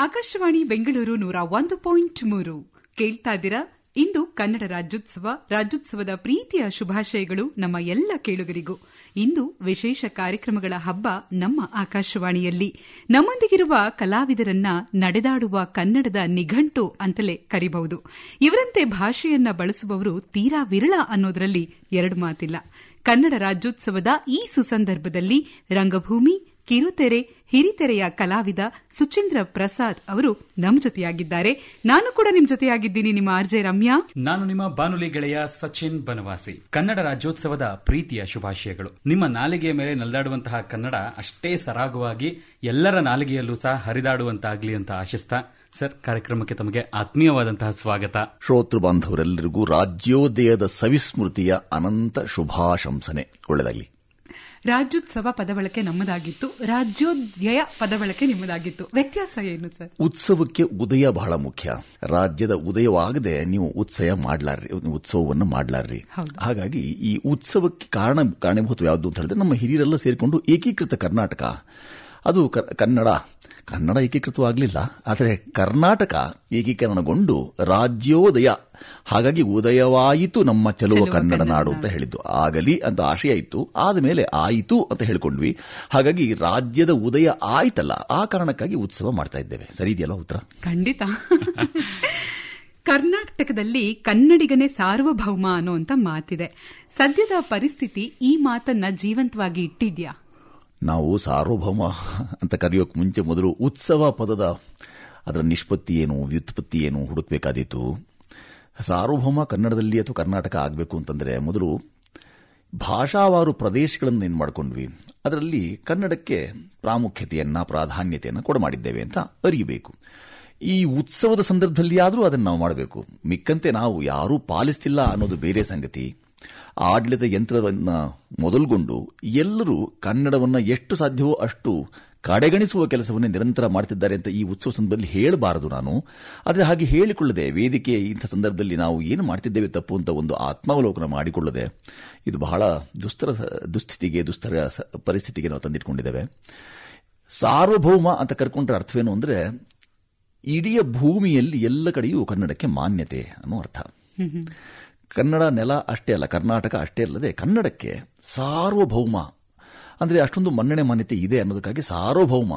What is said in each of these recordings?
ಆಕಾಶವಾಣಿ ಬೆಂಗಳೂರು 101.3 ಕೇಳ್ತಾ ಇದ್ದೀರಾ. ಇಂದು ಕನ್ನಡ ರಾಜ್ಯೋತ್ಸವದ ಪ್ರೀತಿಯ ಶುಭಾಶಯಗಳು ನಮ್ಮ ಎಲ್ಲ ಕೇಳುಗರಿಗೂ. ಇಂದು ವಿಶೇಷ ಕಾರ್ಯಕ್ರಮಗಳ ಹಬ್ಬ ನಮ್ಮ ಆಕಾಶವಾಣಿಯಲ್ಲಿ. ನಮ್ಮೊಂದಿಗಿರುವ ಕಲಾವಿದರನ್ನ ನಡೆದಾಡುವ ಕನ್ನಡದ ನಿಘಂಟು ಅಂತಲೇ ಕರಿಬಹುದು. ಇವರಂತೆ ಭಾಷೆಯನ್ನ ಬಳಸುವವರು ತೀರಾ ವಿರಳ ಅನ್ನೋದರಲ್ಲಿ ಎರಡು ಮಾತಿಲ್ಲ. ಕನ್ನಡ ರಾಜ್ಯೋತ್ಸವದ ಈ ಸುಸಂದರ್ಭದಲ್ಲಿ ರಂಗಭೂಮಿ, ಕಿರುತೆರೆ, ಹಿರಿತೆರೆಯ ಕಲಾವಿದ ಸುಚೀಂದ್ರ ಪ್ರಸಾದ್ ಅವರು ನಮ್ಮ ಜೊತೆಯಾಗಿದ್ದಾರೆ. ನಾನು ಕೂಡ ನಿಮ್ ಜೊತೆಯಾಗಿದ್ದೀನಿ, ನಿಮ್ಮ ಆರ್ಜೆ ರಮ್ಯಾ. ನಾನು ನಿಮ್ಮ ಬಾನುಲಿ ಗೆಳೆಯ ಸಚಿನ್ ಬನವಾಸಿ. ಕನ್ನಡ ರಾಜ್ಯೋತ್ಸವದ ಪ್ರೀತಿಯ ಶುಭಾಶಯಗಳು. ನಿಮ್ಮ ನಾಲಿಗೆಯ ಮೇಲೆ ನಲಿದಾಡುವಂತಹ ಕನ್ನಡ ಅಷ್ಟೇ ಸರಾಗವಾಗಿ ಎಲ್ಲರ ನಾಲಿಗೆಯಲ್ಲೂ ಸಹ ಹರಿದಾಡುವಂತಾಗ್ಲಿ ಅಂತ ಆಶಿಸ್ತಾ, ಸರ್, ಕಾರ್ಯಕ್ರಮಕ್ಕೆ ತಮಗೆ ಆತ್ಮೀಯವಾದಂತಹ ಸ್ವಾಗತ. ಶ್ರೋತೃ ಬಾಂಧವರೆಲ್ಲರಿಗೂ ರಾಜ್ಯೋದಯದ ಸವಿಸ್ಮೃತಿಯ ಅನಂತ ಶುಭಾಶಂಸನೆ. ಒಳ್ಳೆದಾಗಲಿ. ರಾಜ್ಯೋತ್ಸವ ಪದಬಳಕೆ ನಮ್ಮದಾಗಿತ್ತು, ರಾಜ್ಯೋದಯ ಪದಬಳಕೆ ನಿಮ್ಮದಾಗಿತ್ತು. ವ್ಯತ್ಯಾಸ ಏನು ಸರ್? ಉತ್ಸವಕ್ಕೆ ಉದಯ ಬಹಳ ಮುಖ್ಯ. ರಾಜ್ಯದ ಉದಯವಾಗದೆ ನೀವು ಉತ್ಸವವನ್ನು ಮಾಡ್ಲಾರ್ರಿ. ಹಾಗಾಗಿ ಈ ಉತ್ಸವಕ್ಕೆ ಕಾರಣಭೂತ ಯಾವುದು ಅಂತ ಹೇಳಿದ್ರೆ, ನಮ್ಮ ಹಿರಿಯರೆಲ್ಲ ಸೇರಿಕೊಂಡು ಏಕೀಕೃತ ಕರ್ನಾಟಕ, ಅದು ಕನ್ನಡ ಏಕೀಕೃತವಾಗಲಿಲ್ಲ, ಆದರೆ ಕರ್ನಾಟಕ ಏಕೀಕರಣಗೊಂಡು ರಾಜ್ಯೋದಯ, ಹಾಗಾಗಿ ಉದಯವಾಯಿತು ನಮ್ಮ ಚೆಲುವ ಕನ್ನಡ ನಾಡು ಅಂತ ಹೇಳಿದ್ದು. ಆಗಲಿ ಅಂತ ಆಶಯ ಇತ್ತು, ಆದಮೇಲೆ ಆಯಿತು ಅಂತ ಹೇಳಿಕೊಂಡ್ವಿ. ಹಾಗಾಗಿ ರಾಜ್ಯದ ಉದಯ ಆಯ್ತಲ್ಲ, ಆ ಕಾರಣಕ್ಕಾಗಿ ಉತ್ಸವ ಮಾಡ್ತಾ ಇದ್ದೇವೆ. ಸರಿ ಇದೆಯಲ್ಲ ಉತ್ತರ? ಖಂಡಿತ. ಕರ್ನಾಟಕದಲ್ಲಿ ಕನ್ನಡಿಗನೇ ಸಾರ್ವಭೌಮ ಅನ್ನುವಂತ ಮಾತಿದೆ. ಸದ್ಯದ ಪರಿಸ್ಥಿತಿ ಈ ಮಾತನ್ನ ಜೀವಂತವಾಗಿ ಇಟ್ಟಿದ್ಯಾ? ನಾವು ಸಾರ್ವಭೌಮ ಅಂತ ಕರೆಯೋಕೆ ಮುಂಚೆ ಮೊದಲು ಉತ್ಸವ ಪದದ ಅದರ ನಿಷ್ಪತ್ತಿ ಏನು, ವ್ಯುತ್ಪತ್ತಿ ಏನು ಹುಡುಕಬೇಕಾದೀತು. ಸಾರ್ವಭೌಮ ಕನ್ನಡದಲ್ಲಿ ಅಥವಾ ಕರ್ನಾಟಕ ಆಗಬೇಕು ಅಂತಂದ್ರೆ ಮೊದಲು ಭಾಷಾವಾರು ಪ್ರದೇಶಗಳನ್ನು ಏನು ಮಾಡಿಕೊಂಡ್ವಿ, ಅದರಲ್ಲಿ ಕನ್ನಡಕ್ಕೆ ಪ್ರಾಧಾನ್ಯತೆಯನ್ನು ಕೊಡಮಾಡಿದ್ದೇವೆ ಅಂತ ಅರಿಯಬೇಕು. ಈ ಉತ್ಸವದ ಸಂದರ್ಭದಲ್ಲಿ ಆದರೂ ಅದನ್ನು ನಾವು ಮಾಡಬೇಕು. ಮಿಕ್ಕಂತೆ ನಾವು ಯಾರೂ ಪಾಲಿಸ್ತಿಲ್ಲ ಅನ್ನೋದು ಬೇರೆ ಸಂಗತಿ. ಆಡಳಿತ ಯಂತ್ರವನ್ನು ಮೊದಲುಗೊಂಡು ಎಲ್ಲರೂ ಕನ್ನಡವನ್ನು ಎಷ್ಟು ಸಾಧ್ಯವೋ ಅಷ್ಟು ಕಡೆಗಣಿಸುವ ಕೆಲಸವನ್ನೇ ನಿರಂತರ ಮಾಡ್ತಿದ್ದಾರೆ ಅಂತ ಈ ಉತ್ಸವ ಸಂದರ್ಭದಲ್ಲಿ ಹೇಳಬಾರದು ನಾನು. ಆದರೆ ಹಾಗೆ ಹೇಳಿಕೊಳ್ಳದೆ, ವೇದಿಕೆ ಇಂಥ ಸಂದರ್ಭದಲ್ಲಿ ನಾವು ಏನು ಮಾಡ್ತಿದ್ದೇವೆ ತಪ್ಪು ಅಂತ ಒಂದು ಆತ್ಮಾವಲೋಕನ ಮಾಡಿಕೊಳ್ಳದೆ, ಇದು ಬಹಳ ದುಸ್ತರ ಪರಿಸ್ಥಿತಿಗೆ ನಾವು ತಂದಿಟ್ಕೊಂಡಿದ್ದೇವೆ. ಸಾರ್ವಭೌಮ ಅಂತ ಕರ್ಕೊಂಡ್ರೆ ಅರ್ಥವೇನು ಅಂದರೆ, ಇಡೀ ಭೂಮಿಯಲ್ಲಿ ಎಲ್ಲ ಕಡೆಯೂ ಕನ್ನಡಕ್ಕೆ ಮಾನ್ಯತೆ ಅನ್ನೋ ಅರ್ಥ. ಕನ್ನಡ ನೆಲ ಅಷ್ಟೇ ಅಲ್ಲ, ಕರ್ನಾಟಕ ಅಷ್ಟೇ ಅಲ್ಲದೆ ಕನ್ನಡಕ್ಕೆ ಸಾರ್ವಭೌಮ ಅಂದರೆ ಅಷ್ಟೊಂದು ಮನ್ನಣೆ ಮಾನ್ಯತೆ ಇದೆ ಅನ್ನೋದಕ್ಕಾಗಿ ಸಾರ್ವಭೌಮ.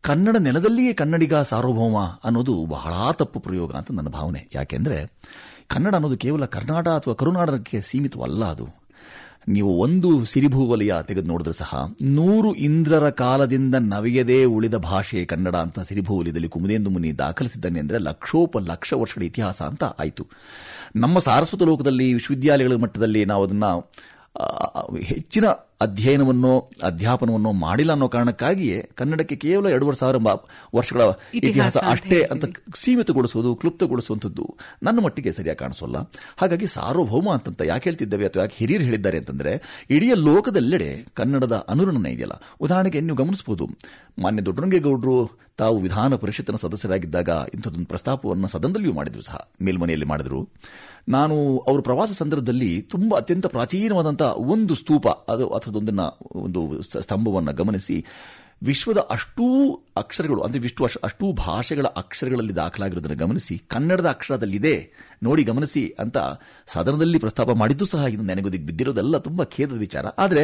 ಕನ್ನಡ ನೆಲದಲ್ಲಿಯೇ ಕನ್ನಡಿಗ ಸಾರ್ವಭೌಮ ಅನ್ನೋದು ಬಹಳ ತಪ್ಪು ಪ್ರಯೋಗ ಅಂತ ನನ್ನ ಭಾವನೆ. ಯಾಕೆಂದರೆ ಕನ್ನಡ ಅನ್ನೋದು ಕೇವಲ ಕರ್ನಾಟಕ ಅಥವಾ ಕರುನಾಟಕಕ್ಕೆ ಸೀಮಿತವಲ್ಲ. ಅದು ನೀವು ಒಂದು ಸಿರಿಭೂ ವಲಯ ತೆಗೆದು ನೋಡಿದ್ರೆ ಸಹ 100 ಇಂದ್ರರ ಕಾಲದಿಂದ ನವೆಯದೇ ಉಳಿದ ಭಾಷೆ ಕನ್ನಡ ಅಂತ ಸಿರಿಭೂ ವಲಯದಲ್ಲಿ ಕುಮುದೇಂದು ಮುನಿ ದಾಖಲಿಸಿದ್ದಾನೆ ಅಂದರೆ ಲಕ್ಷ ವರ್ಷಗಳ ಇತಿಹಾಸ ಅಂತ ಆಯಿತು. ನಮ್ಮ ಸಾರಸ್ವತ ಲೋಕದಲ್ಲಿ ವಿಶ್ವವಿದ್ಯಾಲಯಗಳ ಮಟ್ಟದಲ್ಲಿ ನಾವು ಅದನ್ನು ಹೆಚ್ಚಿನ ಅಧ್ಯಾಪನವನ್ನು ಮಾಡಿಲ್ಲ ಅನ್ನೋ ಕಾರಣಕ್ಕಾಗಿಯೇ ಕನ್ನಡಕ್ಕೆ ಕೇವಲ 2,500 ವರ್ಷಗಳ ಇತಿಹಾಸ ಅಷ್ಟೇ ಅಂತ ಸೀಮಿತಗೊಳಿಸುವುದು, ಕ್ಲುಪ್ತಗೊಳಿಸುವಂಥದ್ದು ನನ್ನ ಮಟ್ಟಿಗೆ ಸರಿಯಾಗಿ ಕಾಣಿಸೋಲ್ಲ. ಹಾಗಾಗಿ ಸಾರ್ವಭೌಮ ಅಂತ ಯಾಕೆ ಹೇಳ್ತಿದ್ದೇವೆ ಅಥವಾ ಯಾಕೆ ಹಿರಿಯರು ಹೇಳಿದ್ದಾರೆ ಅಂತಂದ್ರೆ, ಇಡೀ ಲೋಕದೆಲ್ಲೆಡೆ ಕನ್ನಡದ ಅನುರಣನ ಇದೆಯಲ್ಲ. ಉದಾಹರಣೆಗೆ ನೀವು ಗಮನಿಸಬಹುದು, ಮಾನ್ಯ ದೊಡ್ಡರಂಗೇಗೌಡರು ತಾವು ವಿಧಾನ ಪರಿಷತ್ತಿನ ಸದಸ್ಯರಾಗಿದ್ದಾಗ ಇಂಥದ್ದೊಂದು ಪ್ರಸ್ತಾಪವನ್ನು ಸದನದಲ್ಲಿಯೂ ಮಾಡಿದ್ರು, ಸಹ ಮೇಲ್ಮನೆಯಲ್ಲಿ ಮಾಡಿದ್ರು. ನಾನು ಅವರ ಪ್ರವಾಸ ಸಂದರ್ಭದಲ್ಲಿ ತುಂಬಾ ಅತ್ಯಂತ ಪ್ರಾಚೀನವಾದಂತಹ ಒಂದು ಸ್ತೂಪ, ಅದು ಒಂದು ಸ್ತಂಭವನ್ನು ಗಮನಿಸಿ, ವಿಶ್ವದ ಅಷ್ಟೂ ಅಕ್ಷರಗಳು ಅಂದರೆ ಅಷ್ಟೂ ಭಾಷೆಗಳ ಅಕ್ಷರಗಳಲ್ಲಿ ದಾಖಲಾಗಿರೋದನ್ನು ಗಮನಿಸಿ, ಕನ್ನಡದ ಅಕ್ಷರದಲ್ಲಿದೆ ನೋಡಿ ಗಮನಿಸಿ ಅಂತ ಸದನದಲ್ಲಿ ಪ್ರಸ್ತಾಪ ಮಾಡಿದ್ದು ಸಹ ಇದು ನೆನಗುದಿಗೆ ಬಿದ್ದಿರೋದೆಲ್ಲ ತುಂಬಾ ಖೇದದ ವಿಚಾರ. ಆದರೆ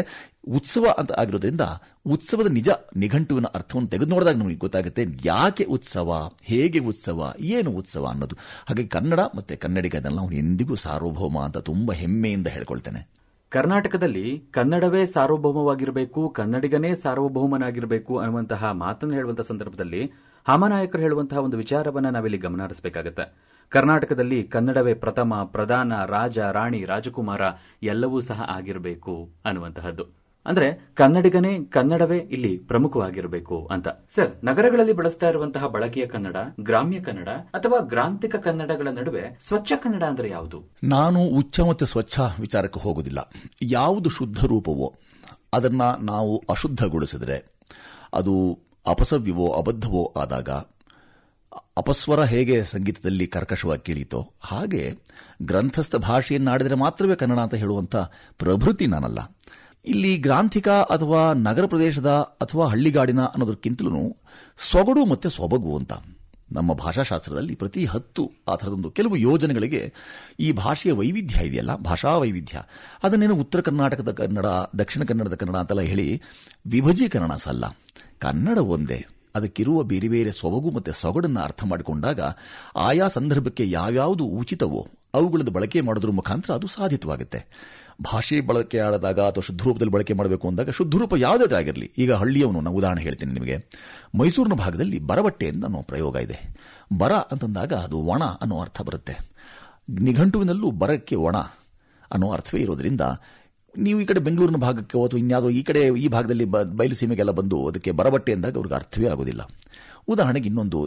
ಉತ್ಸವ ಅಂತ ಆಗಿರೋದ್ರಿಂದ ಉತ್ಸವದ ನಿಜ ನಿಘಂಟುವಿನ ಅರ್ಥವನ್ನು ತೆಗೆದು ನೋಡಿದಾಗ ನಮಗೆ ಗೊತ್ತಾಗುತ್ತೆ ಯಾಕೆ ಉತ್ಸವ, ಹೇಗೆ ಉತ್ಸವ, ಏನು ಉತ್ಸವ ಅನ್ನೋದು. ಹಾಗಾಗಿ ಕನ್ನಡ ಮತ್ತೆ ಕನ್ನಡಿಗರನ್ನ ನಾವು ಎಂದಿಗೂ ಸಾರ್ವಭೌಮ ಅಂತ ತುಂಬಾ ಹೆಮ್ಮೆಯಿಂದ ಹೇಳ್ಕೊಳ್ತೇನೆ. ಕರ್ನಾಟಕದಲ್ಲಿ ಕನ್ನಡವೇ ಸಾರ್ವಭೌಮವಾಗಿರಬೇಕು, ಕನ್ನಡಿಗನೇ ಸಾರ್ವಭೌಮನಾಗಿರಬೇಕು ಅನ್ನುವಂತಹ ಮಾತನ್ನು ಹೇಳುವಂತಹ ಸಂದರ್ಭದಲ್ಲಿ ಹಾಮನಾಯಕರು ಹೇಳುವಂತಹ ಒಂದು ವಿಚಾರವನ್ನ ನಾವಿಲ್ಲಿ ಗಮನ ಹರಿಸಬೇಕಾಗತ್ತೆ. ಕರ್ನಾಟಕದಲ್ಲಿ ಕನ್ನಡವೇ ಪ್ರಥಮ, ಪ್ರಧಾನ, ರಾಜ, ರಾಣಿ, ರಾಜಕುಮಾರ ಎಲ್ಲವೂ ಸಹ ಆಗಿರಬೇಕು ಅನ್ನುವಂತಹದ್ದು. ಅಂದ್ರೆ ಕನ್ನಡವೇ ಇಲ್ಲಿ ಪ್ರಮುಖವಾಗಿರಬೇಕು ಅಂತ. ಸರ್, ನಗರಗಳಲ್ಲಿ ಬಳಸ್ತಾ ಇರುವಂತಹ ಬಳಕೆಯ ಕನ್ನಡ, ಗ್ರಾಮ್ಯ ಕನ್ನಡ ಅಥವಾ ಗ್ರಾಂಥಿಕ ಕನ್ನಡಗಳ ನಡುವೆ ಸ್ವಚ್ಛ ಕನ್ನಡ ಅಂದ್ರೆ ಯಾವುದು? ನಾನು ಉಚ್ಚ ಮತ್ತು ಸ್ವಚ್ಛ ವಿಚಾರಕ್ಕೆ ಹೋಗುವುದಿಲ್ಲ. ಯಾವುದು ಶುದ್ಧ ರೂಪವೋ ಅದನ್ನ ನಾವು ಅಶುದ್ಧಗೊಳಿಸಿದ್ರೆ, ಅದು ಅಪಸವ್ಯವೋ ಅಬದ್ಧವೋ ಆದಾಗ, ಅಪಸ್ವರ ಹೇಗೆ ಸಂಗೀತದಲ್ಲಿ ಕರ್ಕಶವಾಗಿ ಕೇಳೀತೋ ಹಾಗೆ ಗ್ರಂಥಸ್ಥ ಭಾಷೆಯನ್ನಾಡಿದರೆ ಮಾತ್ರವೇ ಕನ್ನಡ ಅಂತ ಹೇಳುವಂಥ ಪ್ರಭೃತಿ ನಾನಲ್ಲ. ಇಲ್ಲಿ ಗ್ರಾಂಥಿಕ ಅಥವಾ ನಗರ ಪ್ರದೇಶದ ಅಥವಾ ಹಳ್ಳಿಗಾಡಿನ ಅನ್ನೋದಕ್ಕಿಂತಲೂ ಸೊಗಡು ಮತ್ತೆ ಸೊಬಗು ಅಂತ. ನಮ್ಮ ಭಾಷಾಶಾಸ್ತ್ರದಲ್ಲಿ ಪ್ರತಿ 10 ಆ ಥರದೊಂದು ಕೆಲವು ಯೋಜನೆಗಳಿಗೆ ಈ ಭಾಷೆಯ ವೈವಿಧ್ಯ ಇದೆಯಲ್ಲ, ಭಾಷಾ ವೈವಿಧ್ಯ, ಅದನ್ನೇನು ಉತ್ತರ ಕರ್ನಾಟಕದ ಕನ್ನಡ, ದಕ್ಷಿಣ ಕನ್ನಡದ ಕನ್ನಡ ಅಂತೆಲ್ಲ ಹೇಳಿ ವಿಭಜೀಕರಣ ಸಲ್ಲ. ಕನ್ನಡ ಒಂದೇ. ಅದಕ್ಕಿರುವ ಬೇರೆ ಬೇರೆ ಸೊಬಗು ಮತ್ತು ಸೊಗಡನ್ನು ಅರ್ಥ ಮಾಡಿಕೊಂಡಾಗ ಆಯಾ ಸಂದರ್ಭಕ್ಕೆ ಯಾವ್ಯಾವುದು ಉಚಿತವೋ ಅವುಗಳನ್ನು ಬಳಕೆ ಮಾಡೋದ್ರ ಮುಖಾಂತರ ಅದು ಸಾಧಿತವಾಗುತ್ತೆ. ಭಾಷೆ ಬಳಕೆ ಆಡಿದಾಗ ಅಥವಾ ಶುದ್ಧ ರೂಪದಲ್ಲಿ ಬಳಕೆ ಮಾಡಬೇಕು ಅಂದಾಗ ಶುದ್ಧ ರೂಪ ಯಾವುದೇ ಆಗಿರಲಿ. ಈಗ ಹಳ್ಳಿಯವನು, ನಾನು ಉದಾಹರಣೆ ಹೇಳ್ತೀನಿ ನಿಮಗೆ. ಮೈಸೂರಿನ ಭಾಗದಲ್ಲಿ ಬರಬಟ್ಟೆ ಅನ್ನೋ ಪ್ರಯೋಗ ಇದೆ. ಬರ ಅಂತಂದಾಗ ಅದು ಒಣ ಅನ್ನೋ ಅರ್ಥ ಬರುತ್ತೆ. ನಿಘಂಟುವಿನಲ್ಲೂ ಬರಕ್ಕೆ ಒಣ ಅನ್ನೋ ಅರ್ಥವೇ ಇರೋದ್ರಿಂದ ನೀವು ಈ ಕಡೆ ಬೆಂಗಳೂರಿನ ಭಾಗಕ್ಕೆ ಅಥವಾ ಇನ್ಯಾವುದೋ ಈ ಕಡೆ ಈ ಭಾಗದಲ್ಲಿ ಬಯಲು ಸೀಮೆಗೆಲ್ಲ ಬಂದು ಅದಕ್ಕೆ ಬರಬಟ್ಟೆ ಅಂದಾಗ ಅವ್ರಿಗೆ ಅರ್ಥವೇ ಆಗೋದಿಲ್ಲ. ಉದಾಹರಣೆಗೆ ಇನ್ನೊಂದು,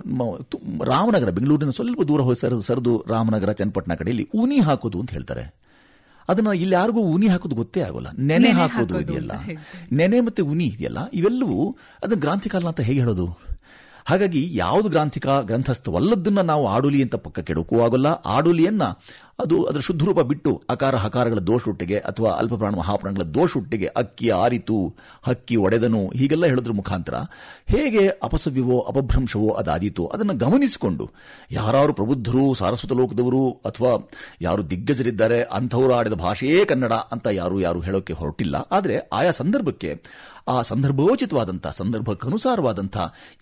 ರಾಮನಗರ, ಬೆಂಗಳೂರಿನ ಸ್ವಲ್ಪ ದೂರ ಹೋಗಿ ಸರಿದು ರಾಮನಗರ, ಚನ್ನಪಟ್ಟಣ ಕಡೆಯಲ್ಲಿ ಊನಿ ಹಾಕೋದು ಅಂತ ಹೇಳ್ತಾರೆ. ಅದನ್ನ ಇಲ್ಲಿ ಯಾರಿಗೂ ಉನಿ ಹಾಕೋದು ಗೊತ್ತೇ ಆಗೋಲ್ಲ. ನೆನೆ ಹಾಕೋದು ಇದೆಯಲ್ಲ, ನೆನೆ ಮತ್ತೆ ಉನಿ ಇದೆಯಲ್ಲ, ಇವೆಲ್ಲವೂ ಅದನ್ನ ಗ್ರಾಂಥಿಕಾಲ ಅಂತ ಹೇಗೆ ಹೇಳೋದು? ಹಾಗಾಗಿ ಯಾವುದು ಗ್ರಾಂಥಿಕ ಗ್ರಂಥಸ್ಥವಲ್ಲದನ್ನ ನಾವು ಆಡುಲಿ ಅಂತ ಪಕ್ಕಕ್ಕೆ ಇಡೋಕ್ಕೂ ಆಗೋಲ್ಲ. ಆಡುಲಿಯನ್ನ ಅದು ಅದರ ಶುದ್ಧ ರೂಪ ಬಿಟ್ಟು ಅಕಾರ ಹಕಾರಗಳ ದೋಷೊಟ್ಟಿಗೆ ಅಥವಾ ಅಲ್ಪಪ್ರಾಣ ಮಹಾಪ್ರಾಣಗಳ ದೋಷೊಟ್ಟಿಗೆ ಅಕ್ಕಿ ಆರಿತು, ಹಕ್ಕಿ ಒಡೆದನು ಹೀಗೆಲ್ಲ ಹೇಳೋದ್ರ ಮುಖಾಂತರ ಹೇಗೆ ಅಪಸವ್ಯವೋ ಅಪಭ್ರಂಶವೋ ಅದಾದೀತೋ ಅದನ್ನು ಗಮನಿಸಿಕೊಂಡು ಯಾರು ಪ್ರಬುದ್ಧರು, ಸಾರಸ್ವತ ಲೋಕದವರು ಅಥವಾ ಯಾರು ದಿಗ್ಗಜರಿದ್ದಾರೆ ಅಂಥವರು ಆಡಿದ ಭಾಷೆಯೇ ಕನ್ನಡ ಅಂತ ಯಾರು ಹೇಳೋಕೆ ಹೊರಟಿಲ್ಲ. ಆದರೆ ಆಯಾ ಸಂದರ್ಭಕ್ಕೆ ಆ ಸಂದರ್ಭೋಚಿತವಾದಂಥ, ಸಂದರ್ಭಕ್ಕನುಸಾರವಾದಂಥ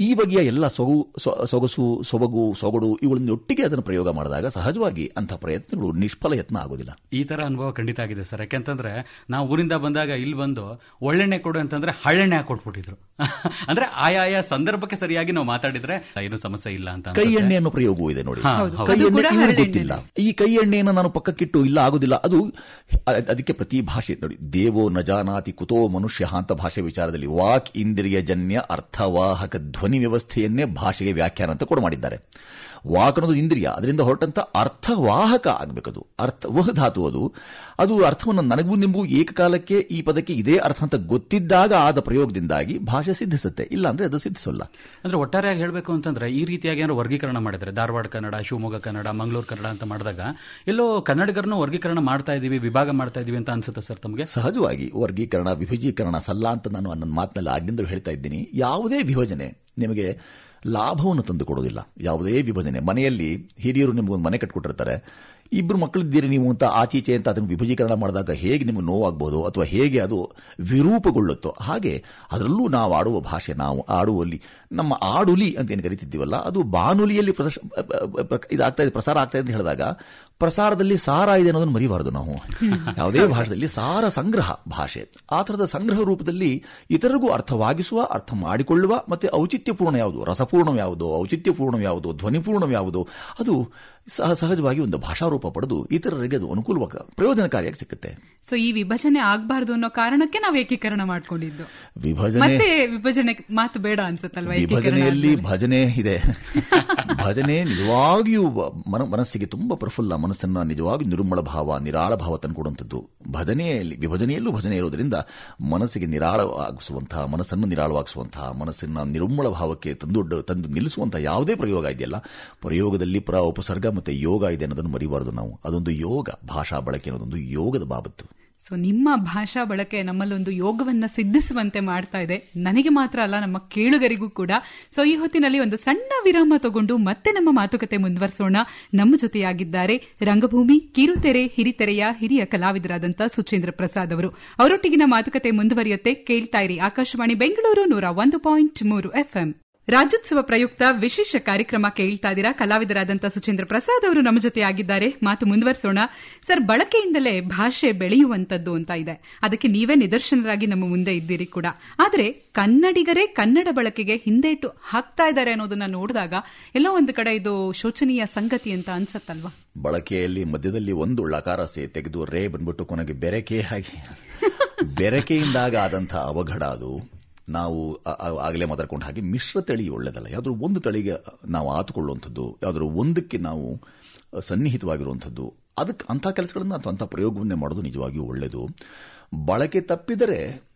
ಈ ಬಗೆಯ ಎಲ್ಲ ಸೊಗಸು, ಸೊಬಗು, ಸೊಗಡು ಇವುಗಳನ್ನು ಒಟ್ಟಿಗೆ ಅದನ್ನು ಪ್ರಯೋಗ ಮಾಡಿದಾಗ ಸಹಜವಾಗಿ ಅಂಥ ಪ್ರಯತ್ನಗಳು ನಿಷ್ಫಲ ಯತ್ನ ಆಗೋದಿಲ್ಲ. ಈ ತರ ಅನುಭವ ಖಂಡಿತ ಆಗಿದೆ ಸರ್. ಯಾಕೆಂತಂದ್ರೆ ನಾವು ಊರಿಂದ ಬಂದಾಗ ಇಲ್ಲಿ ಬಂದು ಒಳ್ಳೆಣ್ಣೆ ಕೊಡು ಅಂತಂದ್ರೆ ಹಳ್ಳೆಣ್ಣೆ ಹಾಕೊಟ್ಬಿಟ್ಟಿದ್ರು. ಅಂದ್ರೆ ಆಯಾ ಸಂದರ್ಭಕ್ಕೆ ಸರಿಯಾಗಿ ನಾವು ಮಾತಾಡಿದ್ರೆ ಏನು ಸಮಸ್ಯೆ ಇಲ್ಲ ಅಂತ. ಕೈ ಎಣ್ಣೆ ಅನ್ನೋ ಪ್ರಯೋಗವೂ ಇದೆ ನೋಡಿ. ಕೈ ಎಣ್ಣೆ ಗೊತ್ತಿಲ್ಲ. ಈ ಕೈ ಎಣ್ಣೆಯನ್ನು ನಾನು ಪಕ್ಕಕ್ಕಿಟ್ಟು ಇಲ್ಲ ಆಗೋದಿಲ್ಲ. ಅದು ಅದಕ್ಕೆ ಪ್ರತಿ ಭಾಷೆ ನೋಡಿ, ದೇವೋ ನ ಜಾನಾತಿ ಕುತೋ ಮನುಷ್ಯ ಅಂತ ಭಾಷೆ ವಿಚಾರದಲ್ಲಿ ವಾಕ್ ಇಂದ್ರಿಯ ಜನ್ಯ ಅರ್ಥವಾಹಕ ಧ್ವನಿ ವ್ಯವಸ್ಥೆಯನ್ನೇ ಭಾಷೆಗೆ ವ್ಯಾಖ್ಯಾನ ಅಂತ ಕೂಡ ಮಾಡಿದ್ದಾರೆ. ವಾಕ್ ಅನ್ನೋದು ಇಂದ್ರಿಯ, ಅದರಿಂದ ಹೊರಟಂತ ಅರ್ಥವಾಹಕ ಆಗಬೇಕದು. ಅರ್ಥವಹ ಧಾತು ಅದು ಅರ್ಥವನ್ನು ನನಗೂ ನಿಮಗೂ ಏಕಕಾಲಕ್ಕೆ ಈ ಪದಕ್ಕೆ ಇದೇ ಅರ್ಥ ಅಂತ ಗೊತ್ತಿದ್ದಾಗ ಆದ ಪ್ರಯೋಗದಿಂದಾಗಿ ಭಾಷೆ ಸಿದ್ಧಿಸುತ್ತೆ. ಇಲ್ಲ ಅಂದ್ರೆ ಅದು ಸಿದ್ಧಿಸೋಲ್ಲ. ಅಂದ್ರೆ ಒಟ್ಟಾರೆಯಾಗಿ ಹೇಳಬೇಕು ಅಂತಂದ್ರೆ ಈ ರೀತಿಯಾಗಿ ಏನಾದ್ರು ವರ್ಗೀಕರಣ ಮಾಡಿದ್ರೆ, ಧಾರವಾಡ ಕನ್ನಡ, ಶಿವಮೊಗ್ಗ ಕನ್ನಡ, ಮಂಗಳೂರು ಕನ್ನಡ ಅಂತ ಮಾಡಿದಾಗ ಎಲ್ಲೋ ಕನ್ನಡಿಗರನ್ನು ವರ್ಗೀಕರಣ ಮಾಡ್ತಾ ಇದೀವಿ, ವಿಭಾಗ ಮಾಡ್ತಾ ಇದೀವಿ ಅಂತ ಅನ್ಸುತ್ತೆ ಸರ್ ತಮಗೆ? ಸಹಜವಾಗಿ ವರ್ಗೀಕರಣ, ವಿಭಜೀಕರಣ ಸಲ್ಲ ಅಂತ ನಾನು ನನ್ನ ಮಾತಿನಲ್ಲಿ ಆಗಿಂದ ಹೇಳ್ತಾ ಇದ್ದೀನಿ. ಯಾವುದೇ ವಿಭಜನೆ ನಿಮಗೆ ಲಾಭವನ್ನು ತಂದು ಕೊಡೋದಿಲ್ಲ. ಯಾವುದೇ ವಿಭಜನೆ, ಮನೆಯಲ್ಲಿ ಹಿರಿಯರು ನಿಮಗೊಂದು ಮನೆ ಕಟ್ಕೊಟ್ಟಿರ್ತಾರೆ, ಇಬ್ಬರು ಮಕ್ಕಳಿದ್ದೀರಿ ನೀವು ಅಂತ ಆಚೀಚೆ ಅಂತ ಅದನ್ನು ವಿಭಜೀಕರಣ ಮಾಡಿದಾಗ ಹೇಗೆ ನಿಮಗೆ ನೋವಾಗಬಹುದು ಅಥವಾ ಹೇಗೆ ಅದು ವಿರೂಪಗೊಳ್ಳುತ್ತೋ ಹಾಗೆ ಅದರಲ್ಲೂ ನಾವು ಆಡುವ ಭಾಷೆ, ನಾವು ಆಡುವಲ್ಲಿ ನಮ್ಮ ಆಡುಲಿ ಅಂತ ಏನು ಕರಿತಿದ್ದೀವಲ್ಲ, ಅದು ಬಾನುಲಿಯಲ್ಲಿ ಇದಾಗ್ತಾ ಇದೆ, ಪ್ರಸಾರ ಆಗ್ತಾ ಇದೆ ಅಂತ ಹೇಳಿದಾಗ ಪ್ರಸಾರದಲ್ಲಿ ಸಾರ ಇದೆ ಅನ್ನೋದನ್ನು ಮರಿಬಾರದು ನಾವು. ಯಾವುದೇ ಭಾಷೆಯಲ್ಲಿ ಸಾರ ಸಂಗ್ರಹ ಭಾಷೆ. ಆ ಥರದ ಸಂಗ್ರಹ ರೂಪದಲ್ಲಿ ಇತರರಿಗೂ ಅರ್ಥವಾಗಿಸುವ, ಅರ್ಥ ಮಾಡಿಕೊಳ್ಳುವ ಮತ್ತೆ ಔಚಿತ್ಯಪೂರ್ಣ ಯಾವುದು, ರಸಪೂರ್ಣ ಯಾವುದು, ಔಚಿತ್ಯಪೂರ್ಣ ಯಾವುದು, ಧ್ವನಿಪೂರ್ಣ ಯಾವುದು, ಅದು ಸಹಜವಾಗಿ ಒಂದು ಭಾಷಾರೂಪ ಪಡೆದು ಇತರರಿಗೆ ಅದು ಅನುಕೂಲವಾಗಿ ಪ್ರಯೋಜನಕಾರಿಯಾಗಿ ಸಿಗುತ್ತೆ. ಸೊ ಈ ವಿಭಜನೆ ಆಗಬಾರದು ಅನ್ನೋ ಕಾರಣಕ್ಕೆ ನಾವು ಏಕೀಕರಣ ಮಾಡ್ಕೊಂಡಿದ್ದು. ವಿಭಜನೆ ಮಾತು ಬೇಡ ಅನ್ಸುತ್ತಲ್ವಾ? ವಿಭಜನೆಯಲ್ಲಿ ಭಜನೆ ಇದೆ. ಭಜನೆ ನಿಜವಾಗಿಯೂ ಮನಸ್ಸಿಗೆ ತುಂಬಾ ಪ್ರಫುಲ್ಲ, ಮನಸ್ಸನ್ನು ನಿಜವಾಗಿ ನಿರ್ಮಲ ಭಾವ, ನಿರಾಳ ಭಾವ ತಂದುಕೊಡುವಂಥದ್ದು. ವಿಭಜನೆಯಲ್ಲೂ ಭಜನೆ ಇರೋದ್ರಿಂದ ಮನಸ್ಸಿಗೆ ನಿರಾಳವಾಗಿಸುವಂತಹ, ಮನಸ್ಸನ್ನು ನಿರಾಳವಾಗಿಸುವಂತಹ, ಮನಸ್ಸನ್ನ ನಿರ್ಮಲ ಭಾವಕ್ಕೆ ತಂದು ನಿಲ್ಲಿಸುವಂತಹ ಯಾವುದೇ ಪ್ರಯೋಗ ಇದೆಯಲ್ಲ, ಪ್ರಯೋಗದಲ್ಲಿ ಉಪಸರ್ಗ ಮತ್ತೆ ಯೋಗ ಇದೆ ಅನ್ನೋದನ್ನು ಮರಿಬಾರದು ನಾವು. ಅದೊಂದು ಯೋಗ, ಭಾಷಾ ಬಳಕೆ ಅನ್ನೋದೊಂದು ಯೋಗದ ಬಾಬತ್ತು. ಸೊ ನಿಮ್ಮ ಭಾಷಾ ಬಳಕೆ ನಮ್ಮಲ್ಲೊಂದು ಯೋಗವನ್ನ ಸಿದ್ಧಿಸುವಂತೆ ಮಾಡ್ತಾ ಇದೆ. ನನಗೆ ಮಾತ್ರ ಅಲ್ಲ, ನಮ್ಮ ಕೇಳುಗರಿಗೂ ಕೂಡ. ಸೊ ಈ ಹೊತ್ತಿನಲ್ಲಿ ಒಂದು ಸಣ್ಣ ವಿರಾಮ ತಗೊಂಡು ಮತ್ತೆ ನಮ್ಮ ಮಾತುಕತೆ ಮುಂದುವರಿಸೋಣ. ನಮ್ಮ ಜೊತೆಯಾಗಿದ್ದಾರೆ ರಂಗಭೂಮಿ, ಕಿರುತೆರೆ, ಹಿರಿತೆರೆಯ ಹಿರಿಯ ಕಲಾವಿದರಾದಂತಹ ಸುಚೇಂದ್ರ ಪ್ರಸಾದ್ ಅವರು. ಅವರೊಟ್ಟಿಗಿನ ಮಾತುಕತೆ ಮುಂದುವರಿಯುತ್ತೆ. ಕೇಳ್ತಾ ಇರಿ ಆಕಾಶವಾಣಿ ಬೆಂಗಳೂರು 101.3 FM. ರಾಜ್ಯೋತ್ಸವ ಪ್ರಯುಕ್ತ ವಿಶೇಷ ಕಾರ್ಯಕ್ರಮ ಕೇಳ್ತಾ ಇದ್ದೀರಾ. ಕಲಾವಿದರಾದಂತಹ ಸುಚೇಂದ್ರ ಪ್ರಸಾದ್ ಅವರು ನಮ್ಮ ಜೊತೆ ಆಗಿದ್ದಾರೆ. ಮಾತು ಮುಂದುವರಿಸೋಣ. ಸರ್, ಬಳಕೆಯಿಂದಲೇ ಭಾಷೆ ಬೆಳೆಯುವಂತದ್ದು ಅಂತ ಇದೆ. ಅದಕ್ಕೆ ನೀವೇ ನಿದರ್ಶನರಾಗಿ ನಮ್ಮ ಮುಂದೆ ಇದ್ದೀರಿ ಕೂಡ. ಆದರೆ ಕನ್ನಡಿಗರೇ ಕನ್ನಡ ಬಳಕೆಗೆ ಹಿಂದೇಟು ಹಾಕ್ತಾ ಇದ್ದಾರೆ ಅನ್ನೋದನ್ನ ನೋಡಿದಾಗ ಎಲ್ಲೋ ಒಂದು ಕಡೆ ಇದು ಶೋಚನೀಯ ಸಂಗತಿ ಅಂತ ಅನ್ಸತ್ತಲ್ವಾ? ಬಳಕೆಯಲ್ಲಿ ಮಧ್ಯದಲ್ಲಿ ಒಂದು ಲಕಾರ ತೆಗೆದು ರೇ ಬಂದ್ಬಿಟ್ಟು ಕೊನೆಗೆ ಬೆರಕೆ ಆಗಿ ಬೆರಕೆಯಿಂದಾಗ ಆದಂತಹ ಅವಘಡ ಅದು. ನಾವು ಆಗಲೇ ಮಾತಾಡ್ಕೊಂಡು ಹಾಗೆ ಮಿಶ್ರ ತಳಿ ಒಳ್ಳೆಯದಲ್ಲ. ಯಾವುದಾದ್ರು ಒಂದು ತಳಿಗೆ ನಾವು ಆತುಕೊಳ್ಳುವಂಥದ್ದು, ಯಾವುದಾದ್ರು ಒಂದಕ್ಕೆ ನಾವು ಸನ್ನಿಹಿತವಾಗಿರುವಂಥದ್ದು, ಅದಕ್ಕೆ ಅಂಥ ಕೆಲಸಗಳನ್ನು ಅಥವಾ ಅಂಥ ಪ್ರಯೋಗವನ್ನೇ ಮಾಡೋದು ನಿಜವಾಗಿಯೂ ಒಳ್ಳೆಯದು. ಬಳಕೆ ತಪ್ಪಿದರೆ,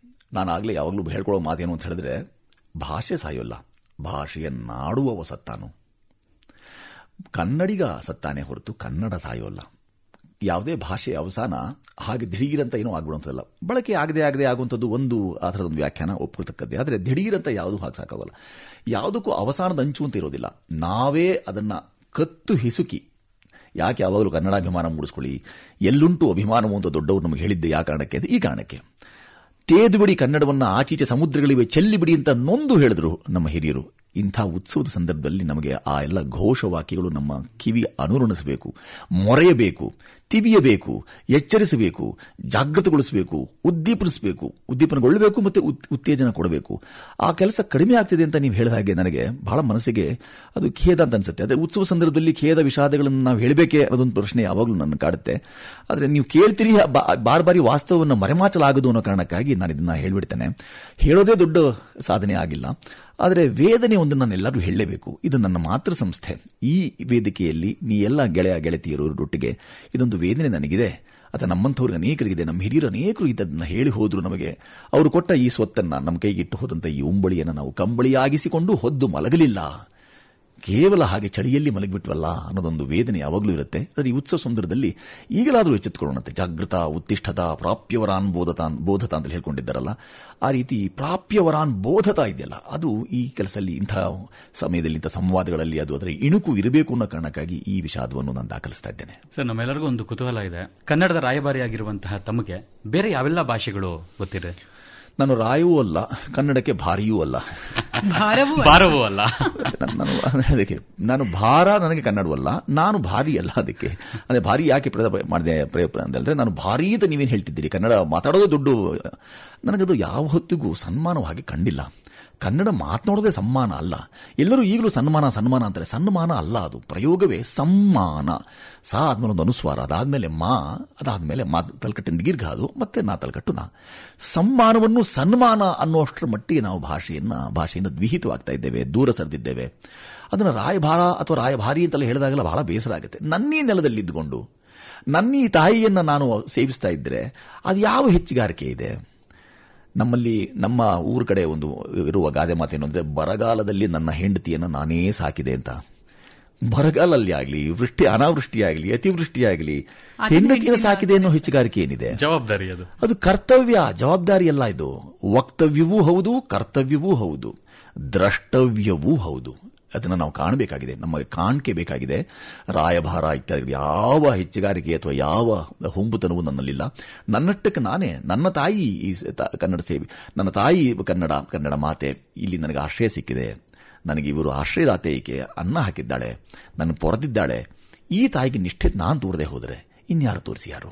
ನಾನು ಆಗಲೇ ಯಾವಾಗಲೂ ಹೇಳ್ಕೊಳ್ಳೋ ಮಾತೇನು ಅಂತ ಹೇಳಿದ್ರೆ, ಭಾಷೆ ಸಾಯೋಲ್ಲ, ಭಾಷೆಯನ್ನಾಡುವವ ಸತ್ತಾನು. ಕನ್ನಡಿಗ ಸತ್ತಾನೆ ಹೊರತು ಕನ್ನಡ ಸಾಯೋಲ್ಲ. ಯಾವುದೇ ಭಾಷೆಯ ಅವಸಾನ ಹಾಗೆ ದಿಢೀರಂತ ಏನೋ ಆಗ್ಬಿಡುವಂಥದ್ದಲ್ಲ. ಬಳಕೆ ಆಗದೆ ಆಗುವಂಥದ್ದು ಒಂದು ಆ ಥರದೊಂದು ವ್ಯಾಖ್ಯಾನ ಒಪ್ಕೊಳ್ತಕ್ಕದ್ದೇ. ಆದರೆ ದಿಢೀರಂತ ಯಾವುದೂ ಹಾಗೆ ಸಾಕಾಗಲ್ಲ. ಯಾವುದಕ್ಕೂ ಅವಸಾನದ ಅಂಚು ಅಂತ ಇರೋದಿಲ್ಲ. ನಾವೇ ಅದನ್ನು ಕತ್ತು ಹಿಸುಕಿ, ಯಾಕೆ ಯಾವಾಗಲೂ ಕನ್ನಡಾಭಿಮಾನ ಮೂಡಿಸ್ಕೊಳ್ಳಿ, ಎಲ್ಲುಂಟು ಅಭಿಮಾನವು ಅಂತ ದೊಡ್ಡವರು ನಮಗೆ ಹೇಳಿದ್ದೆ ಯಾವ ಕಾರಣಕ್ಕೆ ಅಂತ. ಈ ಕಾರಣಕ್ಕೆ ತೇದು ಬಿಡಿ ಕನ್ನಡವನ್ನು, ಆಚೀಚೆ ಸಮುದ್ರಗಳಿವೆ ಚೆಲ್ಲಿ ಬಿಡಿ ಅಂತ ನೊಂದು ಹೇಳಿದ್ರು ನಮ್ಮ ಹಿರಿಯರು. ಇಂಥ ಉತ್ಸವದ ಸಂದರ್ಭದಲ್ಲಿ ನಮಗೆ ಆ ಎಲ್ಲ ಘೋಷವಾಕ್ಯಗಳು ನಮ್ಮ ಕಿವಿ ಅನುರಣಿಸಬೇಕು, ಮೊರೆಯಬೇಕು, ತಿವಿಯಬೇಕು, ಎಚ್ಚರಿಸಬೇಕು, ಜಾಗೃತಗೊಳಿಸಬೇಕು, ಉದ್ದೀಪನಗೊಳ್ಳಬೇಕು ಮತ್ತು ಉತ್ತೇಜನ ಕೊಡಬೇಕು. ಆ ಕೆಲಸ ಕಡಿಮೆ ಆಗ್ತಿದೆ ಅಂತ ನೀವು ಹೇಳಿದ ಹಾಗೆ ನನಗೆ ಬಹಳ ಮನಸ್ಸಿಗೆ ಅದು ಖೇದ ಅಂತ ಅನ್ಸುತ್ತೆ. ಅದೇ ಉತ್ಸವ ಸಂದರ್ಭದಲ್ಲಿ ಖೇದ ವಿಷಾದಗಳನ್ನು ನಾವು ಹೇಳಬೇಕೇ ಅನ್ನೋದೊಂದು ಪ್ರಶ್ನೆ ಯಾವಾಗಲೂ ನನ್ನ ಕಾಡುತ್ತೆ. ಆದರೆ ನೀವು ಕೇಳ್ತೀರಿ ಬಾರಿ ವಾಸ್ತವವನ್ನು ಮರೆಮಾಚಲಾಗದು ಅನ್ನೋ ಕಾರಣಕ್ಕಾಗಿ ನಾನು ಇದನ್ನ ಹೇಳ್ಬಿಡ್ತೇನೆ. ಹೇಳೋದೇ ದೊಡ್ಡ ಸಾಧನೆ ಆಗಿಲ್ಲ, ಆದರೆ ವೇದನೆ ಒಂದು ನಾನೆಲ್ಲರೂ ಹೇಳಲೇಬೇಕು. ಇದು ನನ್ನ ಮಾತೃ ಸಂಸ್ಥೆ. ಈ ವೇದಿಕೆಯಲ್ಲಿ ನೀ ಎಲ್ಲ ಗೆಳೆಯ ಗೆಳತಿಯರೊಟ್ಟಿಗೆ ಇದೊಂದು ವೇದನೆ ನನಗಿದೆ, ಅಥವಾ ನಮ್ಮಂಥವ್ರಿಗೆ ಅನೇಕರಿಗಿದೆ. ನಮ್ಮ ಹಿರಿಯರು ಅನೇಕರು ಇದನ್ನು ಹೇಳಿ ಹೋದ್ರು. ನಮಗೆ ಅವರು ಕೊಟ್ಟ ಈ ಸ್ವತ್ತನ್ನು, ನಮ್ಮ ಕೈಗಿಟ್ಟು ಹೋದಂಥ ಈ ಉಂಬಳಿಯನ್ನು ನಾವು ಕಂಬಳಿಯಾಗಿಸಿಕೊಂಡು ಹೊದ್ದು ಮಲಗಲಿಲ್ಲ, ಕೇವಲ ಹಾಗೆ ಚಳಿಯಲ್ಲಿ ಮಲಗಿಬಿಟ್ವಲ್ಲ ಅನ್ನೋದೊಂದು ವೇದನೆ ಯಾವಾಗಲೂ ಇರುತ್ತೆ. ಆದರೆ ಈ ಉತ್ಸವ ಸಂದರ್ಭದಲ್ಲಿ ಈಗಲಾದರೂ ಎಚ್ಚೆತ್ತುಕೊಳ್ಳೋಣಂತೆ. ಜಾಗೃತ ಉತ್ತಿಷ್ಠತ ಪ್ರಾಪ್ಯವರಾನ್ ಬೋಧತ ಅಂತ ಹೇಳ್ಕೊಂಡಿದ್ದಾರಲ್ಲ, ಆ ರೀತಿ ಪ್ರಾಪ್ಯವರಾನ್ ಬೋಧತ ಇದೆಯಲ್ಲ, ಅದು ಈ ಕೆಲಸದಲ್ಲಿ ಇಂಥ ಸಮಯದಲ್ಲಿ ಇಂಥ ಸಂವಾದಗಳಲ್ಲಿ ಅದು ಅದರ ಇಣುಕು ಇರಬೇಕು ಅನ್ನೋ ಕಾರಣಕ್ಕಾಗಿ ಈ ವಿಷಾದವನ್ನು ನಾನು ದಾಖಲಿಸ್ತಾ ಇದ್ದೇನೆ. ಸರ್, ನಮ್ಮೆಲ್ಲರಿಗೂ ಒಂದು ಕುತೂಹಲ ಇದೆ. ಕನ್ನಡದ ರಾಯಭಾರಿಯಾಗಿರುವಂತಹ ತಮಗೆ ಬೇರೆ ಯಾವೆಲ್ಲ ಭಾಷೆಗಳು ಗೊತ್ತಿದೆ? ನಾನು ರಾಯವೂ ಅಲ್ಲ, ಕನ್ನಡಕ್ಕೆ ಭಾರಿಯೂ ಅಲ್ಲ, ಭಾರವೂ ಅಲ್ಲ. ನಾನು ಭಾರ, ನನಗೆ ಕನ್ನಡವಲ್ಲ, ನಾನು ಭಾರಿ ಅಲ್ಲ. ಅದಕ್ಕೆ ಅದೇ ಭಾರಿ ಯಾಕೆ ಮಾಡಿದೆ ಪ್ರಯತ್ನ ಅಂತ ಹೇಳಿದ್ರೆ, ನಾನು ಭಾರಿ ಅಂತ ನೀವೇನು ಹೇಳ್ತಿದ್ದೀರಿ, ಕನ್ನಡ ಮಾತಾಡೋದೇ ದೊಡ್ಡ, ನನಗದು ಯಾವ ಹೊತ್ತಿಗೂ ಸನ್ಮಾನವಾಗಿ ಕಂಡಿಲ್ಲ. ಕನ್ನಡ ಮಾತನಾಡೋದೇ ಸಮ್ಮಾನ ಅಲ್ಲ. ಎಲ್ಲರೂ ಈಗಲೂ ಸನ್ಮಾನ ಅಂತಾರೆ. ಸನ್ಮಾನ ಅಲ್ಲ, ಅದು ಪ್ರಯೋಗವೇ ಸಮ್ಮಾನ. ಸಾ ಆದ್ಮೇಲೆ ಒಂದು ಅನುಸ್ವಾರ, ಅದಾದ್ಮೇಲೆ ಮಾ, ಅದಾದ್ಮೇಲೆ ಮಾ ತಲಕಟ್ಟಿನ ದೀರ್ಘ, ಅದು ಮತ್ತೆ ನಾ ತಲಕಟ್ಟು ನಾ. ಸಮ್ಮಾನವನ್ನು ಸನ್ಮಾನ ಅನ್ನುವಷ್ಟರ ಮಟ್ಟಿಗೆ ನಾವು ಭಾಷೆಯಿಂದ ದ್ವಿಹಿತವಾಗ್ತಾ ಇದ್ದೇವೆ, ದೂರ ಸರಿದಿದ್ದೇವೆ. ಅದನ್ನು ರಾಯಭಾರ ಅಥವಾ ರಾಯಭಾರಿ ಅಂತೆಲ್ಲ ಹೇಳಿದಾಗೆಲ್ಲ ಬಹಳ ಬೇಸರ ಆಗುತ್ತೆ. ನನ್ನೀ ನೆಲದಲ್ಲಿದ್ದುಕೊಂಡು ನನ್ನೀ ತಾಯಿಯನ್ನು ನಾನು ಸೇವಿಸ್ತಾ ಇದ್ದರೆ ಅದು ಯಾವ ಹೆಚ್ಚುಗಾರಿಕೆ ಇದೆ? ನಮ್ಮಲ್ಲಿ ನಮ್ಮ ಊರ ಕಡೆ ಒಂದು ಇರುವ ಗಾದೆ ಮಾತೇನು ಅಂದರೆ, ಬರಗಾಲದಲ್ಲಿ ನನ್ನ ಹೆಂಡತಿಯನ್ನು ನಾನೇ ಸಾಕಿದೆ ಅಂತ. ಬರಗಾಲಲ್ಲಿ ಆಗಲಿ, ಅನಾವೃಷ್ಟಿಯಾಗಲಿ, ಅತಿವೃಷ್ಟಿಯಾಗಲಿ ಹೆಂಡತಿಯನ್ನು ಸಾಕಿದೆ ಅನ್ನೋ ಹೆಚ್ಚುಗಾರಿಕೆ ಏನಿದೆ? ಜವಾಬ್ದಾರಿ, ಅದು ಕರ್ತವ್ಯ, ಜವಾಬ್ದಾರಿ ಅಲ್ಲ. ಇದು ವಕ್ತವ್ಯವೂ ಹೌದು, ಕರ್ತವ್ಯವೂ ಹೌದು, ದ್ರಷ್ಟವ್ಯವೂ ಹೌದು. ಅದನ್ನು ನಾವು ಕಾಣಬೇಕಾಗಿದೆ, ನಮಗೆ ಕಾಣಿಕೆ ಬೇಕಾಗಿದೆ. ರಾಯಭಾರ ಇತ್ಯಾದಿ ಯಾವ ಹೆಚ್ಚುಗಾರಿಕೆ ಅಥವಾ ಯಾವ ಹುಂಬುತನವೂ ನನ್ನಲ್ಲಿಲ್ಲ. ನನ್ನಷ್ಟಕ್ಕೆ ನಾನೇ, ನನ್ನ ತಾಯಿ ಈ ಕನ್ನಡ ಸೇವೆ, ನನ್ನ ತಾಯಿ ಕನ್ನಡ ಮಾತೆ, ಇಲ್ಲಿ ನನಗೆ ಆಶ್ರಯ ಸಿಕ್ಕಿದೆ, ನನಗೆ ಇವರು ಆಶ್ರಯದಾತೆಯಿಕೆ ಅನ್ನ ಹಾಕಿದ್ದಾಳೆ, ನನ್ನ ಪೊರೆದಿದ್ದಾಳೆ. ಈ ತಾಯಿಗೆ ನಿಷ್ಠೆ ನಾನು ತೋರದೆ ಹೋದರೆ ಇನ್ಯಾರು ತೋರಿಸಿ ಯಾರು?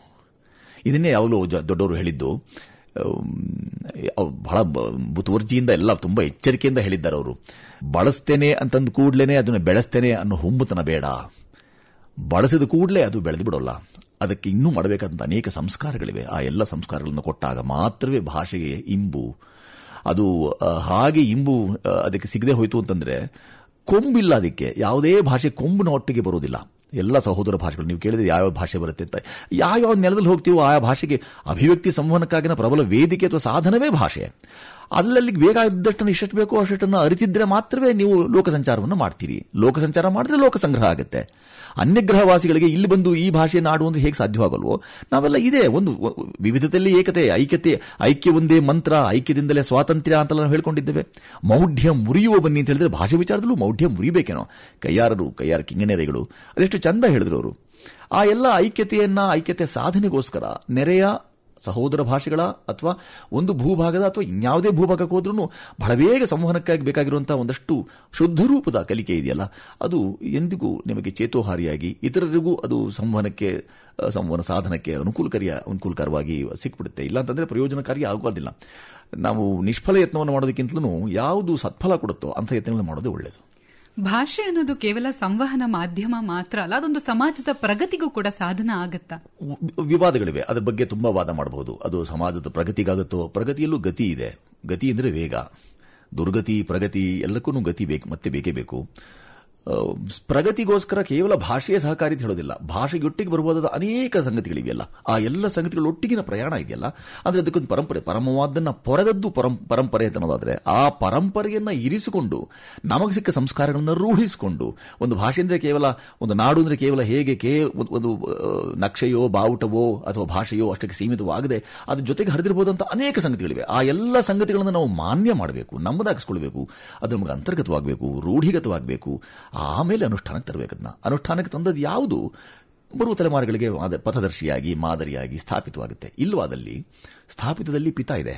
ಇದನ್ನೇ ಯಾವಾಗಲೂ ದೊಡ್ಡವರು ಹೇಳಿದ್ದು. ಬಹಳ ಮುತುವರ್ಜಿಯಿಂದ ಎಲ್ಲ ತುಂಬ ಎಚ್ಚರಿಕೆಯಿಂದ ಹೇಳಿದ್ದಾರೆ ಅವರು. ಬಳಸ್ತೇನೆ ಅಂತಂದು ಕೂಡಲೇ ಅದನ್ನು ಬೆಳೆಸ್ತೇನೆ ಅನ್ನೋ ಹುಂಬುತನ ಬೇಡ. ಬಳಸಿದ ಕೂಡಲೇ ಅದು ಬೆಳೆದು ಬಿಡೋಲ್ಲ. ಅದಕ್ಕೆ ಇನ್ನೂ ಮಾಡಬೇಕಾದಂಥ ಅನೇಕ ಸಂಸ್ಕಾರಗಳಿವೆ. ಆ ಎಲ್ಲ ಸಂಸ್ಕಾರಗಳನ್ನು ಕೊಟ್ಟಾಗ ಮಾತ್ರವೇ ಭಾಷೆಗೆ ಇಂಬು. ಅದು ಹಾಗೆ ಇಂಬು ಅದಕ್ಕೆ ಸಿಗದೆ ಹೋಯಿತು ಅಂತಂದರೆ ಕೊಂಬಿಲ್ಲ. ಅದಕ್ಕೆ ಯಾವುದೇ ಭಾಷೆ ಕೊಂಬಿನ ಒಟ್ಟಿಗೆ ಬರೋದಿಲ್ಲ. ಎಲ್ಲ ಸಹೋದರ ಭಾಷೆಗಳು ನೀವು ಕೇಳಿದ್ರೆ ಯಾವ ಭಾಷೆ ಬರುತ್ತೆ ಅಂತ, ಯಾವ ನೆಲದಲ್ಲಿ ಹೋಗ್ತೀವೋ ಆ ಭಾಷೆಗೆ ಅಭಿವ್ಯಕ್ತಿ ಸಂವಹನಕ್ಕಾಗಿನ ಪ್ರಬಲ ವೇದಿಕೆ ಅಥವಾ ಸಾಧನವೇ ಭಾಷೆ. ಅಲ್ಲಲ್ಲಿಗೆ ಬೇಕಾದಷ್ಟನ್ನು ಇಷ್ಟು ಬೇಕೋ ಅಷ್ಟನ್ನು ಅರಿತಿದ್ರೆ ಮಾತ್ರವೇ ನೀವು ಲೋಕ ಸಂಚಾರವನ್ನು ಮಾಡ್ತೀರಿ. ಲೋಕ ಸಂಚಾರ ಮಾಡಿದ್ರೆ ಲೋಕ ಸಂಗ್ರಹ ಆಗುತ್ತೆ. ಅನ್ಯಗ್ರಹವಾಸಿಗಳಿಗೆ ಇಲ್ಲಿ ಬಂದು ಈ ಭಾಷೆಯನ್ನು ಆಡುವಂದ್ರೆ ಹೇಗೆ ಸಾಧ್ಯವಾಗಲ್ವೋ? ನಾವೆಲ್ಲ ಇದೆ ಒಂದು ವಿವಿಧತೆಯಲ್ಲಿ ಏಕತೆ, ಐಕ್ಯ ಒಂದೇ ಮಂತ್ರ, ಐಕ್ಯದಿಂದಲೇ ಸ್ವಾತಂತ್ರ್ಯ ಅಂತೆಲ್ಲ ನಾವು ಹೇಳ್ಕೊಂಡಿದ್ದೇವೆ. ಮೌಢ್ಯ ಮುರಿಯುವ ಬನ್ನಿ ಅಂತ ಹೇಳಿದ್ರೆ ಭಾಷೆ ವಿಚಾರದಲ್ಲೂ ಮೌಢ್ಯ ಮುರಿಬೇಕೇನೋ. ಕೈಯಾರ ಕಿಂಗನೆರೆಗಳು ಅದೆಷ್ಟು ಚಂದ ಹೇಳಿದ್ರು ಅವರು. ಆ ಎಲ್ಲ ಐಕ್ಯತೆ ಸಾಧನೆಗೋಸ್ಕರ ನೆರೆಯ ಸಹೋದರ ಭಾಷೆಗಳ ಅಥವಾ ಒಂದು ಭೂಭಾಗದ ಅಥವಾ ಇನ್ಯಾವುದೇ ಭೂಭಾಗಕ್ಕೆ ಹೋದ್ರೂ ಬಹಳ ಬೇಗ ಸಂವಹನಕ್ಕಾಗಿ ಬೇಕಾಗಿರುವಂತಹ ಒಂದಷ್ಟು ಶುದ್ಧ ರೂಪದ ಕಲಿಕೆ ಇದೆಯಲ್ಲ, ಅದು ಎಂದಿಗೂ ನಿಮಗೆ ಚೇತೋಹಾರಿಯಾಗಿ ಇತರರಿಗೂ ಅದು ಸಂವಹನ ಸಾಧನಕ್ಕೆ ಅನುಕೂಲಕರವಾಗಿ ಸಿಕ್ಬಿಡುತ್ತೆ. ಇಲ್ಲಾಂತಂದ್ರೆ ಪ್ರಯೋಜನಕಾರಿ ಆಗೋದಿಲ್ಲ. ನಾವು ನಿಷ್ಫಲ ಯತ್ನವನ್ನು ಮಾಡೋದಕ್ಕಿಂತಲೂ ಯಾವುದು ಸತ್ಫಲ ಕೊಡುತ್ತೋ ಅಂಥ ಯತ್ನಗಳನ್ನು ಮಾಡೋದೇ ಒಳ್ಳೆಯದು. ಭಾಷೆ ಅನ್ನೋದು ಕೇವಲ ಸಂವಹನ ಮಾಧ್ಯಮ ಮಾತ್ರ ಅಲ್ಲ, ಅದೊಂದು ಸಮಾಜದ ಪ್ರಗತಿಗೂ ಕೂಡ ಸಾಧನ ಆಗತ್ತಾ? ವಿವಾದಗಳಿವೆ, ಅದರ ಬಗ್ಗೆ ತುಂಬಾ ವಾದ ಮಾಡಬಹುದು. ಅದು ಸಮಾಜದ ಪ್ರಗತಿಗಾಗುತ್ತೋ? ಪ್ರಗತಿಯಲ್ಲೂ ಗತಿ ಇದೆ. ಗತಿ ಅಂದರೆ ವೇಗ. ದುರ್ಗತಿ, ಪ್ರಗತಿ ಎಲ್ಲಕ್ಕೂ ಗತಿ ಬೇಕು, ಮತ್ತೆ ಬೇಕೇ ಬೇಕು. ಪ್ರಗತಿಗೋಸ್ಕರ ಕೇವಲ ಭಾಷೆಯ ಸಹಕಾರಿ ಅಂತ ಹೇಳೋದಿಲ್ಲ, ಭಾಷೆಯೊಟ್ಟಿಗೆ ಬರಬಹುದಾದ ಅನೇಕ ಸಂಗತಿಗಳಿವೆಯಲ್ಲ, ಆ ಎಲ್ಲ ಸಂಗತಿಗಳ ಒಟ್ಟಿಗಿನ ಪ್ರಯಾಣ ಇದೆಯಲ್ಲ, ಅಂದ್ರೆ ಅದಕ್ಕೊಂದು ಪರಂಪರೆ, ಪರಮವಾದನ್ನ ಪೊರೆದದ್ದು ಪರಂಪರೆ ಅಂತ ಅನ್ನೋದಾದ್ರೆ ಆ ಪರಂಪರೆಯನ್ನ ಇರಿಸಿಕೊಂಡು ನಮಗೆ ಸಿಕ್ಕ ಸಂಸ್ಕಾರಗಳನ್ನು ರೂಢಿಸಿಕೊಂಡು, ಒಂದು ಭಾಷೆ ಅಂದ್ರೆ ಕೇವಲ ಒಂದು ನಾಡು ಅಂದ್ರೆ ಕೇವಲ ಹೇಗೆ ಒಂದು ನಕ್ಷೆಯೋ ಬಾವುಟವೋ ಅಥವಾ ಭಾಷೆಯೋ ಅಷ್ಟಕ್ಕೆ ಸೀಮಿತವಾಗದೆ ಅದ್ರ ಜೊತೆಗೆ ಹರಿದಿರಬಹುದಂತ ಅನೇಕ ಸಂಗತಿಗಳಿವೆ. ಆ ಎಲ್ಲ ಸಂಗತಿಗಳನ್ನು ನಾವು ಮಾನ್ಯ ಮಾಡಬೇಕು, ನಮ್ಮದಾಗಿಸ್ಕೊಳ್ಬೇಕು, ಅದು ನಮಗೆ ಅಂತರ್ಗತವಾಗಬೇಕು, ರೂಢಿಗತವಾಗಬೇಕು, ಆಮೇಲೆ ಅನುಷ್ಠಾನಕ್ಕೆ ತರಬೇಕದನ್ನ. ಅನುಷ್ಠಾನಕ್ಕೆ ತಂದದ್ದು ಯಾವುದು ಬರುವ ತಲೆಮಾರುಗಳಿಗೆ ಪಥದರ್ಶಿಯಾಗಿ ಮಾದರಿಯಾಗಿ ಸ್ಥಾಪಿತವಾಗುತ್ತೆ. ಇಲ್ಲವಾದಲ್ಲಿ ಸ್ಥಾಪಿತದಲ್ಲಿ ಪಿತ ಇದೆ,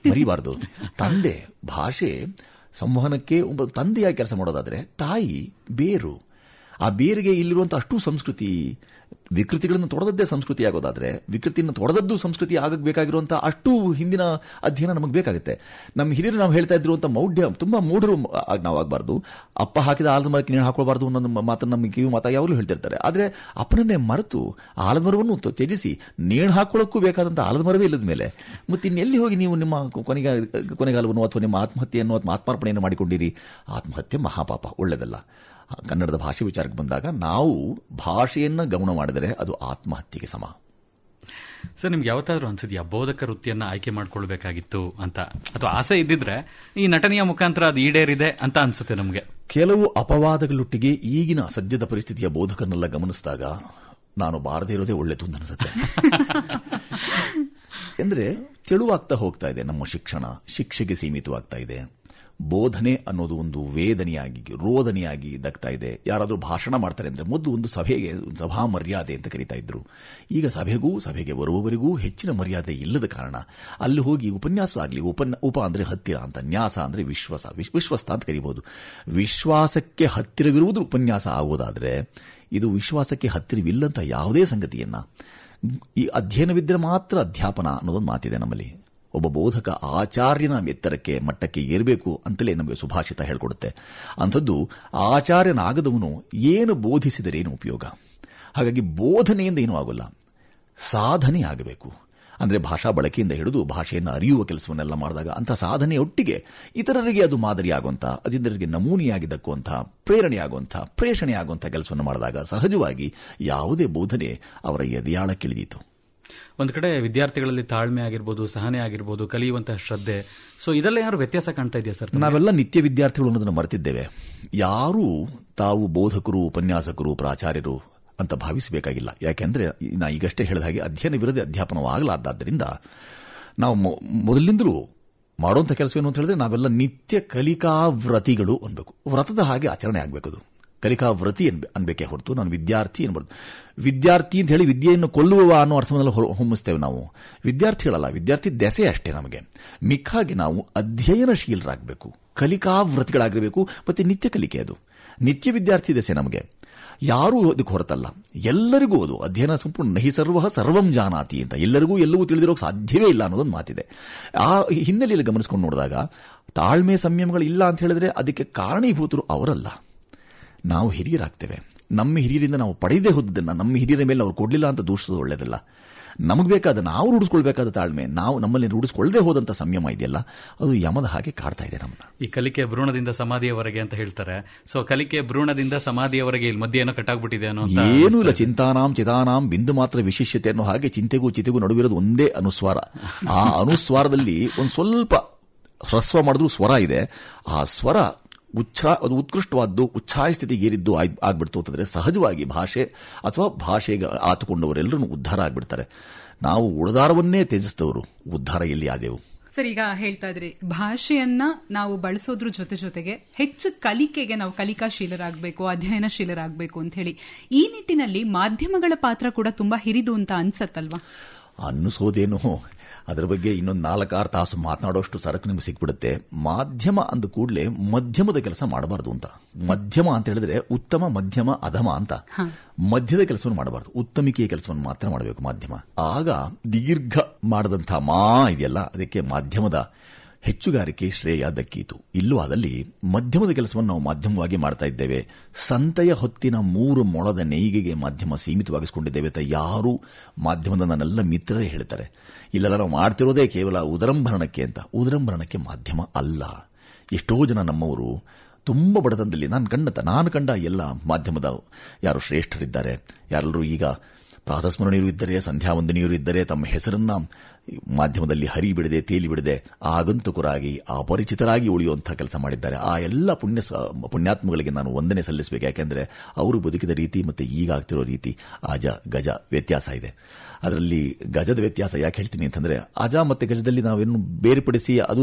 ಮರಿಬಾರದು. ತಂದೆ, ಭಾಷೆ ಸಂವಹನಕ್ಕೆ ಒಬ್ಬ ತಂದೆಯಾಗಿ ಕೆಲಸ ಮಾಡೋದಾದ್ರೆ ತಾಯಿ ಬೇರು. ಆ ಬೇರಿಗೆ ಇಲ್ಲಿರುವಂತಹ ಅಷ್ಟು ಸಂಸ್ಕೃತಿ ವಿಕೃತಿಗಳನ್ನು ತೊಡೆದದ್ದೇ ಸಂಸ್ಕೃತಿ ಆಗೋದಾದ್ರೆ, ವಿಕೃತಿಯನ್ನು ತೊಡೆದದ್ದು ಸಂಸ್ಕೃತಿ ಆಗಬೇಕಾಗಿರುವಂತಹ ಅಷ್ಟು ಹಿಂದಿನ ಅಧ್ಯಯನ ನಮಗೆ ಬೇಕಾಗುತ್ತೆ. ನಮ್ಮ ಹಿರಿಯರು ನಾವು ಹೇಳ್ತಾ ಇದ್ರುವಂತಹ ಮೌಢ್ಯ, ತುಂಬಾ ಮೂಢರು ನಾವು ಆಗಬಾರ್ದು. ಅಪ್ಪ ಹಾಕಿದ ಆಲದ ಮರಕ್ಕೆ ನೇಣು ಹಾಕೊಳ್ಬಾರ್ದು ಅನ್ನೋ ಮಾತನ್ನು ನಮ್ಮ ಕಿವಿ ಮಾತಾ ಯಾವಾಗಲೂ ಹೇಳ್ತಿರ್ತಾರೆ. ಆದರೆ ಅಪ್ಪನನ್ನೇ ಮರೆತು ಆಲದ ಮರವನ್ನು ತ್ಯಜಿಸಿ ನೇಣು ಹಾಕೊಳ್ಳೋಕ್ಕೂ ಬೇಕಾದಂಥ ಆಲದ ಮರವೇ ಇಲ್ಲದ ಮೇಲೆ ಮತ್ತೆ ಇನ್ನೆಲ್ಲಿ ಹೋಗಿ ನೀವು ನಿಮ್ಮ ಕೊನೆಗಾಲವನ್ನು ಅಥವಾ ನಿಮ್ಮ ಆತ್ಮಹತ್ಯೆಯನ್ನು ಅಥವಾ ಆತ್ಮಾರ್ಪಣೆಯನ್ನು ಮಾಡಿಕೊಂಡಿರಿ? ಆತ್ಮಹತ್ಯೆ ಮಹಾಪಾಪ, ಒಳ್ಳೆಯದಲ್ಲ. ಕನ್ನಡದ ಭಾಷೆ ವಿಚಾರಕ್ಕೆ ಬಂದಾಗ ನಾವು ಭಾಷೆಯನ್ನು ಗಮನ ಮಾಡಿದರೆ ಅದು ಆತ್ಮಹತ್ಯೆಗೆ ಸಮ. ಸರ್, ನಿಮ್ಗೆ ಯಾವತ್ತಾದ್ರೂ ಅನ್ಸಿದ್ಯಾ ಬೋಧಕ ವೃತ್ತಿಯನ್ನ ಆಯ್ಕೆ ಮಾಡ್ಕೊಳ್ಬೇಕಾಗಿತ್ತು ಅಂತ, ಅಥವಾ ಆಸೆ ಇದ್ದಿದ್ರೆ ಈ ನಟನೆಯ ಮುಖಾಂತರ ಅದು ಈಡೇರಿದೆ ಅಂತ ಅನ್ಸುತ್ತೆ ನಮಗೆ? ಕೆಲವು ಅಪವಾದಗಳೊಟ್ಟಿಗೆ ಈಗಿನ ಸದ್ಯದ ಪರಿಸ್ಥಿತಿಯ ಬೋಧಕರನ್ನೆಲ್ಲ ಗಮನಿಸಿದಾಗ ನಾನು ಬಾರದೇ ಇರೋದೇ ಒಳ್ಳೆದು ಅಂತ ಅನಿಸುತ್ತೆ. ಅಂದ್ರೆ ತೆಳುವಾಗ್ತಾ ಹೋಗ್ತಾ ಇದೆ ನಮ್ಮ ಶಿಕ್ಷಣ, ಶಿಕ್ಷೆಗೆ ಸೀಮಿತವಾಗ್ತಾ ಇದೆ. ಬೋಧನೆ ಅನ್ನೋದು ಒಂದು ವೇದನೆಯಾಗಿ ರೋದನೆಯಾಗಿ ದಕ್ತಾ ಇದೆ. ಯಾರಾದರೂ ಭಾಷಣ ಮಾಡ್ತಾರೆ ಅಂದ್ರೆ ಮೊದಲು ಒಂದು ಸಭೆಗೆ ಸಭಾ ಮರ್ಯಾದೆ ಅಂತ ಕರೀತಾ ಇದ್ರು. ಈಗ ಸಭೆಗೆ ಬರುವವರಿಗೂ ಹೆಚ್ಚಿನ ಮರ್ಯಾದೆ ಇಲ್ಲದ ಕಾರಣ ಅಲ್ಲಿ ಹೋಗಿ ಉಪನ್ಯಾಸ ಆಗಲಿ, ಉಪ ಅಂದ್ರೆ ಹತ್ತಿರ ಅಂತ, ನ್ಯಾಸ ಅಂದ್ರೆ ವಿಶ್ವಸ್ತ ಅಂತ ಕರೀಬಹುದು. ವಿಶ್ವಾಸಕ್ಕೆ ಹತ್ತಿರವಿರುವುದು ಉಪನ್ಯಾಸ ಆಗುವುದಾದ್ರೆ ಇದು ವಿಶ್ವಾಸಕ್ಕೆ ಹತ್ತಿರವಿಲ್ಲಂತ ಯಾವುದೇ ಸಂಗತಿಯನ್ನ ಈ ಅಧ್ಯಯನವಿದ್ದರೆ ಮಾತ್ರ ಅಧ್ಯಾಪನ ಅನ್ನೋದೊಂದು ಮಾತಿದೆ ನಮ್ಮಲ್ಲಿ. ಒಬ್ಬ ಬೋಧಕ ಆಚಾರ್ಯನ ಎತ್ತರಕ್ಕೆ ಮಟ್ಟಕ್ಕೆ ಏರಬೇಕು ಅಂತಲೇ ನಮಗೆ ಸುಭಾಷಿತ ಹೇಳ್ಕೊಡುತ್ತೆ. ಅಂಥದ್ದು ಆಚಾರ್ಯನಾಗದವನು ಏನು ಬೋಧಿಸಿದರೇನು ಉಪಯೋಗ? ಹಾಗಾಗಿ ಬೋಧನೆಯಿಂದ ಏನೂ ಆಗೋಲ್ಲ, ಸಾಧನೆ ಆಗಬೇಕು. ಅಂದರೆ ಭಾಷಾ ಬಳಕೆಯಿಂದ ಹಿಡಿದು ಭಾಷೆಯನ್ನು ಅರಿಯುವ ಕೆಲಸವನ್ನೆಲ್ಲ ಮಾಡಿದಾಗ ಅಂಥ ಸಾಧನೆಯೊಟ್ಟಿಗೆ ಇತರರಿಗೆ ಅದು ಮಾದರಿಯಾಗುವಂಥ, ಅದಿತರರಿಗೆ ನಮೂನೆಯಾಗಿ ದಕ್ಕುವಂತಹ, ಪ್ರೇರಣೆಯಾಗುವಂಥ, ಪ್ರೇಷಣೆಯಾಗುವಂಥ ಕೆಲಸವನ್ನು ಮಾಡಿದಾಗ ಸಹಜವಾಗಿ ಯಾವುದೇ ಬೋಧನೆ ಅವರ ಎದೆಯಾಳಕ್ಕಿಳಿದೀತು. ಒಂದು ಕಡೆ ವಿದ್ಯಾರ್ಥಿಗಳಲ್ಲಿ ತಾಳ್ಮೆ ಆಗಿರ್ಬೋದು, ಸಹನೆ ಆಗಿರ್ಬೋದು, ಕಲಿಯುವಂತಹ ಶ್ರದ್ಧೆ, ಸೊ ಇದೆಲ್ಲ ಯಾರು ವ್ಯತ್ಯಾಸ ಕಾಣ್ತಾ ಇದೆಯಾ ಸರ್? ನಾವೆಲ್ಲ ನಿತ್ಯ ವಿದ್ಯಾರ್ಥಿಗಳು ಅನ್ನೋದನ್ನು ಮರೆತಿದ್ದೇವೆ. ಯಾರೂ ತಾವು ಬೋಧಕರು, ಉಪನ್ಯಾಸಕರು, ಪ್ರಾಚಾರ್ಯರು ಅಂತ ಭಾವಿಸಬೇಕಾಗಿಲ್ಲ. ಯಾಕೆಂದ್ರೆ ನಾ ಈಗಷ್ಟೇ ಹೇಳಿದ ಹಾಗೆ ಅಧ್ಯಯನವಿರದೆ ಅಧ್ಯಾಪನವಾಗಲಾರ್ದಾದ್ದರಿಂದ ನಾವು ಮೊದಲಿಂದಲೂ ಮಾಡುವಂಥ ಕೆಲಸವೇನು ಅಂತ ಹೇಳಿದ್ರೆ ನಾವೆಲ್ಲ ನಿತ್ಯ ಕಲಿಕಾ ವ್ರತಿಗಳು ಅನ್ಬೇಕು. ವ್ರತದ ಹಾಗೆ ಆಚರಣೆ ಆಗಬೇಕದು. ಕಲಿಕಾ ವ್ರತಿ ಅನ್ಬೇಕೇ ಹೊರತು ನಾನು ವಿದ್ಯಾರ್ಥಿ ಅನ್ಬಾರ್ದು. ವಿದ್ಯಾರ್ಥಿ ಅಂತ ಹೇಳಿ ವಿದ್ಯೆಯನ್ನು ಕೊಲ್ಲುವ ಅನ್ನೋ ಅರ್ಥವನ್ನೆಲ್ಲ ಹೊಮ್ಮಿಸ್ತೇವೆ ನಾವು. ವಿದ್ಯಾರ್ಥಿಗಳಲ್ಲ, ವಿದ್ಯಾರ್ಥಿ ದೆಸೆ ಅಷ್ಟೇ ನಮಗೆ. ಮಿಕ್ಕಾಗಿ ನಾವು ಅಧ್ಯಯನಶೀಲರಾಗಬೇಕು, ಕಲಿಕಾ ವ್ರತಿಗಳಾಗಿರಬೇಕು. ಮತ್ತೆ ನಿತ್ಯ ಕಲಿಕೆ, ಅದು ನಿತ್ಯ ವಿದ್ಯಾರ್ಥಿ ದೆಸೆ ನಮಗೆ. ಯಾರೂ ಅದಕ್ಕೆ ಹೊರತಲ್ಲ, ಎಲ್ಲರಿಗೂ ಅದು ಅಧ್ಯಯನ ಸಂಪೂರ್ಣ. ನಹಿ ಸರ್ವ ಸರ್ವಂ ಜಾನಾತಿ ಅಂತ, ಎಲ್ಲರಿಗೂ ಎಲ್ಲವೂ ತಿಳಿದಿರೋಕೆ ಸಾಧ್ಯವೇ ಇಲ್ಲ ಅನ್ನೋದೊಂದು ಮಾತಿದೆ. ಆ ಹಿನ್ನೆಲೆಯಲ್ಲಿ ಗಮನಿಸ್ಕೊಂಡು ನೋಡಿದಾಗ ತಾಳ್ಮೆ ಸಂಯಮಗಳು ಇಲ್ಲ ಅಂತ ಹೇಳಿದ್ರೆ ಅದಕ್ಕೆ ಕಾರಣೀಭೂತರು ಅವರಲ್ಲ, ನಾವು ಹಿರಿಯರಾಗ್ತೇವೆ. ನಮ್ಮ ಹಿರಿಯರಿಂದ ನಾವು ಪಡೆಯದೇ ಹೋದದನ್ನು ನಮ್ಮ ಹಿರಿಯರ ಮೇಲೆ ಅವ್ರು ಕೊಡಲಿಲ್ಲ ಅಂತ ದೂಷಿಸೋದು ಒಳ್ಳೆಯದಲ್ಲ. ನಮಗೆ ಬೇಕಾದ, ನಾವು ರೂಢಿಸ್ಕೊಳ್ಬೇಕಾದ ತಾಳ್ಮೆ, ನಾವು ನಮ್ಮಲ್ಲಿ ರೂಢಿಸ್ಕೊಳ್ಳದೆ ಹೋದಂಥ ಸಂಯಮ ಇದೆಯಲ್ಲ, ಅದು ಯಮದ ಹಾಗೆ ಕಾಡ್ತಾ ಇದೆ ನಮ್ಮನ್ನ. ಈ ಕಲಿಕೆ ಭ್ರೂಣದಿಂದ ಸಮಾಧಿಯವರೆಗೆ ಅಂತ ಹೇಳ್ತಾರೆ. ಸೊ ಕಲಿಕೆ ಭ್ರೂಣದಿಂದ ಸಮಾಧಿಯವರೆಗೆ ಇಲ್ಲಿ ಮಧ್ಯೆ ಏನೋ ಕಟ್ಟಾಗ್ಬಿಟ್ಟಿದೆ ಅನ್ನೋ ಏನೂ ಇಲ್ಲ. ಚಿಂತಾನಾಂ ಚಿದಾನಾಂ ಬಿಂದು ಮಾತ್ರ ವಿಶಿಷ್ಯತೆ ಅನ್ನೋ ಹಾಗೆ ಚಿಂತೆಗೂ ಚಿತೆಗೂ ನಡುವಿರೋದು ಒಂದೇ ಅನುಸ್ವಾರ. ಆ ಅನುಸ್ವಾರದಲ್ಲಿ ಒಂದು ಸ್ವಲ್ಪ ಹ್ರಸ್ವ ಮಾಡಿದ್ರು ಸ್ವರ ಇದೆ. ಆ ಸ್ವರ ಅದು ಉತ್ಕೃಷ್ಟವಾದ್ದು, ಉಚ್ಛಾಯ ಸ್ಥಿತಿಗೆ ಏರಿದ್ದು ಆಗ್ಬಿಡ್ತು ಅಂತಂದ್ರೆ ಸಹಜವಾಗಿ ಭಾಷೆ ಅಥವಾ ಭಾಷೆಗೆ ಆತುಕೊಂಡವರೆಲ್ಲರೂ ಉದ್ಧಾರ ಆಗ್ಬಿಡ್ತಾರೆ. ನಾವು ಉಳಿದಾರವನ್ನೇ ತ್ಯಜಿಸಿದವರು ಉದ್ಧಾರ ಎಲ್ಲಿ ಆದೆವು? ಸರ್, ಈಗ ಹೇಳ್ತಾ ಇದ್ರಿ ಭಾಷೆಯನ್ನ ನಾವು ಬಳಸೋದ್ರ ಜೊತೆಗೆ ಹೆಚ್ಚು ಕಲಿಕೆಗೆ ನಾವು ಕಲಿಕಾಶೀಲರಾಗಬೇಕು, ಅಧ್ಯಯನಶೀಲರಾಗಬೇಕು ಅಂತ ಹೇಳಿ ಈ ನಿಟ್ಟಿನಲ್ಲಿ ಮಾಧ್ಯಮಗಳ ಪಾತ್ರ ಕೂಡ ತುಂಬಾ ಹಿರಿದು ಅಂತ ಅನ್ಸತ್ತಲ್ವಾ? ಅನ್ನಿಸೋದೇನು, ಅದರ ಬಗ್ಗೆ ಇನ್ನೊಂದು 4-6 ತಾಸು ಮಾತನಾಡೋಷ್ಟು ಸರಕು ನಿಮಗೆ ಸಿಕ್ಬಿಡುತ್ತೆ. ಮಾಧ್ಯಮ ಅಂದ ಕೂಡಲೇ ಮಧ್ಯಮದ ಕೆಲಸ ಮಾಡಬಾರ್ದು ಅಂತ. ಮಧ್ಯಮ ಅಂತ ಹೇಳಿದ್ರೆ ಉತ್ತಮ, ಮಧ್ಯಮ, ಅಧಮ ಅಂತ. ಮಧ್ಯದ ಕೆಲಸವನ್ನು ಮಾಡಬಾರ್ದು, ಉತ್ತಮಿಕೆಯ ಕೆಲಸವನ್ನು ಮಾತ್ರ ಮಾಡಬೇಕು ಮಾಧ್ಯಮ. ಆಗ ದೀರ್ಘ ಮಾಡದಂಥ ಇದೆಯಲ್ಲ, ಅದಕ್ಕೆ ಮಾಧ್ಯಮದ ಹೆಚ್ಚುಗಾರಿಕೆ ಶ್ರೇಯ ದಕ್ಕೀತು. ಇಲ್ಲವಾದಲ್ಲಿ ಮಧ್ಯಮದ ಕೆಲಸವನ್ನು ನಾವು ಮಾಧ್ಯಮವಾಗಿ ಮಾಡ್ತಾ ಇದ್ದೇವೆ. ಸಂತೆಯ ಹೊತ್ತಿನ 3 ಮೊಳದ ನೇಯ್ಗೆಗೆ ಮಾಧ್ಯಮ ಸೀಮಿತವಾಗಿಸಿಕೊಂಡಿದ್ದೇವೆ ಅಂತ ಯಾರು ಮಾಧ್ಯಮದ ನನ್ನೆಲ್ಲ ಮಿತ್ರರೇ ಹೇಳ್ತಾರೆ. ಇಲ್ಲೆಲ್ಲ ನಾವು ಮಾಡ್ತಿರೋದೇ ಕೇವಲ ಉದರಂಭರಣಕ್ಕೆ ಅಂತ. ಉದರಂಭರಣಕ್ಕೆ ಮಾಧ್ಯಮ ಅಲ್ಲ. ಎಷ್ಟೋ ಜನ ನಮ್ಮವರು ತುಂಬ ಬಡತನದಲ್ಲಿ ನಾನು ಕಂಡ ಎಲ್ಲ ಮಾಧ್ಯಮದ ಯಾರು ಶ್ರೇಷ್ಠರಿದ್ದಾರೆ, ಯಾರೆಲ್ಲರೂ ಈಗ ಪ್ರಾತಸ್ಮರಣೀಯರು ಇದ್ದರೆ, ಸಂಧ್ಯಾವಂದನೀಯರು ಇದ್ದರೆ, ತಮ್ಮ ಹೆಸರನ್ನ ಮಾಧ್ಯಮದಲ್ಲಿ ಹರಿಬಿಡದೆ ತೇಲಿಬಿಡದೆ ಆಗಂತುಕರಾಗಿ ಅಪರಿಚಿತರಾಗಿ ಉಳಿಯುವಂತಹ ಕೆಲಸ ಮಾಡಿದ್ದಾರೆ. ಆ ಎಲ್ಲ ಪುಣ್ಯಾತ್ಮಗಳಿಗೆ ನಾನು ವಂದನೆ ಸಲ್ಲಿಸಬೇಕು. ಯಾಕೆಂದರೆ ಅವರು ಬದುಕಿದ ರೀತಿ ಮತ್ತು ಈಗ ಆಗ್ತಿರೋ ರೀತಿ ಅಜ ಗಜ ವ್ಯತ್ಯಾಸ ಇದೆ. ಅದರಲ್ಲಿ ಗಜದ ವ್ಯತ್ಯಾಸ ಯಾಕೆ ಹೇಳ್ತೀನಿ ಅಂತಂದ್ರೆ, ಅಜ ಮತ್ತು ಗಜದಲ್ಲಿ ನಾವೇನು ಬೇರ್ಪಡಿಸಿ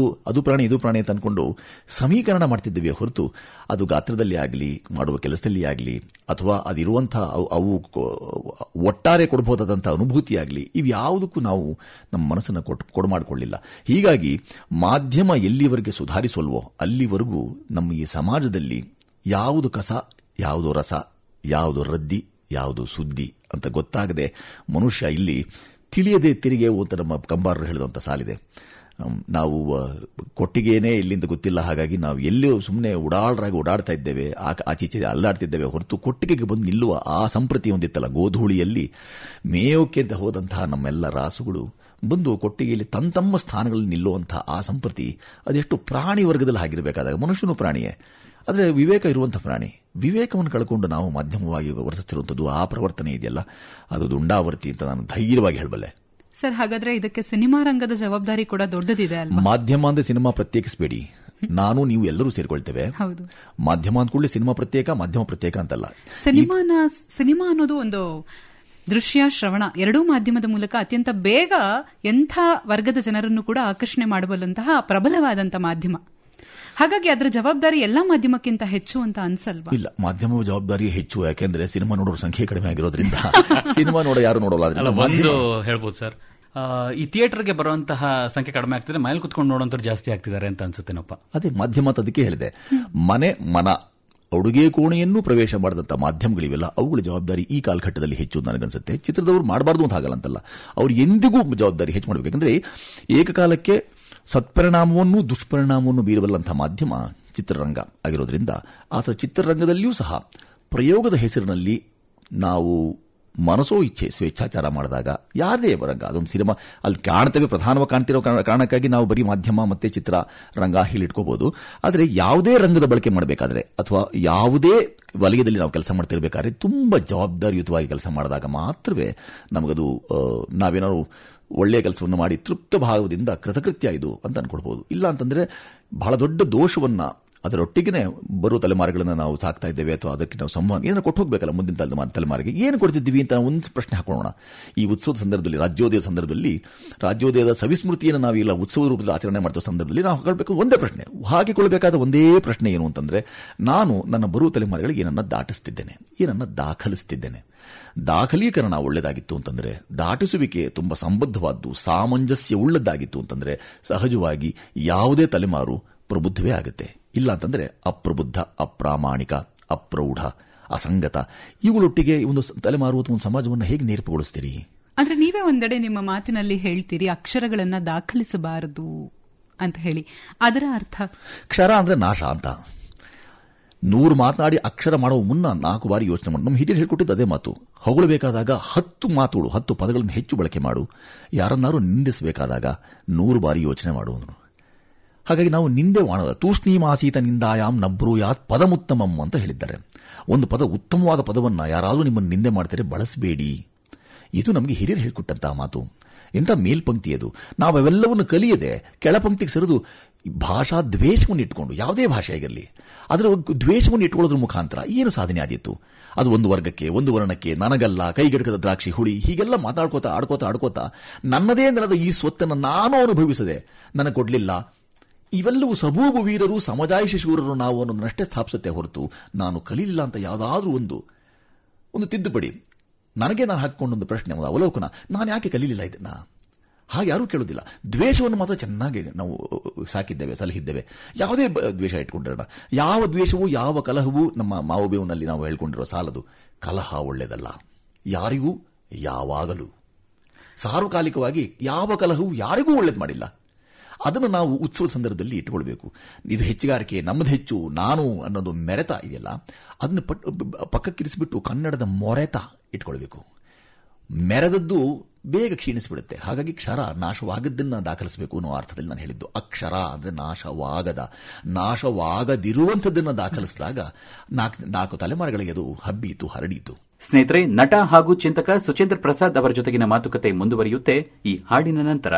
ಅದು ಪ್ರಾಣಿ ಇದು ಪ್ರಾಣಿ ಅಂತ ಅನ್ಕೊಂಡು ಸಮೀಕರಣ ಮಾಡ್ತಿದ್ದೀವಿ ಹೊರತು ಅದು ಗಾತ್ರದಲ್ಲಿ ಆಗಲಿ, ಮಾಡುವ ಕೆಲಸದಲ್ಲಿ ಆಗಲಿ, ಅಥವಾ ಅದಿರುವಂತಹ ಅವು ಒಟ್ಟಾರೆ ಕೊಡಬಹುದಾದಂತಹ ಅನುಭೂತಿಯಾಗಲಿ, ಇವ್ಯಾವುದಕ್ಕೂ ನಾವು ನಮ್ಮ ಮನಸ್ಸನ್ನು ಕೊಡಮಾಡಿಕೊಳ್ಳಿಲ್ಲ. ಹೀಗಾಗಿ ಮಾಧ್ಯಮ ಎಲ್ಲಿವರೆಗೆ ಸುಧಾರಿಸಲ್ವೋ ಅಲ್ಲಿವರೆಗೂ ನಮ್ಮ ಈ ಸಮಾಜದಲ್ಲಿ ಯಾವುದು ಕಸ, ಯಾವುದು ರಸ, ಯಾವುದು ರದ್ದಿ, ಯಾವುದು ಸುದ್ದಿ ಅಂತ ಗೊತ್ತಾಗದೆ ಮನುಷ್ಯ ಇಲ್ಲಿ ತಿಳಿಯದೆ ತಿರುಗಿ ಅಂತ ನಮ್ಮ ಕಂಬಾರರು ಹೇಳಿದಂಥ ಸಾಲಿದೆ. ನಾವು ಕೊಟ್ಟಿಗೆನೇ ಇಲ್ಲಿಂದ ಗೊತ್ತಿಲ್ಲ, ಹಾಗಾಗಿ ನಾವು ಎಲ್ಲಿಯೂ ಸುಮ್ಮನೆ ಓಡಾಡ್ತಾ ಇದ್ದೇವೆ, ಆಚೀಚೆ ಅಲ್ಲಾಡ್ತಿದ್ದೇವೆ ಹೊರತು ಕೊಟ್ಟಿಗೆಗೆ ಬಂದು ನಿಲ್ಲುವ ಆ ಸಂಪ್ರತಿ ಒಂದಿತ್ತಲ್ಲ, ಗೋಧೂಳಿಯಲ್ಲಿ ಮೇಯೋಕೆ ಅಂತ ಹೋದಂತಹ ನಮ್ಮೆಲ್ಲ ರಾಸುಗಳು ಬಂದು ಕೊಟ್ಟಿಗೆಯಲ್ಲಿ ತಮ್ಮ ಸ್ಥಾನಗಳಲ್ಲಿ ನಿಲ್ಲುವಂತಹ ಆ ಸಂಪ್ರತಿ ಅದೆಷ್ಟು ಪ್ರಾಣಿ ವರ್ಗದಲ್ಲಿ ಆಗಿರಬೇಕಾದಾಗ ಮನುಷ್ಯನು ಪ್ರಾಣಿಯೇ, ಆದರೆ ವಿವೇಕ ಇರುವಂಥ ಪ್ರಾಣಿ. ವಿವೇಕವನ್ನು ಕಳ್ಕೊಂಡು ನಾವು ಮಾಧ್ಯಮವಾಗಿ ವರ್ತಿಸ್ತಿರುವಂಥದ್ದು ಆ ಪ್ರವರ್ತನೆ ಇದೆಯಲ್ಲ, ಅದು ದುಂಡಾವರ್ತಿ ಅಂತ ನಾನು ಧೈರ್ಯವಾಗಿ ಹೇಳಬಲ್ಲೆ. ಸರ್, ಹಾಗಾದ್ರೆ ಇದಕ್ಕೆ ಸಿನಿಮಾ ರಂಗದ ಜವಾಬ್ದಾರಿ ಕೂಡ ದೊಡ್ಡದಿದೆ ಅಲ್ವಾ? ಮಾಧ್ಯಮ ಅಂದ್ರೆ ಸಿನಿಮಾ ಪ್ರತ್ಯೇಕಿಸಬೇಡಿ, ನೀವು ಎಲ್ಲರೂ ಸೇರ್ಕೊಳ್ತೇವೆ. ಮಾಧ್ಯಮ ಅಂದ್ಕೊಳ್ಳಿ, ಸಿನಿಮಾ ಪ್ರತ್ಯೇಕ, ಮಾಧ್ಯಮ ಪ್ರತ್ಯೇಕ ಅಂತಲ್ಲ. ಸಿನಿಮಾ ಅನ್ನೋದು ಒಂದು ದೃಶ್ಯ ಶ್ರವಣ ಎರಡೂ ಮಾಧ್ಯಮದ ಮೂಲಕ ಅತ್ಯಂತ ಬೇಗ ಎಂಥ ವರ್ಗದ ಜನರನ್ನು ಕೂಡ ಆಕರ್ಷಣೆ ಮಾಡಬಲ್ಲಂತಹ ಪ್ರಬಲವಾದಂತಹ ಮಾಧ್ಯಮ. ಹಾಗಾಗಿ ಅದರ ಜವಾಬ್ದಾರಿ ಎಲ್ಲಾ ಮಾಧ್ಯಮಕ್ಕಿಂತ ಹೆಚ್ಚು ಅಂತ ಅನ್ಸಲ್ವಾ? ಇಲ್ಲ, ಮಾಧ್ಯಮದ ಜವಾಬ್ದಾರಿ ಹೆಚ್ಚು. ಯಾಕೆಂದ್ರೆ ಸಿನಿಮಾ ನೋಡೋರ ಸಂಖ್ಯೆ ಕಡಿಮೆ ಆಗಿರೋದ್ರಿಂದ ಸಿನಿಮಾ ಯಾರು ನೋಡೋಲ್ಲ. ಒಂದು ಹೇಳ್ಬೋದು ಸರ್, ಈ ಥಿಯೇಟರ್ಗೆ ಬರುವಂತಹ ಸಂಖ್ಯೆ ಕಡಿಮೆ ಆಗ್ತಿದೆ, ಮನೇಲಿ ಕುತ್ಕೊಂಡು ನೋಡೋಂಥವ್ರು ಜಾಸ್ತಿ ಆಗ್ತಿದ್ದಾರೆ ಅಂತ ಅನ್ಸುತ್ತೇನಪ್ಪ. ಅದೇ ಮಾಧ್ಯಮ ಅದಕ್ಕೆ ಹೇಳಿದೆ, ಮನ ಅಡುಗೆ ಕೋಣೆಯನ್ನು ಪ್ರವೇಶ ಮಾಡಿದಂಥ ಮಾಧ್ಯಮಗಳಿವೆಲ್ಲ ಅವುಗಳ ಜವಾಬ್ದಾರಿ ಈ ಕಾಲಘಟ್ಟದಲ್ಲಿ ಹೆಚ್ಚು ನನಗನ್ಸುತ್ತೆ. ಚಿತ್ರದವರು ಮಾಡಬಾರ್ದು ಅಂತ ಹಾಗಲ್ಲ ಅಂತಲ್ಲ, ಅವ್ರು ಎಂದಿಗೂ ಜವಾಬ್ದಾರಿ ಹೆಚ್ಚು ಮಾಡಬೇಕು. ಯಾಕಂದ್ರೆ ಏಕಕಾಲಕ್ಕೆ ಸತ್ಪರಿಣಾಮವನ್ನು ದುಷ್ಪರಿಣಾಮವನ್ನು ಬೀರಬಲ್ಲಂತಹ ಮಾಧ್ಯಮ ಚಿತ್ರರಂಗ ಆಗಿರೋದ್ರಿಂದ ಆತ ಚಿತ್ರರಂಗದಲ್ಲಿಯೂ ಸಹ ಪ್ರಯೋಗದ ಹೆಸರಿನಲ್ಲಿ ನಾವು ಮನಸೋ ಇಚ್ಛೆ ಸ್ವೇಚ್ಛಾಚಾರ ಮಾಡಿದಾಗ ಯಾರದೇ ರಂಗ, ಅದೊಂದು ಸಿನಿಮಾ ಅಲ್ಲಿ ಕಾಣ್ತೇವೆ, ಪ್ರಧಾನವಾಗಿ ಕಾಣ್ತಿರೋ ಕಾರಣಕ್ಕಾಗಿ ನಾವು ಬರೀ ಮಾಧ್ಯಮ ಮತ್ತೆ ಚಿತ್ರರಂಗ ಹೇಳಿಟ್ಕೋಬಹುದು. ಆದರೆ ಯಾವುದೇ ರಂಗದ ಬಳಕೆ ಮಾಡಬೇಕಾದ್ರೆ ಅಥವಾ ಯಾವುದೇ ವಲಯದಲ್ಲಿ ನಾವು ಕೆಲಸ ಮಾಡ್ತಿರ್ಬೇಕಾದ್ರೆ ತುಂಬಾ ಜವಾಬ್ದಾರಿಯುತವಾಗಿ ಕೆಲಸ ಮಾಡಿದಾಗ ಮಾತ್ರವೇ ನಮಗದು ನಾವೇನಾದ್ರು ಒಳ್ಳೆಯ ಕೆಲಸವನ್ನು ಮಾಡಿ ತೃಪ್ತ ಭಾವದಿಂದ ಕೃತಕೃತ್ಯ ಇದು ಅಂತ ಅನ್ಕೊಳ್ಬಹುದು. ಇಲ್ಲ ಅಂತಂದ್ರೆ ಬಹಳ ದೊಡ್ಡ ದೋಷವನ್ನ ಅದರೊಟ್ಟಿಗೆ ಬರುವ ತಲೆಮಾರುಗಳನ್ನು ನಾವು ಸಾಕ್ತಾ ಇದ್ದೇವೆ ಅಥವಾ ಅದಕ್ಕೆ ನಾವು ಸಂವಹನ ಏನೋ ಕೊಟ್ಟು ಹೋಗಬೇಕಲ್ಲ ಮುಂದಿನ ತಲೆಮಾರಿಗೆ ಏನು ಕೊಡ್ತಿದ್ದೀವಿ ಅಂತ ನಾವು ಒಂದು ಪ್ರಶ್ನೆ ಹಾಕೊಳ್ಳೋಣ. ಈ ಉತ್ಸವದ ಸಂದರ್ಭದಲ್ಲಿ, ರಾಜ್ಯೋದಯದ ಸಂದರ್ಭದಲ್ಲಿ, ರಾಜ್ಯೋದಯದ ಸವಿಸ್ಮೃತಿಯನ್ನು ನಾವೆಲ್ಲ ಉತ್ಸವ ರೂಪದಲ್ಲಿ ಆಚರಣೆ ಮಾಡುವ ಸಂದರ್ಭದಲ್ಲಿ ನಾವು ಹಾಕಬೇಕು ಒಂದೇ ಪ್ರಶ್ನೆ, ಹಾಕಿಕೊಳ್ಳಬೇಕಾದ ಒಂದೇ ಪ್ರಶ್ನೆ ಏನು ಅಂತಂದ್ರೆ, ನಾನು ನನ್ನ ಬರುವ ತಲೆಮಾರುಗಳಿಗೆ ಏನನ್ನ ದಾಟಿಸ್ತಿದ್ದೇನೆ, ಏನನ್ನ ದಾಖಲಿಸ್ತಿದ್ದೇನೆ. ದಾಖಲೀಕರಣ ಒಳ್ಳೆಯದಾಗಿತ್ತು ಅಂತಂದ್ರೆ, ದಾಟಿಸುವಿಕೆ ತುಂಬಾ ಸಂಬದ್ಧವಾದ್ದು ಸಾಮಂಜಸ್ಯ ಉಳ್ಳದ್ದಾಗಿತ್ತು ಅಂತಂದ್ರೆ ಸಹಜವಾಗಿ ಯಾವುದೇ ತಲೆಮಾರು ಪ್ರಬುದ್ಧವೇ ಆಗುತ್ತೆ. ಇಲ್ಲ ಅಂತಂದ್ರೆ ಅಪ್ರಬುದ್ಧ, ಅಪ್ರಾಮಾಣಿಕ, ಅಪ್ರೌಢ, ಅಸಂಗತ ಇವುಗಳೊಟ್ಟಿಗೆ ಒಂದು ತಲೆಮಾರು ಅಥವಾ ಒಂದು ಸಮಾಜವನ್ನು ಹೇಗೆ ನೇರ್ಪುಗೊಳಿಸ್ತೀರಿ? ಅಂದ್ರೆ ನೀವೇ ಒಂದೆಡೆ ನಿಮ್ಮ ಮಾತಿನಲ್ಲಿ ಹೇಳ್ತೀರಿ ಅಕ್ಷರಗಳನ್ನ ದಾಖಲಿಸಬಾರದು ಅಂತ ಹೇಳಿ, ಅದರ ಅರ್ಥ ಕ್ಷರ ಅಂದ್ರೆ ನಾಶ ಅಂತ. 100 ಮಾತನಾಡಿ ಅಕ್ಷರ ಮಾಡುವ ಮುನ್ನ 4 ಬಾರಿ ಯೋಚನೆ ಮಾಡಿ. ನಮ್ಮ ಹಿರಿಯರು ಹೇಳ್ಕೊಟ್ಟಿದ್ದು ಅದೇ ಮಾತು. ಹೊಗಳಬೇಕಾದಾಗ 10 ಮಾತುಗಳು 10 ಪದಗಳನ್ನು ಹೆಚ್ಚು ಬಳಕೆ ಮಾಡು, ಯಾರನ್ನಾರು ನಿಂದಿಸಬೇಕಾದಾಗ 100 ಬಾರಿ ಯೋಚನೆ ಮಾಡು. ಹಾಗಾಗಿ ನಾವು ನಿಂದೆ ಮಾಡೋದು ತೂಷ್ಣೀಮಾಸೀತ ನಿಂದಾಯಾಮ್ ನಬ್ರೂಯಾತ್ ಪದಮುತ್ತಮಂ ಅಂತ ಹೇಳಿದ್ದಾರೆ. ಒಂದು ಪದ, ಉತ್ತಮವಾದ ಪದವನ್ನು ಯಾರಾದರೂ ನಿಮ್ಮನ್ನು ನಿಂದೆ ಮಾಡ್ತಾರೆ ಬಳಸಬೇಡಿ. ಇದು ನಮಗೆ ಹಿರಿಯರು ಹೇಳ್ಕೊಟ್ಟಂತಹ ಮಾತು. ಎಂಥ ಮೇಲ್ಪಂಕ್ತಿ ಅದು. ನಾವು ಅವೆಲ್ಲವನ್ನು ಕಲಿಯದೆ ಕೆಳಪಂಕ್ತಿಗೆ ಸರಿದು ಭಾಷಾ ದ್ವೇಷವನ್ನು ಇಟ್ಟುಕೊಂಡು, ಯಾವುದೇ ಭಾಷೆ ಆಗಿರಲಿ ಅದರ ದ್ವೇಷವನ್ನು ಇಟ್ಕೊಳ್ಳೋದ್ರ ಮುಖಾಂತರ ಏನು ಸಾಧನೆ ಆದಿತ್ತು? ಅದು ಒಂದು ವರ್ಗಕ್ಕೆ, ಒಂದು ವರ್ಣಕ್ಕೆ, ನನಗಲ್ಲ, ಕೈಗೆಟಕದ ದ್ರಾಕ್ಷಿ ಹುಳಿ, ಹೀಗೆಲ್ಲ ಮಾತಾಡ್ಕೋತಾ ಆಡ್ಕೋತಾ ನನ್ನದೇ ನೆಲದ ಈ ಸ್ವತ್ತನ್ನು ನಾನು ಅನುಭವಿಸದೆ ನನಗೆ ಕೊಡಲಿಲ್ಲ. ಇವೆಲ್ಲವೂ ಸಬೂಬು ವೀರರು, ಸಮಜಾಯಿಷಿ ಶೂರರು ನಾವು ಅನ್ನೋದನ್ನಷ್ಟೇ ಸ್ಥಾಪಿಸುತ್ತೆ ಹೊರತು ನಾನು ಕಲೀಲಿಲ್ಲ ಅಂತ ಯಾವುದಾದ್ರೂ ಒಂದು ತಿದ್ದುಪಡಿ ನನಗೆ ನಾನು ಹಾಕಿಕೊಂಡೊಂದು ಪ್ರಶ್ನೆ, ಒಂದು ಅವಲೋಕನ, ನಾನು ಯಾಕೆ ಕಲೀಲಿಲ್ಲ ಇದನ್ನ? ಹಾಗೆ ಯಾರೂ ಕೇಳೋದಿಲ್ಲ. ದ್ವೇಷವನ್ನು ಮಾತ್ರ ಚೆನ್ನಾಗಿ ನಾವು ಸಾಕಿದ್ದೇವೆ, ಸಲಹಿದ್ದೇವೆ. ಯಾವುದೇ ದ್ವೇಷ ಇಟ್ಕೊಂಡಿರೋಣ. ಯಾವ ದ್ವೇಷವೂ ಯಾವ ಕಲಹವೂ ನಮ್ಮ ಮಾವಬೇವಿನಲ್ಲಿ ನಾವು ಹೇಳ್ಕೊಂಡಿರೋ ಸಾಲದು. ಕಲಹ ಒಳ್ಳೆಯದಲ್ಲ ಯಾರಿಗೂ ಯಾವಾಗಲೂ. ಸಾರ್ವಕಾಲಿಕವಾಗಿ ಯಾವ ಕಲಹವೂ ಯಾರಿಗೂ ಒಳ್ಳೇದು ಮಾಡಿಲ್ಲ. ಅದನ್ನು ನಾವು ಉತ್ಸವ ಸಂದರ್ಭದಲ್ಲಿ ಇಟ್ಕೊಳ್ಬೇಕು. ಇದು ಹೆಚ್ಚುಗಾರಿಕೆ, ನಮ್ಮದು ಹೆಚ್ಚು, ನಾನು ಅನ್ನೋದು ಮೆರೆತ ಇದೆಯಲ್ಲ, ಅದನ್ನು ಪಕ್ಕಕ್ಕಿರಿಸಿಬಿಟ್ಟು ಕನ್ನಡದ ಮೊರೆತ ಇಟ್ಕೊಳ್ಬೇಕು. ಮೆರೆದದ್ದು ಬೇಗ ಕ್ಷೀಣಿಸಿಬಿಡುತ್ತೆ. ಹಾಗಾಗಿ ಕ್ಷರ ನಾಶವಾಗದ್ದನ್ನು ದಾಖಲಿಸಬೇಕು ಅನ್ನೋ ಅರ್ಥದಲ್ಲಿ ನಾನು ಹೇಳಿದ್ದು. ಅಕ್ಷರ ಅಂದರೆ ನಾಶವಾಗದಿರುವಂಥದ್ದನ್ನು ದಾಖಲಿಸಿದಾಗ ನಾಲ್ಕು ತಲೆಮಾರುಗಳಿಗೆ ಅದು ಹಬ್ಬೀತು, ಹರಡೀತು. ಸ್ನೇಹಿತರೆ, ನಟ ಹಾಗೂ ಚಿಂತಕ ಸುಚೇಂದ್ರ ಪ್ರಸಾದ್ ಅವರ ಜೊತೆಗಿನ ಮಾತುಕತೆ ಮುಂದುವರಿಯುತ್ತೆ ಈ ಹಾಡಿನ ನಂತರ.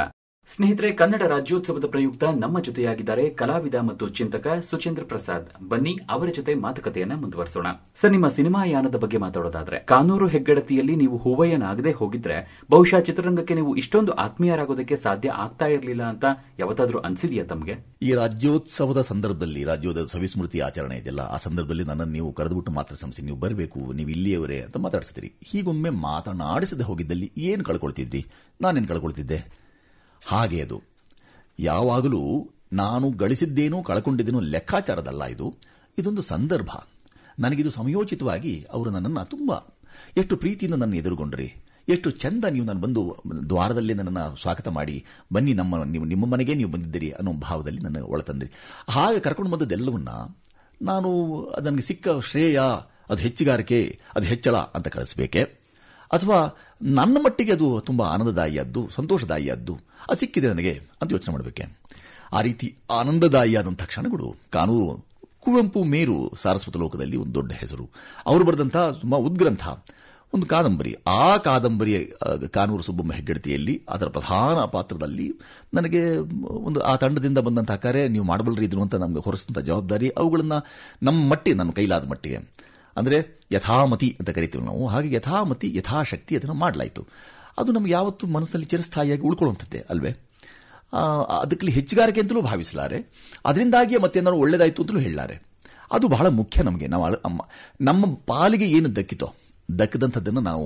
ಸ್ನೇಹಿತರೆ, ಕನ್ನಡ ರಾಜ್ಯೋತ್ಸವದ ಪ್ರಯುಕ್ತ ನಮ್ಮ ಜೊತೆಯಾಗಿದ್ದಾರೆ ಕಲಾವಿದ ಮತ್ತು ಚಿಂತಕ ಸುಚೇಂದ್ರ ಪ್ರಸಾದ್. ಬನ್ನಿ ಅವರ ಜೊತೆ ಮಾತುಕತೆಯನ್ನ ಮುಂದುವರಿಸೋಣ. ಸರ್, ನಿಮ್ಮ ಸಿನಿಮಾ ಯಾನದ ಬಗ್ಗೆ ಮಾತಾಡೋದಾದ್ರೆ, ಕಾನೂರು ಹೆಗ್ಗಡತಿಯಲ್ಲಿ ನೀವು ಹೂವಯ್ಯನಾಗದೆ ಹೋಗಿದ್ರೆ ಬಹುಶಃ ಚಿತ್ರರಂಗಕ್ಕೆ ನೀವು ಇಷ್ಟೊಂದು ಆತ್ಮೀಯರಾಗೋದಕ್ಕೆ ಸಾಧ್ಯ ಆಗ್ತಾ ಇರಲಿಲ್ಲ ಅಂತ ಯಾವತ್ತಾದ್ರೂ ಅನ್ಸಿದೆಯಾ ತಮಗೆ? ಈ ರಾಜ್ಯೋತ್ಸವದ ಸಂದರ್ಭದಲ್ಲಿ, ರಾಜ್ಯೋತ್ಸವ ಸವಿಸ್ಮೃತಿ ಆಚರಣೆ ಇದೆಯಲ್ಲ, ಆ ಸಂದರ್ಭದಲ್ಲಿ ನನ್ನನ್ನು ನೀವು ಕರೆದುಬಿಟ್ಟು ಮಾತ್ರ ಸಂಸ್ಥೆ, ನೀವು ಬರಬೇಕು, ನೀವು ಇಲ್ಲಿಯವರೇ ಅಂತ ಮಾತಾಡಿಸ್ತೀರಿ. ಹೀಗೊಮ್ಮೆ ಮಾತನಾಡಿಸದೆ ಹೋಗಿದ್ದಲ್ಲಿ ಏನು ಕಳ್ಕೊಳ್ತಿದ್ರಿ? ನಾನೇನು ಕಳ್ಕೊಳ್ತಿದ್ದೆ? ಹಾಗೆ ಅದು ಯಾವಾಗಲೂ ನಾನು ಗಳಿಸಿದ್ದೇನೋ ಕಳ್ಕೊಂಡಿದ್ದೇನೋ ಲೆಕ್ಕಾಚಾರದಲ್ಲ. ಇದೊಂದು ಸಂದರ್ಭ. ನನಗಿದು ಸಮಯೋಚಿತವಾಗಿ ಅವರು ನನ್ನನ್ನು ತುಂಬ ಎಷ್ಟು ಪ್ರೀತಿಯಿಂದ ನನ್ನ ಎದುರುಗೊಂಡ್ರಿ, ಎಷ್ಟು ಚಂದ ನೀವು ನಾನು ಬಂದು ದ್ವಾರದಲ್ಲಿ ನನ್ನನ್ನು ಸ್ವಾಗತ ಮಾಡಿ, ಬನ್ನಿ ನಿಮ್ಮ ಮನೆಗೆ ನೀವು ಬಂದಿದ್ದೀರಿ ಅನ್ನೋ ಭಾವದಲ್ಲಿ ನನ್ನ ಒಳತಂದ್ರಿ. ಹಾಗೆ ಕರ್ಕೊಂಡು ಬಂದದ್ದೆಲ್ಲವನ್ನ ನಾನು ನನಗೆ ಸಿಕ್ಕ ಶ್ರೇಯ, ಅದು ಹೆಚ್ಚುಗಾರಿಕೆ, ಅದು ಹೆಚ್ಚಳ ಅಂತ ಕಳಿಸಬೇಕೆ, ಅಥವಾ ನನ್ನ ಮಟ್ಟಿಗೆ ಅದು ತುಂಬ ಆನಂದದಾಯಿಯಾದ್ದು, ಸಂತೋಷದಾಯಿಯಾದ್ದು ಅದು ಸಿಕ್ಕಿದೆ ನನಗೆ ಅಂತ ಯೋಚನೆ ಮಾಡಬೇಕೆ? ಆ ರೀತಿ ಆನಂದದಾಯಿಯಾದಂಥ ಕ್ಷಣಗಳು ಕಾನೂರು ಕುವೆಂಪು ಮೇರು ಸಾರಸ್ವತ ಲೋಕದಲ್ಲಿ ಒಂದು ದೊಡ್ಡ ಹೆಸರು. ಅವರು ಬರೆದಂಥ ತುಂಬ ಉದ್ಗ್ರಂಥ ಒಂದು ಕಾದಂಬರಿ. ಆ ಕಾದಂಬರಿಯ ಕಾನೂರು ಸುಬ್ಬಮ್ಮ ಹೆಗ್ಗಡತಿಯಲ್ಲಿ ಅದರ ಪ್ರಧಾನ ಪಾತ್ರದಲ್ಲಿ ನನಗೆ ಒಂದು ಆ ತಂಡದಿಂದ ಬಂದಂಥ ಕಾರ್ಯ ನೀವು ಮಾಡಬಲ್ಲರಿ ಇದ್ರು ಅಂತ ನಮಗೆ ಹೊರಿಸಿದಂಥ ಜವಾಬ್ದಾರಿ, ಅವುಗಳನ್ನು ನನ್ನ ಕೈಲಾದ ಮಟ್ಟಿಗೆ, ಅಂದರೆ ಯಥಾಮತಿ ಅಂತ ಕರಿತೀವಿ ನಾವು, ಹಾಗೆ ಯಥಾಮತಿ ಯಥಾಶಕ್ತಿ ಅದನ್ನು ಮಾಡಲಾಯಿತು. ಅದು ನಮ್ಗೆ ಯಾವತ್ತೂ ಮನಸ್ಸಿನಲ್ಲಿ ಚಿರಸ್ಥಾಯಿಯಾಗಿ ಉಳ್ಕೊಳ್ಳುವಂಥದ್ದೇ ಅಲ್ವೇ? ಅದಕ್ಕೆ ಹೆಚ್ಚುಗಾರಿಕೆ ಅಂತಲೂ ಭಾವಿಸಲಾರೆ, ಅದರಿಂದಾಗಿಯೇ ಮತ್ತೇನಾದ್ರು ಒಳ್ಳೇದಾಯಿತು ಅಂತಲೂ ಹೇಳಲಾರೆ. ಅದು ಬಹಳ ಮುಖ್ಯ ನಮಗೆ. ನಮ್ಮ ಪಾಲಿಗೆ ಏನು ದಕ್ಕಿದಂಥದ್ದನ್ನು ನಾವು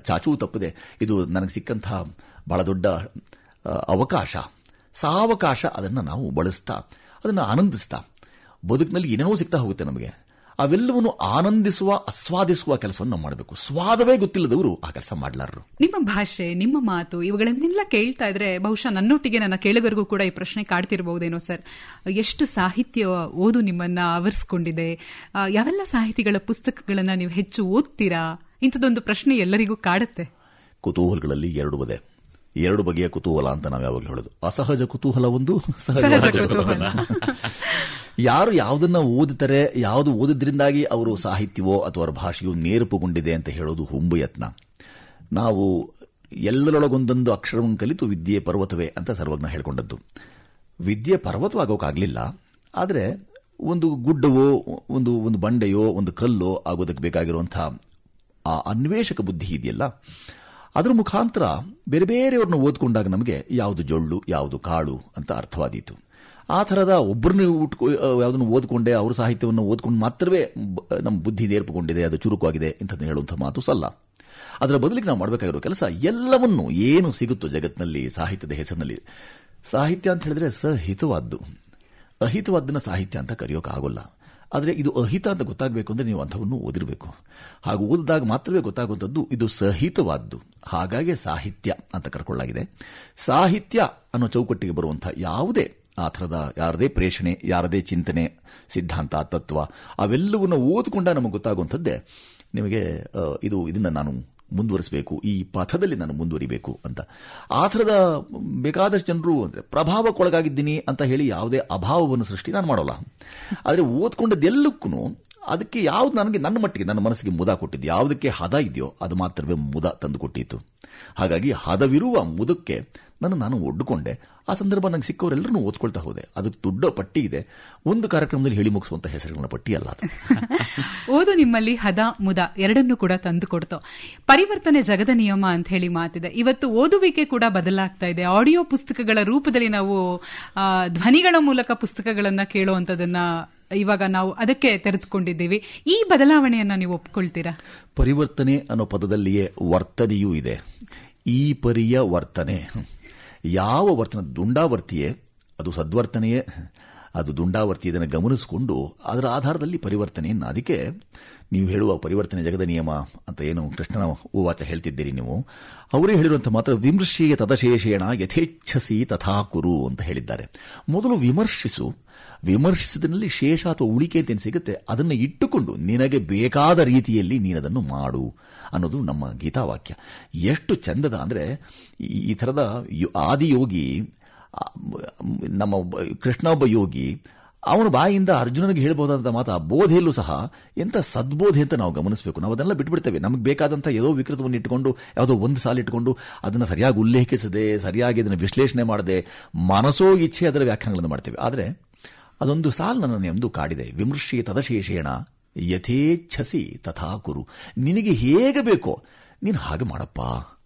ಚಾಚೂ ತಪ್ಪದೆ, ಇದು ನನಗೆ ಸಿಕ್ಕಂತಹ ಬಹಳ ದೊಡ್ಡ ಅವಕಾಶ, ಸಾವಕಾಶ, ಅದನ್ನು ನಾವು ಬಳಸ್ತಾ, ಅದನ್ನು ಆನಂದಿಸ್ತಾ, ಬದುಕಿನಲ್ಲಿ ಏನೇನೋ ಸಿಗ್ತಾ ಹೋಗುತ್ತೆ ನಮಗೆ. ಅವೆಲ್ಲವನ್ನು ಆನಂದಿಸುವ, ಆಸ್ವಾದಿಸುವ ಕೆಲಸವನ್ನು ನಾವು ಮಾಡಬೇಕು. ಸ್ವಾದವೇ ಗೊತ್ತಿಲ್ಲದವರು ಆ ಕೆಲಸ ಮಾಡಲಾರರು. ನಿಮ್ಮ ಭಾಷೆ, ನಿಮ್ಮ ಮಾತು, ಇವುಗಳನ್ನೆಲ್ಲ ಕೇಳ್ತಾ ಇದ್ರೆ ಬಹುಶಃ ನನ್ನೊಟ್ಟಿಗೆ ನನ್ನ ಕೇಳುಗರಿಗೂ ಕೂಡ ಈ ಪ್ರಶ್ನೆ ಕಾಡ್ತಿರಬಹುದೇನೋ ಸರ್. ಎಷ್ಟು ಸಾಹಿತ್ಯ ಓದು ನಿಮ್ಮನ್ನ ಆವರಿಸಿಕೊಂಡಿದೆ? ಯಾವೆಲ್ಲ ಸಾಹಿತಿಗಳ ಪುಸ್ತಕಗಳನ್ನ ನೀವು ಹೆಚ್ಚು ಓದ್ತೀರಾ? ಇಂಥದ್ದೊಂದು ಪ್ರಶ್ನೆ ಎಲ್ಲರಿಗೂ ಕಾಡುತ್ತೆ. ಕುತೂಹಲಗಳಲ್ಲಿ ಎರಡು ಬಗೆಯ ಕುತೂಹಲ ಅಂತ ನಾವು ಯಾವಾಗಲೂ ಹೇಳೋದು. ಅಸಹಜ ಕುತೂಹಲ ಒಂದು, ಸಹಜ ಕುತೂಹಲ. ಯಾರು ಯಾವುದನ್ನ ಓದುತ್ತಾರೆ, ಯಾವುದು ಓದಿದ್ರಿಂದಾಗಿ ಅವರು ಸಾಹಿತ್ಯವೋ ಅಥವಾ ಅವರ ಭಾಷೆಯೋ ನೇರ್ಪುಗೊಂಡಿದೆ ಅಂತ ಹೇಳೋದು ಹುಂಬು ಯತ್ನ. ನಾವು ಎಲ್ಲರೊಳಗೊಂದೊಂದು ಅಕ್ಷರವನ್ನು ಕಲಿತು ವಿದ್ಯೆ ಪರ್ವತವೇ ಅಂತ ಸರ್ವಜ್ಞ ಹೇಳ್ಕೊಂಡದ್ದು. ವಿದ್ಯೆ ಪರ್ವತವಾಗೋಕ್ಕಾಗಲಿಲ್ಲ, ಆದರೆ ಒಂದು ಗುಡ್ಡವೋ, ಒಂದು ಬಂಡೆಯೋ, ಒಂದು ಕಲ್ಲೋ ಆಗೋದಕ್ಕೆ ಬೇಕಾಗಿರುವಂತಹ ಆ ಅನ್ವೇಷಕ ಬುದ್ಧಿ ಇದೆಯಲ್ಲ, ಅದರ ಮುಖಾಂತರ ಬೇರೆ ಬೇರೆಯವ್ರನ್ನ ಓದ್ಕೊಂಡಾಗ ನಮಗೆ ಯಾವುದು ಜೊಳ್ಳು, ಯಾವುದು ಕಾಳು ಅಂತ ಅರ್ಥವಾದೀತು. ಆ ಥರದ ಒಬ್ಬರನ್ನ ಯಾವುದನ್ನು ಓದ್ಕೊಂಡೆ, ಅವ್ರ ಸಾಹಿತ್ಯವನ್ನು ಓದ್ಕೊಂಡು ಮಾತ್ರವೇ ನಮ್ಮ ಬುದ್ಧಿ ನೇರ್ಪುಗೊಂಡಿದೆ, ಅದು ಚುರುಕಾಗಿದೆ ಇಂಥದ್ದನ್ನು ಹೇಳುವಂಥ ಮಾತು ಸಲ್ಲ. ಅದರ ಬದಲಿಗೆ ನಾವು ಮಾಡಬೇಕಾಗಿರೋ ಕೆಲಸ, ಎಲ್ಲವನ್ನೂ ಏನು ಸಿಗುತ್ತೋ ಜಗತ್ತಿನಲ್ಲಿ ಸಾಹಿತ್ಯದ ಹೆಸರಿನಲ್ಲಿ. ಸಾಹಿತ್ಯ ಅಂತ ಹೇಳಿದ್ರೆ ಸಹಿತವಾದ್ದು, ಅಹಿತವಾದ್ದನ್ನು ಸಾಹಿತ್ಯ ಅಂತ ಕರೆಯೋಕ್ಕಾಗೋಲ್ಲ. ಆದರೆ ಇದು ಅಹಿತ ಅಂತ ಗೊತ್ತಾಗಬೇಕು ಅಂದರೆ ನೀವು ಅಂಥವನ್ನು ಓದಿರಬೇಕು. ಹಾಗೂ ಓದಿದಾಗ ಮಾತ್ರವೇ ಗೊತ್ತಾಗುವಂಥದ್ದು ಇದು ಸಹಿತವಾದ್ದು. ಹಾಗಾಗಿ ಸಾಹಿತ್ಯ ಅಂತ ಕರ್ಕೊಳ್ಳಾಗಿದೆ. ಸಾಹಿತ್ಯ ಅನ್ನೋ ಚೌಕಟ್ಟಿಗೆ ಬರುವಂಥ ಯಾವುದೇ ಆ ಥರದ ಯಾರದೇ ಪ್ರೇಷಣೆ, ಯಾರದೇ ಚಿಂತನೆ, ಸಿದ್ಧಾಂತ, ತತ್ವ, ಅವೆಲ್ಲವನ್ನು ಓದಿಕೊಂಡ ನಮಗೆ ಗೊತ್ತಾಗುವಂಥದ್ದೇ ನಿಮಗೆ ಇದನ್ನು ನಾನು ಮುಂದುವರಿಸಬೇಕು, ಈ ಪಥದಲ್ಲಿ ನಾನು ಮುಂದುವರಿಬೇಕು ಅಂತ. ಆ ಥರದ ಬೇಕಾದಷ್ಟು ಜನರು ಅಂದರೆ ಪ್ರಭಾವಕ್ಕೊಳಗಾಗಿದ್ದೀನಿ ಅಂತ ಹೇಳಿ ಯಾವುದೇ ಅಭಾವವನ್ನು ಸೃಷ್ಟಿ ನಾನು ಮಾಡೋಲ್ಲ. ಆದರೆ ಓದ್ಕೊಂಡದ್ದೆಲ್ಲಕ್ಕೂ ಅದಕ್ಕೆ ಯಾವ್ದು ನನಗೆ ನನ್ನ ಮಟ್ಟಿಗೆ ನನ್ನ ಮನಸ್ಸಿಗೆ ಮುದ ಕೊಟ್ಟಿದ್ದು, ಯಾವುದಕ್ಕೆ ಹದ ಇದೆಯೋ ಅದು ಮಾತ್ರವೇ ಮುದ ತಂದು ಕೊಟ್ಟಿತ್ತು. ಹಾಗಾಗಿ ಹದವಿರುವ ಮುದಕ್ಕೆ ನಾನು ಒಡ್ಡುಕೊಂಡೆ. ಆ ಸಂದರ್ಭ ನನಗೆ ಸಿಕ್ಕವರೆಲ್ಲರೂ ಓದ್ಕೊಳ್ತಾ ಹೋದೆ. ಅದಕ್ಕೆ ದೊಡ್ಡ ಪಟ್ಟಿ ಇದೆ, ಒಂದು ಕಾರ್ಯಕ್ರಮದಲ್ಲಿ ಹೇಳಿ ಮುಗಿಸುವಂತ ಹೆಸರುಗಳ ಪಟ್ಟಿ ಅಲ್ಲ ಅದು. ಓದು ನಿಮ್ಮಲ್ಲಿ ಹದ ಮುದ ಎರಡನ್ನೂ ಕೂಡ ತಂದು ಕೊಡ್ತೋ. ಪರಿವರ್ತನೆ ಜಗದ ನಿಯಮ ಅಂತ ಹೇಳಿ ಮಾತಿದೆ. ಇವತ್ತು ಓದುವಿಕೆ ಕೂಡ ಬದಲಾಗ್ತಾ ಇದೆ. ಆಡಿಯೋ ಪುಸ್ತಕಗಳ ರೂಪದಲ್ಲಿ ನಾವು ಧ್ವನಿಗಳ ಮೂಲಕ ಪುಸ್ತಕಗಳನ್ನ ಕೇಳುವಂತದನ್ನ ಇವಾಗ ನಾವು ಅದಕ್ಕೆ ತೆರೆದುಕೊಂಡಿದ್ದೀವಿ. ಈ ಬದಲಾವಣೆಯನ್ನ ನೀವು ಒಪ್ಕೊಳ್ತೀರಾ? ಪರಿವರ್ತನೆ ಅನ್ನೋ ಪದದಲ್ಲಿಯೇ ವರ್ತನೆಯೂ ಇದೆ. ಈ ಪರಿಯ ವರ್ತನೆ, ಯಾವ ವರ್ತನೆ ದುಂಡಾವರ್ತಿಯೇ ಅದು ಸದ್ವರ್ತನೆಯೇ ಅದು ದುಂಡಾವರ್ತಿ ಇದನ್ನು ಗಮನಿಸಿಕೊಂಡು ಅದರ ಆಧಾರದಲ್ಲಿ ಪರಿವರ್ತನೆಯನ್ನು, ಅದಕ್ಕೆ ನೀವು ಹೇಳುವ ಪರಿವರ್ತನೆ ಜಗದ ನಿಯಮ ಅಂತ ಏನು ಕೃಷ್ಣನ ಉವಾಚ ಹೇಳ್ತಿದ್ದೀರಿ ನೀವು, ಅವರೇ ಹೇಳಿರುವಂಥ ಮಾತ್ರ ವಿಮರ್ಶೆಯ ತದಶೇಷೇಣ ಯಥೇಚ್ಛಸಿ ತಥಾ ಕುರು ಅಂತ ಹೇಳಿದ್ದಾರೆ. ಮೊದಲು ವಿಮರ್ಶಿಸು, ವಿಮರ್ಶಿಸಿದಲ್ಲಿ ಶೇಷ ಅಥವಾ ಉಳಿಕೆ ಅಂತ ಸಿಗುತ್ತೆ, ಅದನ್ನು ಇಟ್ಟುಕೊಂಡು ನಿನಗೆ ಬೇಕಾದ ರೀತಿಯಲ್ಲಿ ನೀನದನ್ನು ಮಾಡು ಅನ್ನೋದು ನಮ್ಮ ಗೀತಾವಾಕ್ಯ. ಎಷ್ಟು ಚಂದದ ಅಂದರೆ, ಈ ಥರದ ಆದಿಯೋಗಿ ನಮ್ಮ ಕೃಷ್ಣ ಒಬ್ಬ ಯೋಗಿ, ಅವನ ಬಾಯಿಂದ ಅರ್ಜುನನಿಗೆ ಹೇಳಬಹುದಾದಂಥ ಮಾತು, ಆ ಬೋಧೆಯಲ್ಲೂ ಸಹ ಎಂಥ ಸದ್ಬೋಧೆ ಅಂತ ನಾವು ಗಮನಿಸಬೇಕು. ನಾವು ಅದನ್ನೆಲ್ಲ ಬಿಟ್ಬಿಡ್ತೇವೆ. ನಮಗೆ ಬೇಕಾದಂಥ ಯಾವುದೋ ವಿಕೃತವನ್ನು ಇಟ್ಟುಕೊಂಡು, ಯಾವುದೋ ಒಂದು ಸಾಲು ಇಟ್ಟುಕೊಂಡು ಅದನ್ನು ಸರಿಯಾಗಿ ಉಲ್ಲೇಖಿಸದೆ, ಸರಿಯಾಗಿ ಅದನ್ನು ವಿಶ್ಲೇಷಣೆ ಮಾಡದೆ, ಮನಸೋ ಇಚ್ಛೆ ಅದರ ವ್ಯಾಖ್ಯಾನಗಳನ್ನು ಮಾಡ್ತೇವೆ. ಆದರೆ ಅದೊಂದು ಸಾಲು ನನ್ನನ್ನು ಎಂದು ಕಾಡಿದೆ. ವಿಮರ್ಶೆ ತದಶೇಷೇಣ ಯಥೇಚ್ಛಸಿ ತಥಾ ಕುರು. ನಿನಗೆ ಹೇಗೆ ಬೇಕೋ ನೀನು ಹಾಗೆ ಮಾಡಪ್ಪ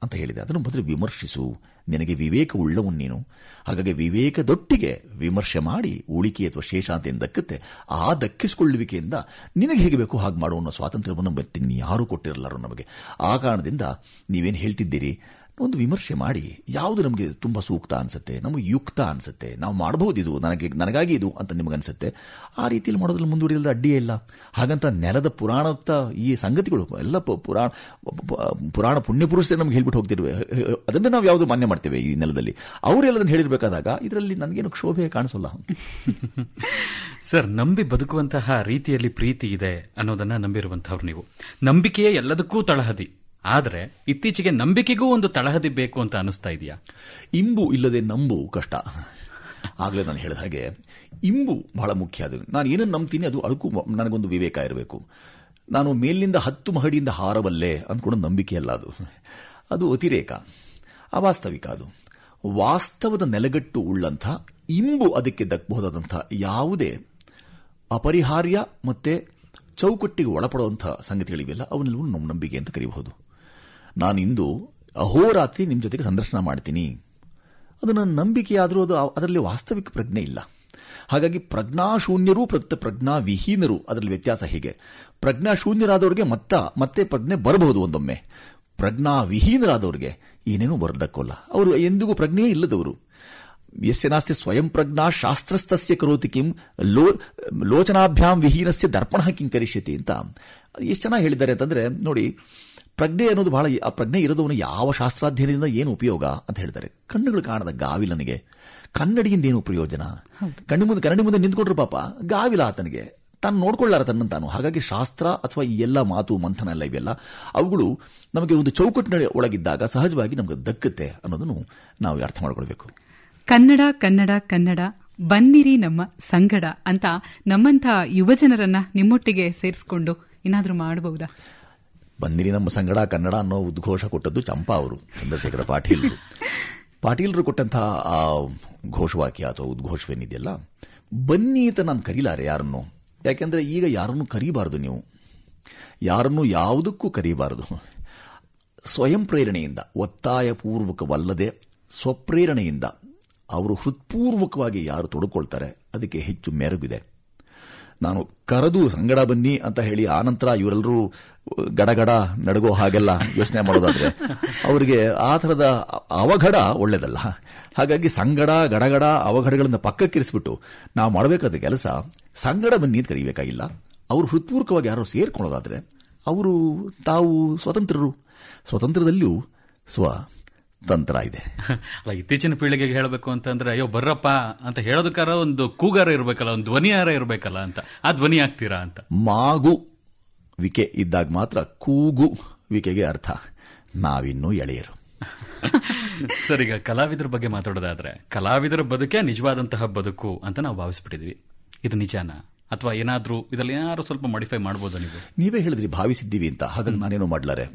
ಅಂತ ಹೇಳಿದೆ. ಅದನ್ನು ಮೊದಲು ವಿಮರ್ಶಿಸು, ನಿನಗೆ ವಿವೇಕ ಉಳ್ಳವನು ನೀನು. ಹಾಗಾಗಿ ವಿವೇಕದೊಟ್ಟಿಗೆ ವಿಮರ್ಶೆ ಮಾಡಿ ಉಳಿಕೆ ಅಥವಾ ಶೇಷ ಅಂತ ದಕ್ಕತ್ತೆ. ಆ ದಕ್ಕಿಸಿಕೊಳ್ಳುವಿಕೆಯಿಂದ ನಿನಗೆ ಹೇಗೆ ಬೇಕು ಹಾಗೆ ಮಾಡುವ ಅನ್ನೋ ಸ್ವಾತಂತ್ರ್ಯವನ್ನು ಬರ್ತೀನಿ ಯಾರೂ ಕೊಟ್ಟಿರಲಾರು ನಮಗೆ. ಆ ಕಾರಣದಿಂದ ನೀವೇನು ಹೇಳ್ತಿದ್ದೀರಿ, ಒಂದು ವಿಮರ್ಶೆ ಮಾಡಿ ಯಾವುದು ನಮಗೆ ತುಂಬ ಸೂಕ್ತ ಅನಿಸುತ್ತೆ, ನಮಗೆ ಯುಕ್ತ ಅನಿಸುತ್ತೆ, ನಾವು ಮಾಡಬಹುದು ಇದು, ನನಗಾಗಿ ಇದು ಅಂತ ನಿಮಗನ್ಸುತ್ತೆ, ಆ ರೀತಿಯಲ್ಲಿ ಮಾಡೋದ್ರಲ್ಲಿ ಮುಂದುವರಿಯಲ್ದ ಅಡ್ಡಿಯೇ ಇಲ್ಲ. ಹಾಗಂತ ನೆಲದ ಪುರಾಣದ ಈ ಸಂಗತಿಗಳು ಎಲ್ಲ ಪುರಾಣ ಪುಣ್ಯ ಪುರುಷರೇ ನಮ್ಗೆ ಹೇಳ್ಬಿಟ್ಟು ಹೋಗ್ತಿರುವೆ, ಅದನ್ನೇ ನಾವು ಯಾವುದು ಮಾನ್ಯ ಮಾಡ್ತೇವೆ ಈ ನೆಲದಲ್ಲಿ. ಅವರೆಲ್ಲದನ್ನು ಹೇಳಿರಬೇಕಾದಾಗ ಇದರಲ್ಲಿ ನನಗೇನು ಕ್ಷೋಭೆ ಕಾಣಿಸೋಲ್ಲ. ಸರ್, ನಂಬಿ ಬದುಕುವಂತಹ ರೀತಿಯಲ್ಲಿ ಪ್ರೀತಿ ಇದೆ ಅನ್ನೋದನ್ನ ನಂಬಿರುವಂತವ್ರು ನೀವು. ನಂಬಿಕೆಯೇ ಎಲ್ಲದಕ್ಕೂ ತಳಹದಿ. ಆದರೆ ಇತ್ತೀಚೆಗೆ ನಂಬಿಕೆಗೂ ಒಂದು ತಳಹದಿ ಬೇಕು ಅಂತ ಅನಿಸ್ತಾ ಇದೆಯಾ? ಇಂಬು ಇಲ್ಲದೆ ನಂಬು ಕಷ್ಟ. ಆಗಲೇ ನಾನು ಹೇಳಿದ ಹಾಗೆ ಇಂಬು ಬಹಳ ಮುಖ್ಯ. ಅದು ನಾನು ಏನನ್ನು ನಂಬ್ತೀನಿ ಅದಕ್ಕೂ ನನಗೊಂದು ವಿವೇಕ ಇರಬೇಕು. ನಾನು ಮೇಲಿನಿಂದ 10 ಮಹಡಿಯಿಂದ ಹಾರಬಲ್ಲೆ ಅಂದ್ಕೊಂಡು ನಂಬಿಕೆಯಲ್ಲ, ಅದು ಅತಿರೇಕ, ಅವಾಸ್ತವಿಕ. ಅದು ವಾಸ್ತವದ ನೆಲೆಗಟ್ಟು ಉಳ್ಳಂಥ ಇಂಬು ಅದಕ್ಕೆ ದಕ್ಕಬಹುದಾದಂಥ ಯಾವುದೇ ಅಪರಿಹಾರ್ಯ ಮತ್ತೆ ಚೌಕಟ್ಟಿಗೆ ಒಳಪಡುವಂಥ ಸಂಗತಿಗಳಿವೆಲ್ಲ ಅವನ್ನೆಲ್ಲವೂ ನಮ್ಮ ನಂಬಿಕೆ ಅಂತ ಕರೀಬಹುದು. ನಾನು ಇಂದು ಅಹೋರಾತ್ರಿ ನಿಮ್ಮ ಜೊತೆಗೆ ಸಂದರ್ಶನ ಮಾಡ್ತೀನಿ, ಅದು ನನ್ನ ನಂಬಿಕೆಯಾದರೂ ಅದರಲ್ಲಿ ವಾಸ್ತವಿಕ ಪ್ರಜ್ಞೆ ಇಲ್ಲ. ಹಾಗಾಗಿ ಪ್ರಜ್ಞಾಶೂನ್ಯರು ಪ್ರಜ್ಞಾವಿಹೀನರು ಅದರಲ್ಲಿ ವ್ಯತ್ಯಾಸ ಹೀಗೆ. ಪ್ರಜ್ಞಾಶೂನ್ಯರಾದವ್ರಿಗೆ ಮತ್ತೆ ಪ್ರಜ್ಞೆ ಬರಬಹುದು ಒಂದೊಮ್ಮೆ. ಪ್ರಜ್ಞಾವಿಹೀನರಾದವ್ರಿಗೆ ಏನೇನೂ ಬರದಕ್ಕೋಲ್ಲ. ಅವರು ಎಂದಿಗೂ ಪ್ರಜ್ಞೆಯೇ ಇಲ್ಲದವರು. ಯಸ್ಯ ನಾಸ್ತಿ ಸ್ವಯಂ ಪ್ರಜ್ಞಾ ಶಾಸ್ತ್ರಸ್ತಸ್ಯ ಕರೋತಿ ಕಿಂ ಲೋಚನಾಭ್ಯಾಂ ವಿಹೀನಸ್ಯ ದರ್ಪಣ ಕಿಂ ಕರಿಷ್ಯತಿ ಅಂತ ಎಷ್ಟು ಚೆನ್ನಾಗಿ ಹೇಳಿದ್ದಾರೆ ಅಂತಂದ್ರೆ ನೋಡಿ, ಪ್ರಜ್ಞೆ ಅನ್ನೋದು ಬಹಳ, ಆ ಪ್ರಜ್ಞೆ ಇರೋದವನು ಯಾವ ಶಾಸ್ತ್ರಾಧ್ಯಯನದಿಂದ ಏನು ಉಪಯೋಗ ಅಂತ ಹೇಳ್ತಾರೆ. ಕಣ್ಣುಗಳು ಕಾಣದ ಗಾವಿಲನಿಗೆ ಕನ್ನಡಿಯಿಂದ ಏನು ಪ್ರಯೋಜನ? ಕನ್ನಡಿ ಮುಂದೆ ನಿಂತ್ಕೊಂಡ್ರು ಪಾಪ ಗಾವಿಲ ಆತನಿಗೆ, ತಾನು ನೋಡ್ಕೊಳ್ಳಾರ ತನ್ನ ತಾನು. ಹಾಗಾಗಿ ಶಾಸ್ತ್ರ ಅಥವಾ ಈ ಎಲ್ಲ ಮಾತು ಮಂಥನ ಎಲ್ಲ ಇವೆಲ್ಲ ಅವುಗಳು ನಮಗೆ ಒಂದು ಚೌಕಟ್ಟಿನ ಒಳಗಿದ್ದಾಗ ಸಹಜವಾಗಿ ನಮಗೆ ದಕ್ಕುತ್ತೆ ಅನ್ನೋದನ್ನು ನಾವು ಅರ್ಥ ಮಾಡ್ಕೊಳ್ಬೇಕು. ಕನ್ನಡ ಕನ್ನಡ ಕನ್ನಡ ಬನ್ನಿರಿ ನಮ್ಮ ಸಂಗಡ ಅಂತ ನಮ್ಮಂಥ ಯುವಜನರನ್ನ ನಿಮ್ಮೊಟ್ಟಿಗೆ ಸೇರಿಸಿಕೊಂಡು ಏನಾದರೂ ಮಾಡಬಹುದಾ? ಬನ್ನಿರಿ ನಮ್ಮ ಸಂಗಡ ಕನ್ನಡ ಅನ್ನೋ ಉದ್ಘೋಷ ಕೊಟ್ಟದ್ದು ಚಂಪಾ ಅವರು, ಚಂದ್ರಶೇಖರ ಪಾಟೀಲರು ಕೊಟ್ಟಂತಹ ಆ ಘೋಷವಾಕ್ಯ ಅಥವಾ ಉದ್ಘೋಷವೇನಿದೆಯಲ್ಲ, ಬನ್ನಿ ಅಂತ ನಾನು ಕರೀಲಾರೆ ಯಾರನ್ನು. ಯಾಕೆಂದ್ರೆ ಈಗ ಯಾರನ್ನು ಕರೀಬಾರದು, ನೀವು ಯಾರನ್ನು ಯಾವುದಕ್ಕೂ ಕರೀಬಾರದು. ಸ್ವಯಂ ಪ್ರೇರಣೆಯಿಂದ, ಒತ್ತಾಯಪೂರ್ವಕವಲ್ಲದೆ ಸ್ವಪ್ರೇರಣೆಯಿಂದ ಅವರು ಹೃತ್ಪೂರ್ವಕವಾಗಿ ಯಾರು ತೊಡಕೊಳ್ತಾರೆ ಅದಕ್ಕೆ ಹೆಚ್ಚು ಮೆರುಗಿದೆ. ನಾನು ಕರೆದು ಸಂಗಡ ಬನ್ನಿ ಅಂತ ಹೇಳಿ ಆನಂತರ ಇವರೆಲ್ಲರೂ ಗಡಗಡ ನಡಗೋ ಹಾಗೆಲ್ಲ ಯೋಚನೆ ಮಾಡೋದಾದ್ರೆ ಅವರಿಗೆ ಆ ಥರದ ಅವಘಡ ಒಳ್ಳೆಯದಲ್ಲ. ಹಾಗಾಗಿ ಸಂಗಡ ಗಡಗಡ ಅವಘಡಗಳಿಂದ ಪಕ್ಕಕ್ಕಿರಿಸ್ಬಿಟ್ಟು ನಾವು ಮಾಡಬೇಕಾದ ಕೆಲಸ ಸಂಗಡ ಬನ್ನಿ ಅಂತ ಕರೀಬೇಕಾಗಿಲ್ಲ. ಅವರು ಹೃತ್ಪೂರ್ವಕವಾಗಿ ಯಾರು ಸೇರ್ಕೊಳ್ಳೋದಾದ್ರೆ ಅವರು ತಾವು ಸ್ವತಂತ್ರದಲ್ಲಿಯೂ ತಂತ್ರ ಇದೆ. ಅಲ್ಲ, ಇತ್ತೀಚಿನ ಪೀಳಿಗೆಗೆ ಹೇಳಬೇಕು ಅಂತಂದ್ರೆ ಅಯ್ಯೋ ಬರ್ರಪ್ಪ ಅಂತ ಹೇಳೋದಕ್ಕಾರ ಒಂದು ಕೂಗಾರ ಇರಬೇಕಲ್ಲ, ಒಂದು ಧ್ವನಿಯಾರ ಇರಬೇಕಲ್ಲ ಅಂತ. ಆ ಧ್ವನಿ ಆಗ್ತೀರಾ ಅಂತ ಮಾಗು ವಿಕೆ ಇದ್ದಾಗ ಮಾತ್ರ ಕೂಗು ವಿಕೆಗೆ ಅರ್ಥ. ನಾವಿನ್ನೂ ಎಳೆಯರು. ಸರ್, ಈಗ ಕಲಾವಿದರ ಬಗ್ಗೆ ಮಾತಾಡೋದಾದ್ರೆ ಕಲಾವಿದರ ಬದುಕೇ ನಿಜವಾದಂತಹ ಬದುಕು ಅಂತ ನಾವು ಭಾವಿಸ್ಬಿಟ್ಟಿದ್ವಿ. ಇದು ನಿಜಾನ ಅಥವಾ ಏನಾದ್ರೂ ಇದರಲ್ಲಿ ಏನಾದ್ರು ಸ್ವಲ್ಪ ಮಾಡಿಫೈ ಮಾಡಬಹುದಾ? ನೀವೇ ಹೇಳಿದ್ರಿ ಭಾವಿಸಿದ್ದೀವಿ ಅಂತ, ಹಾಗಾಗಿ ನಾನೇನೋ ಮಾಡ್ಲಾರೆ.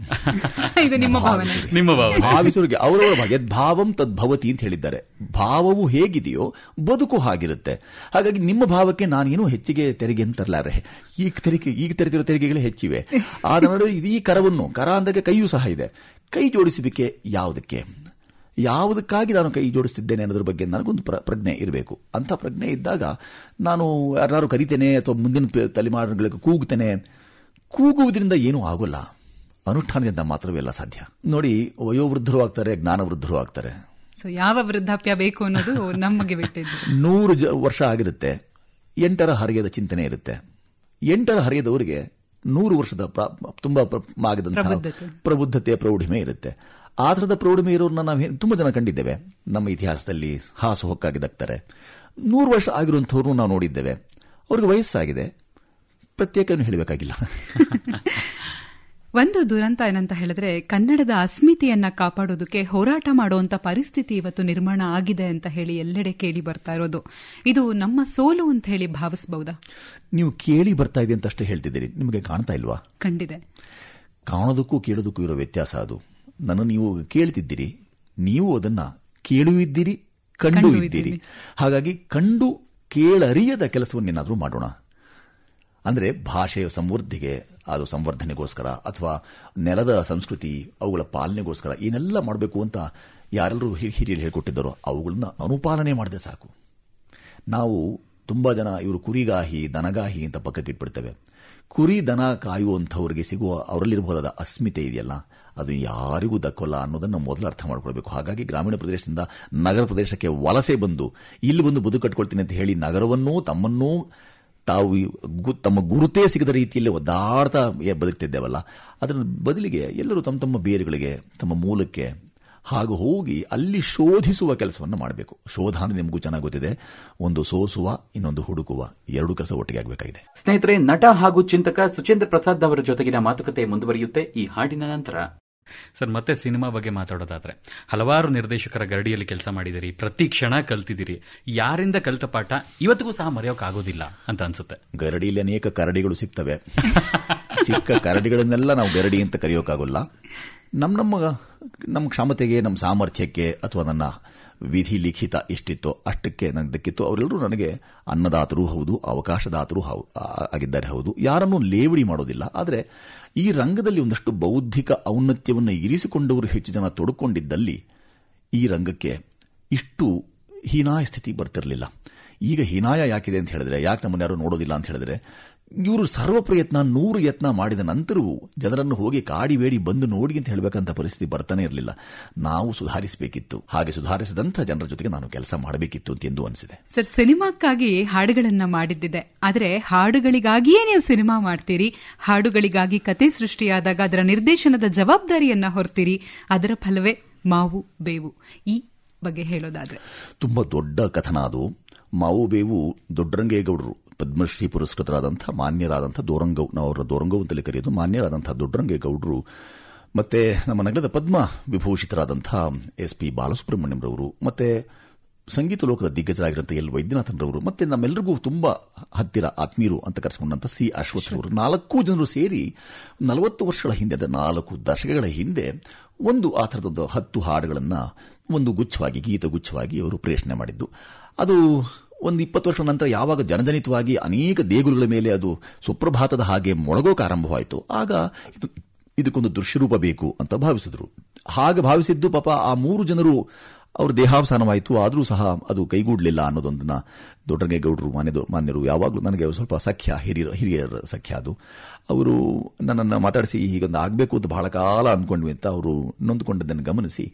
ನಿಮ್ಮ ಭಾವನೆ ಭಾವಿಸೋರಿಗೆ ಅವರವರ ಯದ್ಭಾವಂ ತದ್ಭವತಿ ಅಂತ ಹೇಳಿದ್ದಾರೆ. ಭಾವವು ಹೇಗಿದೆಯೋ ಬದುಕು ಹಾಗಿರುತ್ತೆ. ಹಾಗಾಗಿ ನಿಮ್ಮ ಭಾವಕ್ಕೆ ನಾನೇನು ಹೆಚ್ಚಿಗೆ ತೆರಿಗೆ ಅಂತ ತರಲಾರೆ. ಈಗ ತೆರೆದಿರೋ ತೆರಿಗೆಗಳೇ ಹೆಚ್ಚಿವೆ. ಆದ ನಡುವೆ ಈ ಕರ ಅಂದಾಗ ಕೈಯೂ ಸಹ ಇದೆ. ಕೈ ಜೋಡಿಸುವಿಕೆ ಯಾವುದಕ್ಕಾಗಿ ನಾನು ಕೈ ಜೋಡಿಸ್ತಿದ್ದೇನೆ ಅನ್ನೋದ್ರ ಬಗ್ಗೆ ನನಗೊಂದು ಪ್ರಜ್ಞೆ ಇರಬೇಕು. ಅಂಥ ಪ್ರಜ್ಞೆ ಇದ್ದಾಗ ನಾನು ಯಾರು ಕರಿತೇನೆ ಅಥವಾ ಮುಂದಿನ ತಲೆಮಾರುಗಳಿಗೆ ಕೂಗುತ್ತೇನೆ. ಕೂಗುವುದರಿಂದ ಏನೂ ಆಗೋಲ್ಲ, ಅನುಷ್ಠಾನದಿಂದ ಮಾತ್ರವೇ ಎಲ್ಲ ಸಾಧ್ಯ. ನೋಡಿ, ವಯೋವೃದ್ಧರು ಆಗ್ತಾರೆ, ಜ್ಞಾನವೃದ್ಧರು ಆಗ್ತಾರೆ. ಯಾವ ವೃದ್ಧಾಪ್ಯ ಬೇಕು ಅನ್ನೋದು ನಮಗೆ ಬಿಟ್ಟಿದ್ದು. 100 ವರ್ಷ ಆಗಿರುತ್ತೆ, ಎಂಟರ ಹರೆಯದ ಚಿಂತನೆ ಇರುತ್ತೆ. ಎಂಟರ ಹರೆಯದವರಿಗೆ 100 ವರ್ಷದ ತುಂಬಾ ಆಗಿದಂತಹ ಪ್ರಬುದ್ಧತೆ, ಪ್ರೌಢಿಮೆ ಇರುತ್ತೆ. ಆ ಥರದ ಪ್ರೌಢಿಮೆ ಇರೋರನ್ನ ನಾವು ತುಂಬಾ ಜನ ಕಂಡಿದ್ದೇವೆ. ನಮ್ಮ ಇತಿಹಾಸದಲ್ಲಿ ಹಾಸುಹೊಕ್ಕಾಗಿದ್ದಾಗ್ತಾರೆ. 100 ವರ್ಷ ಆಗಿರುವಂಥವ್ರು ನಾವು ನೋಡಿದ್ದೇವೆ. ಅವ್ರಿಗೆ ವಯಸ್ಸಾಗಿದೆ, ಪ್ರತ್ಯೇಕ ಹೇಳಬೇಕಾಗಿಲ್ಲ. ಒಂದು ದುರಂತ ಏನಂತ ಹೇಳಿದ್ರೆ, ಕನ್ನಡದ ಅಸ್ಮಿತೆಯನ್ನ ಕಾಪಾಡೋದಕ್ಕೆ ಹೋರಾಟ ಮಾಡುವಂತ ಪರಿಸ್ಥಿತಿ ಇವತ್ತು ನಿರ್ಮಾಣ ಆಗಿದೆ ಅಂತ ಹೇಳಿ ಎಲ್ಲೆಡೆ ಕೇಳಿ ಬರ್ತಾ ಇರೋದು. ಇದು ನಮ್ಮ ಸೋಲು ಅಂತ ಹೇಳಿ ಭಾವಿಸಬಹುದಾ? ನೀವು ಕೇಳಿ ಬರ್ತಾ ಇದೆ ಅಂತ ಅಷ್ಟೇ ಹೇಳ್ತಿದ್ದೀರಿ, ನಿಮಗೆ ಕಾಣ್ತಾ ಇಲ್ವಾ? ಕಂಡಿದೆ. ಕಾಣೋದಕ್ಕೂ ಕೇಳೋದಕ್ಕೂ ಇರೋ ವ್ಯತ್ಯಾಸ ಅದು. ನನ್ನ ನೀವು ಕೇಳ್ತಿದ್ದೀರಿ, ನೀವು ಅದನ್ನ ಕೇಳುವಿದ್ದೀರಿ, ಕಂಡು ಇದ್ದೀರಿ. ಹಾಗಾಗಿ ಕಂಡು ಕೇಳರಿಯದ ಕೆಲಸವನ್ನೇನಾದರೂ ಮಾಡೋಣ. ಅಂದರೆ ಭಾಷೆಯ ಸಮೃದ್ಧಿಗೆ, ಅದು ಸಂವರ್ಧನೆಗೋಸ್ಕರ ಅಥವಾ ನೆಲದ ಸಂಸ್ಕೃತಿ ಅವುಗಳ ಪಾಲನೆಗೋಸ್ಕರ ಏನೆಲ್ಲ ಮಾಡಬೇಕು ಅಂತ ಯಾರೆಲ್ಲರೂ ಹಿರಿಯರು ಹೇಳಿಕೊಟ್ಟಿದ್ದಾರೋ ಅವುಗಳನ್ನ ಅನುಪಾಲನೆ ಮಾಡಿದೆ ಸಾಕು. ನಾವು ತುಂಬಾ ಜನ ಇವರು ಕುರಿಗಾಹಿ, ದನಗಾಹಿ ಅಂತ ಪಕ್ಕಕ್ಕೆ ಇಟ್ಬಿಡ್ತೇವೆ. ಕುರಿ ದನ ಕಾಯುವಂಥವ್ರಿಗೆ ಸಿಗುವ ಅವರಲ್ಲಿರಬಹುದಾದ ಅಸ್ಮಿತೆ ಇದೆಯಲ್ಲ, ಅದು ಯಾರಿಗೂ ದಕ್ಕೋಲ್ಲ ಅನ್ನೋದನ್ನು ಮೊದಲು ಅರ್ಥ ಮಾಡ್ಕೊಳ್ಬೇಕು. ಹಾಗಾಗಿ ಗ್ರಾಮೀಣ ಪ್ರದೇಶದಿಂದ ನಗರ ಪ್ರದೇಶಕ್ಕೆ ವಲಸೆ ಬಂದು ಇಲ್ಲಿ ಬಂದು ಬದುಕು ಕಟ್ಕೊಳ್ತೀನಿ ಅಂತ ಹೇಳಿ ನಗರವನ್ನೂ ತಮ್ಮನ್ನೂ ತಾವು ತಮ್ಮ ಗುರುತೇ ಸಿಗದ ರೀತಿಯಲ್ಲಿ ಒದ್ದಾಡ್ತಾ ಬದುಕ್ತಿದ್ದೇವಲ್ಲ, ಅದರ ಬದಲಿಗೆ ಎಲ್ಲರೂ ತಮ್ಮ ತಮ್ಮ ಬೇರುಗಳಿಗೆ, ತಮ್ಮ ಮೂಲಕ್ಕೆ ಹಾಗೂ ಹೋಗಿ ಅಲ್ಲಿ ಶೋಧಿಸುವ ಕೆಲಸವನ್ನು ಮಾಡಬೇಕು. ಶೋಧ ಅಂದ್ರೆ ನಿಮಗೂ ಚೆನ್ನಾಗಿ ಗೊತ್ತಿದೆ, ಒಂದು ಸೋಸುವ, ಇನ್ನೊಂದು ಹುಡುಕುವ, ಎರಡು ಕೆಲಸ ಒಟ್ಟಿಗೆ ಆಗಬೇಕಾಗಿದೆ. ಸ್ನೇಹಿತರೆ, ನಟ ಹಾಗೂ ಚಿಂತಕ ಸುಚೇಂದ್ರ ಪ್ರಸಾದ್ ಅವರ ಜೊತೆಗಿನ ಮಾತುಕತೆ ಮುಂದುವರಿಯುತ್ತೆ ಈ ಹಾಡಿನ ನಂತರ. ಸರ್, ಮತ್ತೆ ಸಿನಿಮಾ ಬಗ್ಗೆ ಮಾತಾಡೋದಾದ್ರೆ, ಹಲವಾರು ನಿರ್ದೇಶಕರ ಗರಡಿಯಲ್ಲಿ ಕೆಲಸ ಮಾಡಿದಿರಿ, ಪ್ರತಿ ಕ್ಷಣ ಕಲ್ತಿದ್ದೀರಿ. ಯಾರಿಂದ ಕಲಿತ ಪಾಠ ಇವತ್ತಿಗೂ ಸಹ ಮರೆಯೋಕ್ಕಾಗೋದಿಲ್ಲ ಅಂತ ಅನ್ಸುತ್ತೆ. ಗರಡಿಯಲ್ಲಿ ಅನೇಕ ಕರಡಿಗಳು ಸಿಗ್ತವೆ. ಸಿಕ್ಕ ಕರಡಿಗಳನ್ನೆಲ್ಲ ನಾವು ಗರಡಿ ಅಂತ ಕರೆಯೋಕ್ಕಾಗಲ್ಲ. ನಮ್ಮ ಕ್ಷಮತೆಗೆ, ನಮ್ಮ ಸಾಮರ್ಥ್ಯಕ್ಕೆ ಅಥವಾ ನನ್ನ ವಿಧಿ ಲಿಖಿತ ಎಷ್ಟಿತ್ತೋ ಅಷ್ಟಕ್ಕೆ ನನಗೆ ದಕ್ಕಿತ್ತು. ಅವರೆಲ್ಲರೂ ನನಗೆ ಅನ್ನದಾತರೂ ಹೌದು, ಅವಕಾಶದಾತರೂ ಆಗಿದ್ದಾರೆ. ಹೌದು, ಯಾರನ್ನೂ ಲೇವಡಿ ಮಾಡೋದಿಲ್ಲ. ಆದರೆ ಈ ರಂಗದಲ್ಲಿ ಒಂದಷ್ಟು ಬೌದ್ಧಿಕ ಔನ್ನತ್ಯವನ್ನು ಇರಿಸಿಕೊಂಡವರು ಹೆಚ್ಚು ಜನ ತೊಡಕೊಂಡಿದ್ದಲ್ಲಿ ಈ ರಂಗಕ್ಕೆ ಇಷ್ಟು ಹೀನಾಯ ಸ್ಥಿತಿ ಬರ್ತಿರಲಿಲ್ಲ. ಈಗ ಹೀನಾಯ ಯಾಕಿದೆ ಅಂತ ಹೇಳಿದ್ರೆ, ಯಾಕೆ ನಮ್ಮನ್ನು ಯಾರು ನೋಡೋದಿಲ್ಲ ಅಂತ ಹೇಳಿದ್ರೆ, ಇವರು ಸರ್ವ ಪ್ರಯತ್ನ 100 ಯತ್ನ ಮಾಡಿದ ನಂತರವೂ ಜನರನ್ನು ಹೋಗಿ ಕಾಡಿಬೇಡಿ ಬಂದು ನೋಡಿ ಅಂತ ಹೇಳಬೇಕಂತ ಪರಿಸ್ಥಿತಿ ಬರ್ತಾನೆ ಇರಲಿಲ್ಲ. ನಾವು ಸುಧಾರಿಸಬೇಕಿತ್ತು. ಹಾಗೆ ಸುಧಾರಿಸಿದಂಥ ಜನರ ಜೊತೆಗೆ ನಾನು ಕೆಲಸ ಮಾಡಬೇಕಿತ್ತು ಎಂದು ಅನಿಸಿದೆ. ಸರ್, ಸಿನಿಮಾಕ್ಕಾಗಿ ಹಾಡುಗಳನ್ನ ಮಾಡಿದ್ದಿದೆ, ಆದರೆ ಹಾಡುಗಳಿಗಾಗಿಯೇ ನೀವು ಸಿನಿಮಾ ಮಾಡ್ತೀರಿ. ಹಾಡುಗಳಿಗಾಗಿ ಕತೆ ಸೃಷ್ಟಿಯಾದಾಗ ಅದರ ನಿರ್ದೇಶನದ ಜವಾಬ್ದಾರಿಯನ್ನ ಹೊರ್ತೀರಿ. ಅದರ ಫಲವೇ ಮಾವು ಬೇವು. ಈ ಬಗ್ಗೆ ಹೇಳೋದಾದ್ರೆ ತುಂಬಾ ದೊಡ್ಡ ಕಥನ ಅದು. ಮಾವು ಬೇವು ದೊಡ್ಡರಂಗೇಗೌಡರು, ಪದ್ಮಶ್ರೀ ಪುರಸ್ಕೃತರಾದಂಥ ಮಾನ್ಯರಾದಂಥ ದೋರಂಗವ್, ನಾವು ಅವರ ದೋರಂಗವ್ ಅಂತಲೇ ಕರೆಯೋದು, ಮಾನ್ಯರಾದಂಥ ದೊಡ್ಡರಂಗೇಗೌಡರು, ಮತ್ತೆ ನಮ್ಮ ನಗರದ ಪದ್ಮ ವಿಭೂಷಿತರಾದಂಥ SP ಬಾಲಸುಬ್ರಹ್ಮಣ್ಯಂರವರು, ಮತ್ತೆ ಸಂಗೀತ ಲೋಕದ ದಿಗ್ಗಜರಾಗಿರುವಂಥ ಎಲ್ ವೈದ್ಯನಾಥನ್ರವರು, ಮತ್ತೆ ನಮ್ಮೆಲ್ಲರಿಗೂ ತುಂಬಾ ಹತ್ತಿರ ಆತ್ಮೀಯರು ಅಂತ ಕರೆಸಿಕೊಂಡಂಥ C ಅಶ್ವಥ್ರವರು, 4 ಜನರು ಸೇರಿ 40 ವರ್ಷಗಳ ಹಿಂದೆ, 4 ದಶಕಗಳ ಹಿಂದೆ ಒಂದು ಆ ಥರದೊಂದು 10 ಹಾಡುಗಳನ್ನು ಒಂದು ಗುಚ್ಛವಾಗಿ, ಗೀತಗುಚ್ಛವಾಗಿ ಅವರು ಪ್ರೇಷಣೆ ಮಾಡಿದ್ದು. ಅದು ಒಂದು 20 ವರ್ಷದ ನಂತರ ಯಾವಾಗ ಜನಜನಿತವಾಗಿ ಅನೇಕ ದೇಗುಲಗಳ ಮೇಲೆ ಅದು ಸುಪ್ರಭಾತದ ಹಾಗೆ ಮೊಳಗೋಕೆ ಆರಂಭವಾಯಿತು, ಆಗ ಇದಕ್ಕೊಂದು ದೃಶ್ಯರೂಪ ಬೇಕು ಅಂತ ಭಾವಿಸಿದ್ರು. ಹಾಗೆ ಭಾವಿಸಿದ್ದು ಪಾಪ ಆ 3 ಜನರು ಅವರು ದೇಹಾವಸಾನವಾಯಿತು. ಆದರೂ ಸಹ ಅದು ಕೈಗೂಡಲಿಲ್ಲ ಅನ್ನೋದೊಂದನ್ನ ದೊಡ್ಡರಂಗೇಗೌಡರು ಮಾನ್ಯರು ಯಾವಾಗಲೂ ನನಗೆ ಸ್ವಲ್ಪ ಸಖ್ಯ, ಹಿರಿಯರ ಸಖ್ಯ ಅದು. ಅವರು ನನ್ನನ್ನು ಮಾತಾಡಿಸಿ ಹೀಗೊಂದು ಆಗಬೇಕು ಅಂತ ಬಹಳ ಕಾಲ ಅಂದ್ಕೊಂಡ್ವಿ ಅಂತ ಅವರು ನೊಂದುಕೊಂಡದ್ದನ್ನು ಗಮನಿಸಿ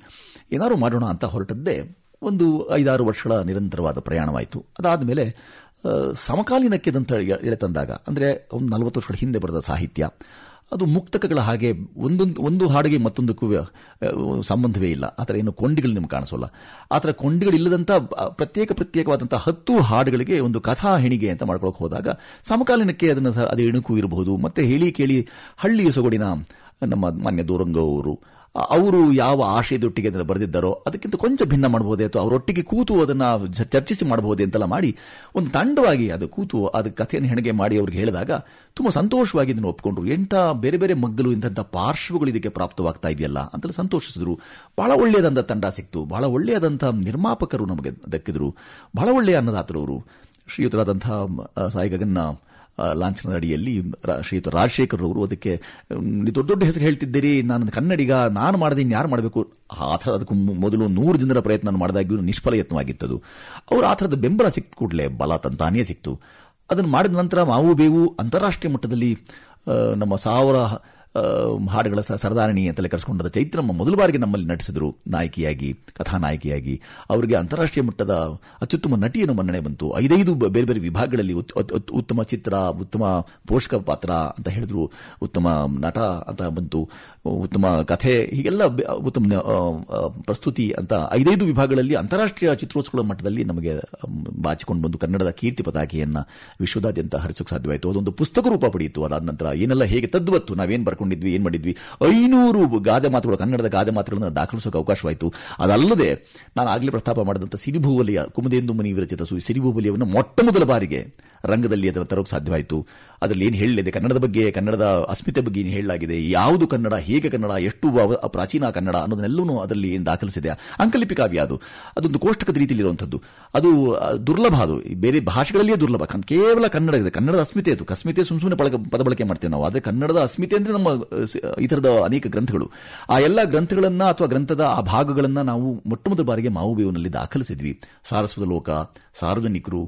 ಏನಾದ್ರು ಮಾಡೋಣ ಅಂತ ಹೊರಟದ್ದೇ ಒಂದು 5-6 ವರ್ಷಗಳ ನಿರಂತರವಾದ ಪ್ರಯಾಣವಾಯಿತು. ಅದಾದಮೇಲೆ ಸಮಕಾಲೀನಕ್ಕೆ ಅಂತ ಎಳೆತಂದಾಗ, ಅಂದರೆ ಒಂದು 40 ವರ್ಷಗಳ ಹಿಂದೆ ಬರೆದ ಸಾಹಿತ್ಯ ಅದು ಮುಕ್ತಕಗಳ ಹಾಗೆ ಒಂದು ಹಾಡಿಗೆ ಮತ್ತೊಂದಕ್ಕೂ ಸಂಬಂಧವೇ ಇಲ್ಲ. ಆ ಥರ ಏನು ಕೊಂಡಿಗಳು ನಿಮ್ಗೆ ಕಾಣಿಸೋಲ್ಲ. ಆ ಥರ ಕೊಂಡಿಗಳಿಲ್ಲದಂಥ ಪ್ರತ್ಯೇಕವಾದಂಥ 10 ಹಾಡುಗಳಿಗೆ ಒಂದು ಕಥಾ ಹೆಣಿಗೆ ಅಂತ ಮಾಡ್ಕೊಳಕ್ಕೆ ಹೋದಾಗ ಸಮಕಾಲೀನಕ್ಕೆ ಅದು ಎಣುಕು ಇರಬಹುದು. ಮತ್ತೆ ಹೇಳಿ ಕೇಳಿ ಹಳ್ಳಿಯ ಸೊಗಡಿನ ನಮ್ಮ ಮಾನ್ಯ ದೋರಂಗವ್ ಅವರು ಯಾವ ಆಶಯದೊಟ್ಟಿಗೆ ಅದನ್ನು ಬರೆದಿದ್ದಾರೋ ಅದಕ್ಕಿಂತ ಕೊಂಚ ಭಿನ್ನ ಮಾಡಬಹುದೇ, ಅಥವಾ ಅವರೊಟ್ಟಿಗೆ ಕೂತು ಅದನ್ನು ಚರ್ಚಿಸಿ ಮಾಡಬಹುದೇ ಅಂತೆಲ್ಲ ಮಾಡಿ ಒಂದು ತಂಡವಾಗಿ ಅದು ಕೂತು ಅದಕ್ಕೆ ಕಥೆಯನ್ನು ಹೆಣಿಗೆ ಮಾಡಿ ಅವ್ರಿಗೆ ಹೇಳಿದಾಗ ತುಂಬ ಸಂತೋಷವಾಗಿ ಇದನ್ನು ಒಪ್ಪಿಕೊಂಡ್ರು. ಬೇರೆ ಬೇರೆ ಮಗ್ಗಲು ಇಂಥ ಪಾರ್ಶ್ವಗಳು ಇದಕ್ಕೆ ಪ್ರಾಪ್ತವಾಗ್ತಾ ಇದೆಯಲ್ಲ ಅಂತೆಲ್ಲ ಸಂತೋಷಿಸಿದ್ರು. ಬಹಳ ಒಳ್ಳೆಯದಂಥ ತಂಡ ಸಿಕ್ತು, ಬಹಳ ಒಳ್ಳೆಯದಂಥ ನಿರ್ಮಾಪಕರು ನಮಗೆ ದಕ್ಕಿದ್ರು, ಬಹಳ ಒಳ್ಳೆಯ ಅನ್ನದಾತರವರು. ಶ್ರೀಯುತರಾದಂಥ ಸಾಯಿ ಗಗನ್ನ ಲಾಂಛನದ ಅಡಿಯಲ್ಲಿ ಶ್ರೀಯುತ ರಾಜಶೇಖರ್ ಅವರು ಅದಕ್ಕೆ ದೊಡ್ಡ ದೊಡ್ಡ ಹೆಸರು ಹೇಳ್ತಿದ್ದೀರಿ, ನಾನು ಕನ್ನಡಿಗ, ನಾನು ಮಾಡದೆ ಇನ್ಯಾರು ಮಾಡಬೇಕು, ಆ ಥರ ಅದಕ್ಕೂ ಮೊದಲು 100 ಜನರ ಪ್ರಯತ್ನ ಮಾಡಿದಾಗ್ಯೂ ನಿಷ್ಫಲ ಯತ್ನವಾಗಿತ್ತದು. ಅವರು ಆ ಥರದ ಬೆಂಬಲ ಸಿಕ್ತ ಕೂಡಲೇ ಬಲ ತಂತಾನೇ ಸಿಕ್ತು. ಅದನ್ನು ಮಾಡಿದ ನಂತರ ಮಾವು ಬೇವು ಅಂತಾರಾಷ್ಟ್ರೀಯ ಮಟ್ಟದಲ್ಲಿ ನಮ್ಮ 1000 ಹಾಡುಗಳ ಸರದಾರಣಿ ಅಂತಲೇ ಕರೆಸಿಕೊಂಡಾದ ಚೈತ್ರಮ್ಮ ಮೊದಲ ಬಾರಿಗೆ ನಮ್ಮಲ್ಲಿ ನಟಿಸಿದ್ರು ನಾಯಕಿಯಾಗಿ, ಕಥಾನಾಯಕಿಯಾಗಿ. ಅವರಿಗೆ ಅಂತಾರಾಷ್ಟ್ರೀಯ ಮಟ್ಟದ ಅತ್ಯುತ್ತಮ ನಟಿಯನ್ನು ಮನ್ನಣೆ ಬಂತು. 5 ಬೇರೆ ಬೇರೆ ವಿಭಾಗಗಳಲ್ಲಿ ಉತ್ತಮ ಚಿತ್ರ, ಉತ್ತಮ ಪೋಷಕ ಪಾತ್ರ ಅಂತ ಹೇಳಿದ್ರು, ಉತ್ತಮ ನಟ ಅಂತ ಬಂತು, ಉತ್ತಮ ಕಥೆ, ಹೀಗೆಲ್ಲ ಉತ್ತಮ ಪ್ರಸ್ತುತಿ ಅಂತ 5 ವಿಭಾಗಗಳಲ್ಲಿ ಅಂತಾರಾಷ್ಟ್ರೀಯ ಚಿತ್ರೋತ್ಸವಗಳ ಮಟ್ಟದಲ್ಲಿ ನಮಗೆ ಬಾಚಿಕೊಂಡು ಬಂದು ಕನ್ನಡದ ಕೀರ್ತಿ ಪತಾಕೆಯನ್ನ ವಿಶ್ವದಾದ್ಯಂತ ಹರಿಸೋಕೆ ಸಾಧ್ಯವಾಯಿತು. ಅದೊಂದು ಪುಸ್ತಕ ರೂಪ ಪಡೆಯಿತು. ಅದಾದ ನಂತರ ಏನೆಲ್ಲ ಹೇಗೆ ತದ್ವತ್ತು ನಾವೇನು ಬರ್ಕೊಂಡಿದ್ವಿ, ಏನ್ ಮಾಡಿದ್ವಿ, 500 ಗಾದೆ ಮಾತುಗಳು, ಕನ್ನಡದ ಗಾದೆ ಮಾತುಗಳನ್ನು ದಾಖಲಿಸೋಕೆ ಅವಕಾಶವಾಯಿತು. ಅದಲ್ಲದೆ ನಾನು ಆಗಲೇ ಪ್ರಸ್ತಾಪ ಮಾಡಿದಂಥ ಸಿರಿಭೂವಲಿಯ, ಕುಮುದೇಂದು ಮುನಿ ವಿರಚಿತ ಸಿರಿಭೂವಲಿಯನ್ನು ಮೊಟ್ಟ ಮೊದಲ ಬಾರಿಗೆ ರಂಗದಲ್ಲಿ ಅದನ್ನು ತರೋಕೆ ಸಾಧ್ಯವಾಯಿತು. ಅದರಲ್ಲಿ ಏನು ಹೇಳಲಿದೆ, ಕನ್ನಡದ ಬಗ್ಗೆ, ಕನ್ನಡದ ಅಸ್ಮಿತೆ ಬಗ್ಗೆ ಏನು ಹೇಳಲಾಗಿದೆ, ಯಾವುದು ಕನ್ನಡ, ಹೇಗೆ ಕನ್ನಡ, ಎಷ್ಟು ಪ್ರಾಚೀನ ಕನ್ನಡ ಅನ್ನೋದನ್ನೆಲ್ಲವೂ ಅದರಲ್ಲಿ ಏನು ದಾಖಲಿಸಿದೆ. ಅಂಕಲಿಪಿ ಕಾವ್ಯ ಅದು, ಅದೊಂದು ಕೋಷ್ಟಕದ ರೀತಿಯಲ್ಲಿರುವಂಥದ್ದು. ಅದು ದುರ್ಲಭ, ಅದು ಬೇರೆ ಭಾಷೆಗಳಲ್ಲಿಯೇ ದುರ್ಲಭ. ಕೇವಲ ಕನ್ನಡ ಇದೆ, ಕನ್ನಡದ ಅಸ್ಮಿತೆ ಅದು. ಕಸ್ಮಿತೆ ಸುಮ್ಮನೆ ಪದ ಬಳಕೆ ಮಾಡ್ತೇವೆ ನಾವು, ಆದರೆ ಕನ್ನಡದ ಅಸ್ಮಿತೆ ಅಂದರೆ ನಮ್ಮ ಈ ಥರದ ಅನೇಕ ಗ್ರಂಥಗಳು. ಆ ಎಲ್ಲ ಗ್ರಂಥಗಳನ್ನು ಅಥವಾ ಗ್ರಂಥದ ಆ ಭಾಗಗಳನ್ನು ನಾವು ಮೊಟ್ಟ ಮೊದಲ ಬಾರಿಗೆ ಮಾವುಬೇವಿನಲ್ಲಿ ದಾಖಲಿಸಿದ್ವಿ. ಸಾರಸ್ವತ ಲೋಕ, ಸಾರ್ವಜನಿಕರು,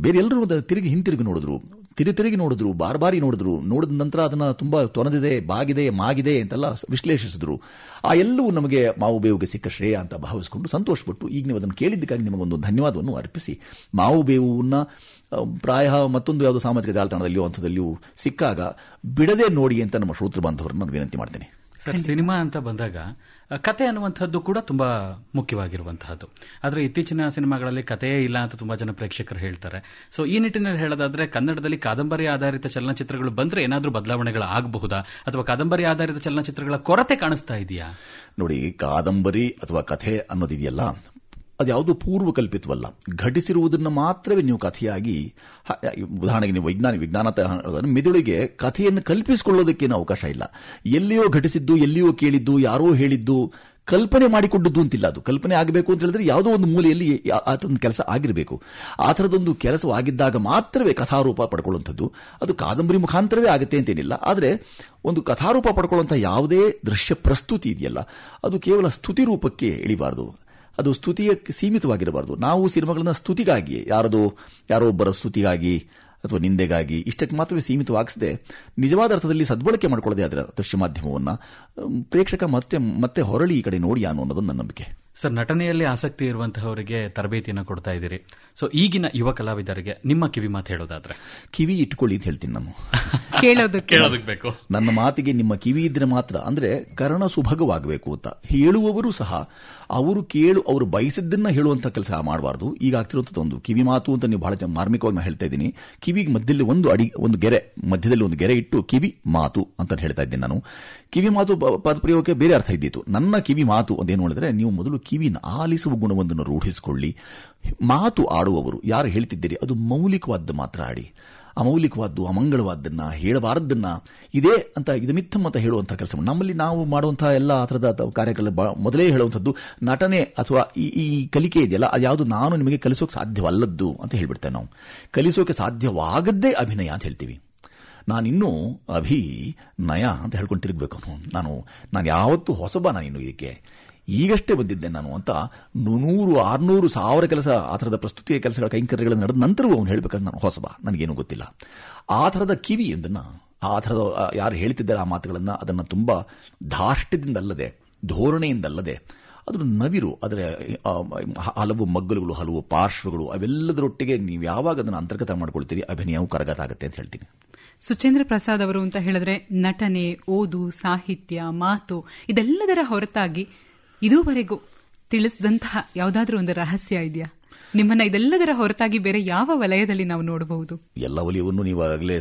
ಬೇರೆ ಎಲ್ಲರೂ ತಿರುಗಿ ಹಿಂತಿರುಗಿ ನೋಡಿದ್ರು, ತಿರುಗಿ ನೋಡಿದ್ರು, ಬಾರಿ ನೋಡಿದ್ರು. ನೋಡಿದ ನಂತರ ಅದನ್ನು ತುಂಬಾ ತೊನೆದಿದೆ, ಬಾಗಿದೆ, ಮಾಗಿದೆ ಅಂತೆಲ್ಲ ವಿಶ್ಲೇಷಿಸಿದ್ರು. ಆ ಎಲ್ಲವೂ ನಮಗೆ ಮಾವುಬೇವಿಗೆ ಸಿಕ್ಕ ಶ್ರೇಯ ಅಂತ ಭಾವಿಸಿಕೊಂಡು ಸಂತೋಷಪಟ್ಟು ಈಗ ನೀವು ಅದನ್ನು ಕೇಳಿದ್ದಕ್ಕಾಗಿ ನಿಮಗೊಂದು ಧನ್ಯವಾದವನ್ನು ಅರ್ಪಿಸಿ, ಮಾವುಬೇವನ್ನ ಪ್ರಾಯ ಮತ್ತೊಂದು ಯಾವುದೋ ಸಾಮಾಜಿಕ ಜಾಲತಾಣದಲ್ಲಿಯೋ ಅಂಥದಲ್ಲಿಯೂ ಸಿಕ್ಕಾಗ ಬಿಡದೆ ನೋಡಿ ಅಂತ ನಮ್ಮ ಶ್ರೋತೃ ಬಾಂಧವರನ್ನು ನಾನು ವಿನಂತಿ ಮಾಡ್ತೇನೆ. ಸರ್, ಸಿನಿಮಾ ಅಂತ ಬಂದಾಗ ಕತೆ ಅನ್ನುವಂಥದ್ದು ಕೂಡ ತುಂಬಾ ಮುಖ್ಯವಾಗಿರುವಂತಹದ್ದು. ಆದರೆ ಇತ್ತೀಚಿನ ಸಿನಿಮಾಗಳಲ್ಲಿ ಕಥೆಯೇ ಇಲ್ಲ ಅಂತ ತುಂಬಾ ಜನ ಪ್ರೇಕ್ಷಕರು ಹೇಳ್ತಾರೆ. ಸೊ ಈ ನಿಟ್ಟಿನಲ್ಲಿ ಹೇಳೋದಾದ್ರೆ ಕನ್ನಡದಲ್ಲಿ ಕಾದಂಬರಿ ಆಧಾರಿತ ಚಲನಚಿತ್ರಗಳು ಬಂದ್ರೆ ಏನಾದರೂ ಬದಲಾವಣೆಗಳು ಆಗಬಹುದಾ, ಅಥವಾ ಕಾದಂಬರಿ ಆಧಾರಿತ ಚಲನಚಿತ್ರಗಳ ಕೊರತೆ ಕಾಣಿಸ್ತಾ ಇದೆಯಾ? ನೋಡಿ, ಕಾದಂಬರಿ ಅಥವಾ ಕಥೆ ಅನ್ನೋದಿದೆಯಲ್ಲ, ಅದ್ಯಾವುದು ಪೂರ್ವಕಲ್ಪಿತವಲ್ಲ. ಘಟಿಸಿರುವುದನ್ನು ಮಾತ್ರವೇ ನೀವು ಕಥೆಯಾಗಿ, ಉದಾಹರಣೆಗೆ ನೀವು ವಿಜ್ಞಾನ ಮೆದುಳಿಗೆ ಕಥೆಯನ್ನು ಕಲ್ಪಿಸಿಕೊಳ್ಳೋದಕ್ಕೇನು ಅವಕಾಶ ಇಲ್ಲ. ಎಲ್ಲಿಯೋ ಘಟಿಸಿದ್ದು, ಎಲ್ಲಿಯೋ ಕೇಳಿದ್ದು, ಯಾರೋ ಹೇಳಿದ್ದು, ಕಲ್ಪನೆ ಮಾಡಿಕೊಂಡದ್ದು ಅಂತಿಲ್ಲ. ಅದು ಕಲ್ಪನೆ ಆಗಬೇಕು ಅಂತ ಹೇಳಿದ್ರೆ ಯಾವುದೋ ಒಂದು ಮೂಲೆಯಲ್ಲಿ ಆ ಥರದೊಂದು ಕೆಲಸ ಆಗಿರಬೇಕು. ಆ ಥರದೊಂದು ಕೆಲಸವಾಗಿದ್ದಾಗ ಮಾತ್ರವೇ ಕಥಾರೂಪ ಪಡ್ಕೊಳ್ಳುವಂಥದ್ದು. ಅದು ಕಾದಂಬರಿ ಮುಖಾಂತರವೇ ಆಗುತ್ತೆ ಅಂತೇನಿಲ್ಲ. ಆದರೆ ಒಂದು ಕಥಾರೂಪ ಪಡ್ಕೊಳ್ಳುವಂಥ ಯಾವುದೇ ದೃಶ್ಯ ಪ್ರಸ್ತುತಿ ಇದೆಯಲ್ಲ, ಅದು ಕೇವಲ ಸ್ತುತಿ ರೂಪಕ್ಕೆ ಇಳಿಬಾರದು, ಅದು ಸ್ತುತಿಯಕ್ಕೆ ಸೀಮಿತವಾಗಿರಬಾರದು. ನಾವು ಸಿನಿಮಾಗಳನ್ನ ಸ್ತುತಿಗಾಗಿ, ಯಾರೋ ಒಬ್ಬರ ಸ್ತುತಿಗಾಗಿ ಅಥವಾ ನಿಂದೆಗಾಗಿ ಇಷ್ಟಕ್ಕೆ ಮಾತ್ರವೇ ಸೀಮಿತವಾಗಿಸದೆ ನಿಜವಾದ ಅರ್ಥದಲ್ಲಿ ಸದ್ಬಳಕೆ ಮಾಡಿಕೊಳ್ಳದೆ ಅದರ ದೃಶ್ಯ ಮಾಧ್ಯಮವನ್ನು ಪ್ರೇಕ್ಷಕ ಮತ್ತೆ ಹೊರಳಿ ಈ ಕಡೆ ನೋಡಿ ಅನ್ನೋದು ನನ್ನ ನಂಬಿಕೆ. ಸರ್, ನಟನೆಯಲ್ಲಿ ಆಸಕ್ತಿ ಇರುವಂತಹವರಿಗೆ ತರಬೇತಿಯನ್ನು ಕೊಡ್ತಾ ಇದ್ದೀರಿ. ಸೊ ಈಗಿನ ಯುವ ಕಲಾವಿದರಿಗೆ ನಿಮ್ಮ ಕಿವಿ ಮಾತು ಹೇಳೋದಾದ್ರೆ? ಕಿವಿ ಇಟ್ಕೊಳ್ಳಿ ಅಂತ ಹೇಳ್ತೀನಿ ನಾನು. ಕೇಳೋದಕ್ಕೆ ಬೇಕು. ನನ್ನ ಮಾತಿಗೆ ನಿಮ್ಮ ಕಿವಿ ಇದ್ರೆ ಮಾತ್ರ, ಅಂದ್ರೆ ಕರ್ಣ ಸುಭಗವಾಗಬೇಕು ಅಂತ ಹೇಳುವವರು ಸಹ ಅವರು ಬಯಸಿದ್ದನ್ನ ಹೇಳುವಂತ ಕೆಲಸ ಮಾಡಬಾರದು. ಈಗ ಆಗ್ತಿರುವಂತದ್ದು ಒಂದು ಕಿವಿ ಮಾತು ಅಂತ ನೀವು ಬಹಳ ಮಾರ್ಮಿಕವಾಗಿ ನಾನು ಹೇಳ್ತಾ ಇದ್ದೀನಿ. ಕಿವಿಗೆ ಮಧ್ಯದಲ್ಲಿ ಮಧ್ಯದಲ್ಲಿ ಒಂದು ಗೆರೆ ಇಟ್ಟು ಕಿವಿ ಮಾತು ಅಂತ ಹೇಳ್ತಾ ಇದ್ದೀನಿ ನಾನು. ಕಿವಿ ಮಾತು ಪದ ಪ್ರಯೋಗಕ್ಕೆ ಬೇರೆ ಅರ್ಥ ಇದ್ದಿತ್ತು. ನನ್ನ ಕಿವಿ ಮಾತು ಅದೇನು ಹೇಳಿದ್ರೆ, ನೀವು ಮೊದಲು ಕಿವಿನ ಆಲಿಸುವ ಗುಣವೊಂದನ್ನು ರೂಢಿಸಿಕೊಳ್ಳಿ. ಮಾತು ಆಡುವವರು ಯಾರು ಹೇಳ್ತಿದ್ದೀರಿ ಅದು ಮೌಲಿಕವಾದ ಮಾತ್ರ ಆಡಿ. ಅಮೌಲಿಕವಾದ್ದು, ಅಮಂಗಳವಾದ್ದನ್ನ, ಹೇಳಬಾರದನ್ನ ಇದೇ ಅಂತ ಇದಮಿತ್ತಂ ಅಂತ ಹೇಳುವಂತಹ ಕೆಲಸ ನಮ್ಮಲ್ಲಿ ನಾವು ಮಾಡುವಂತಹ ಎಲ್ಲ ಆ ಥರದ ಕಾರ್ಯಗಳ ಮೊದಲೇ ಹೇಳುವಂಥದ್ದು ನಟನೆ ಅಥವಾ ಈ ಕಲಿಕೆ ಇದೆಯಲ್ಲ, ಅದ್ಯಾವುದು ನಾನು ನಿಮಗೆ ಕಲಿಸೋಕೆ ಸಾಧ್ಯವಲ್ಲದ್ದು ಅಂತ ಹೇಳ್ಬಿಡ್ತೇವೆ ನಾವು. ಕಲಿಸೋಕೆ ಸಾಧ್ಯವಾಗದ್ದೇ ಅಭಿನಯ ಅಂತ ಹೇಳ್ತೀವಿ. ನಾನಿನ್ನೂ ಅಭಿನಯ ಅಂತ ಹೇಳ್ಕೊಂಡು ತಿರುಗಬೇಕು. ನಾನು ಯಾವತ್ತೂ ಹೊಸಬ, ನಾನಿನ್ನು ಇದಕ್ಕೆ ಈಗಷ್ಟೇ ಬಂದಿದ್ದೆ ನಾನು ಅಂತ 100, 600, 1000 ಕೆಲಸ ಆ ಥರದ ಪ್ರಸ್ತುತಿಯ ಕೆಲಸಗಳ ಕೈಂಕರ್ಯಗಳನ್ನು ನಡೆದ ನಂತರವೂ ಅವನು ಹೇಳಬೇಕಾದ್ರೆ ನಾನು ಹೊಸಬ, ನನಗೇನು ಗೊತ್ತಿಲ್ಲ. ಆ ಥರದ ಕಿವಿ ಎಂದನ್ನು, ಆ ಥರದ ಯಾರು ಹೇಳ್ತಿದ್ದಾರೆ ಆ ಮಾತುಗಳನ್ನು, ಅದನ್ನು ತುಂಬ ಧಾರ್ಷ್ಟ್ಯದಿಂದಲ್ಲದೆ, ಧೋರಣೆಯಿಂದಲ್ಲದೆ, ಅದರ ನವಿರು, ಅದರ ಹಲವು ಮಗ್ಗಲುಗಳು, ಹಲವು ಪಾರ್ಶ್ವಗಳು, ಅವೆಲ್ಲದರೊಟ್ಟಿಗೆ ನೀವು ಯಾವಾಗ ಅದನ್ನು ಅಂತರ್ಗತ ಮಾಡ್ಕೊಳ್ತೀರಿ, ಅಭಿನಯವು ಕರಗತ ಆಗುತ್ತೆ ಅಂತ ಹೇಳ್ತೀನಿ. ಸುಚೇಂದ್ರ ಪ್ರಸಾದ್ ಅವರು ಅಂತ ಹೇಳಿದ್ರೆ ನಟನೆ, ಓದು, ಸಾಹಿತ್ಯ, ಮಾತು ಇದೆಲ್ಲದರ ಹೊರತಾಗಿ ಇದುವರೆಗೂ ತಿಳಿಸಿದಂತಹ ಯಾವುದಾದ್ರೂ ಒಂದು ರಹಸ್ಯ ಇದೆಯಾ ನಿಮ್ಮನ್ನ? ಇದೆಲ್ಲದರ ಹೊರತಾಗಿ ಬೇರೆ ಯಾವ ವಲಯದಲ್ಲಿ ನಾವು ನೋಡಬಹುದು? ಎಲ್ಲ ವಲಯವನ್ನು ನೀವು ಆಗಲೇ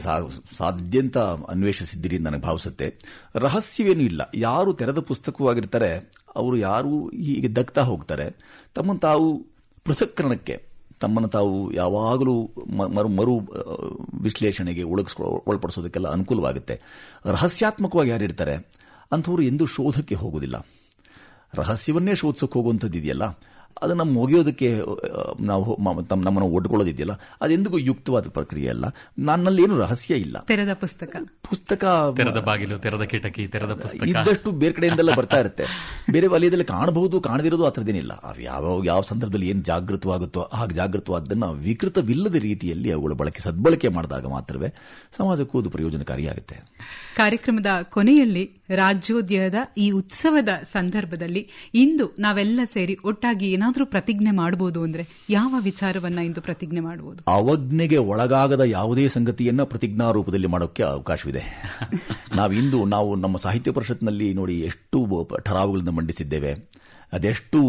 ಸಾಧ್ಯಂತ ಅನ್ವೇಷಿಸಿದ್ದೀರಿ ನನಗೆ ಭಾವಿಸುತ್ತೆ. ರಹಸ್ಯವೇನೂ ಇಲ್ಲ. ಯಾರು ತೆರೆದ ಪುಸ್ತಕವಾಗಿರ್ತಾರೆ ಅವರು ಯಾರು ಹೀಗೆ ದಗ್ತಾ ಹೋಗ್ತಾರೆ. ತಮ್ಮನ್ನು ತಾವು ಪೃಥಕ್ಕರಣಕ್ಕೆ, ತಮ್ಮನ್ನು ತಾವು ಯಾವಾಗಲೂ ಮರು ವಿಶ್ಲೇಷಣೆಗೆ ಒಳಪಡಿಸೋದಕ್ಕೆಲ್ಲ ಅನುಕೂಲವಾಗುತ್ತೆ. ರಹಸ್ಯಾತ್ಮಕವಾಗಿ ಯಾರಿರ್ತಾರೆ ಅಂಥವ್ರು ಎಂದೂ ಶೋಧಕ್ಕೆ ಹೋಗೋದಿಲ್ಲ. ರಹಸ್ಯವನ್ನೇ ಶೋಧಿಸೋಕೆ ಹೋಗುವಂಥದ್ದು ಇದೆಯಲ್ಲ, ಅದನ್ನು ಮುಗಿಯೋದಕ್ಕೆ ನಾವು ನಮ್ಮನ್ನು ಒಡ್ಕೊಳ್ಳೋದಿದೆಯಲ್ಲ ಅದೆಂದಿಗೂ ಯುಕ್ತವಾದ ಪ್ರಕ್ರಿಯೆ ಅಲ್ಲ. ನನ್ನಲ್ಲಿ ಏನು ರಹಸ್ಯ ಇಲ್ಲ. ತೆರೆದ ಪುಸ್ತಕ ತೆರೆದ ಬಾಗಿಲು, ತೆರೆದ ಕಿಟಕಿ, ತೆರೆದ ಪುಸ್ತಕ ಇದ್ದಷ್ಟು ಬೇರೆ ಕಡೆಯಿಂದೆಲ್ಲ ಬರ್ತಾ ಇರುತ್ತೆ. ಬೇರೆ ವಲಯದಲ್ಲಿ ಕಾಣಬಹುದು, ಕಾಣದಿರೋದು ಆ ಥರದ್ದೇನಿಲ್ಲ. ಯಾವ ಸಂದರ್ಭದಲ್ಲಿ ಏನು ಜಾಗೃತವಾಗುತ್ತೋ ಹಾಗೆ ಜಾಗೃತವಾದ್ದನ್ನು ವಿಕೃತವಿಲ್ಲದ ರೀತಿಯಲ್ಲಿ ಅವುಗಳ ಸದ್ಬಳಕೆ ಮಾಡಿದಾಗ ಮಾತ್ರವೇ ಸಮಾಜಕ್ಕೂ ಅದು ಪ್ರಯೋಜನಕಾರಿಯಾಗುತ್ತೆ. ಕಾರ್ಯಕ್ರಮದ ಕೊನೆಯಲ್ಲಿ ರಾಜ್ಯೋದ್ಯಯದ ಈ ಉತ್ಸವದ ಸಂದರ್ಭದಲ್ಲಿ ಇಂದು ನಾವೆಲ್ಲ ಸೇರಿ ಒಟ್ಟಾಗಿ ಏನಾದರೂ ಪ್ರತಿಜ್ಞೆ ಮಾಡಬಹುದು ಅಂದ್ರೆ ಯಾವ ವಿಚಾರವನ್ನ ಇಂದು ಪ್ರತಿಜ್ಞೆ ಮಾಡಬಹುದು? ಅವಜ್ಞೆಗೆ ಒಳಗಾಗದ ಯಾವುದೇ ಸಂಗತಿಯನ್ನ ಪ್ರತಿಜ್ಞಾ ರೂಪದಲ್ಲಿ ಮಾಡೋಕ್ಕೆ ಅವಕಾಶವಿದೆ. ನಾವು ನಮ್ಮ ಸಾಹಿತ್ಯ ಪರಿಷತ್ನಲ್ಲಿ ನೋಡಿ ಎಷ್ಟು ಠರಾವುಗಳನ್ನು ಮಂಡಿಸಿದ್ದೇವೆ. ಅದೆಷ್ಟು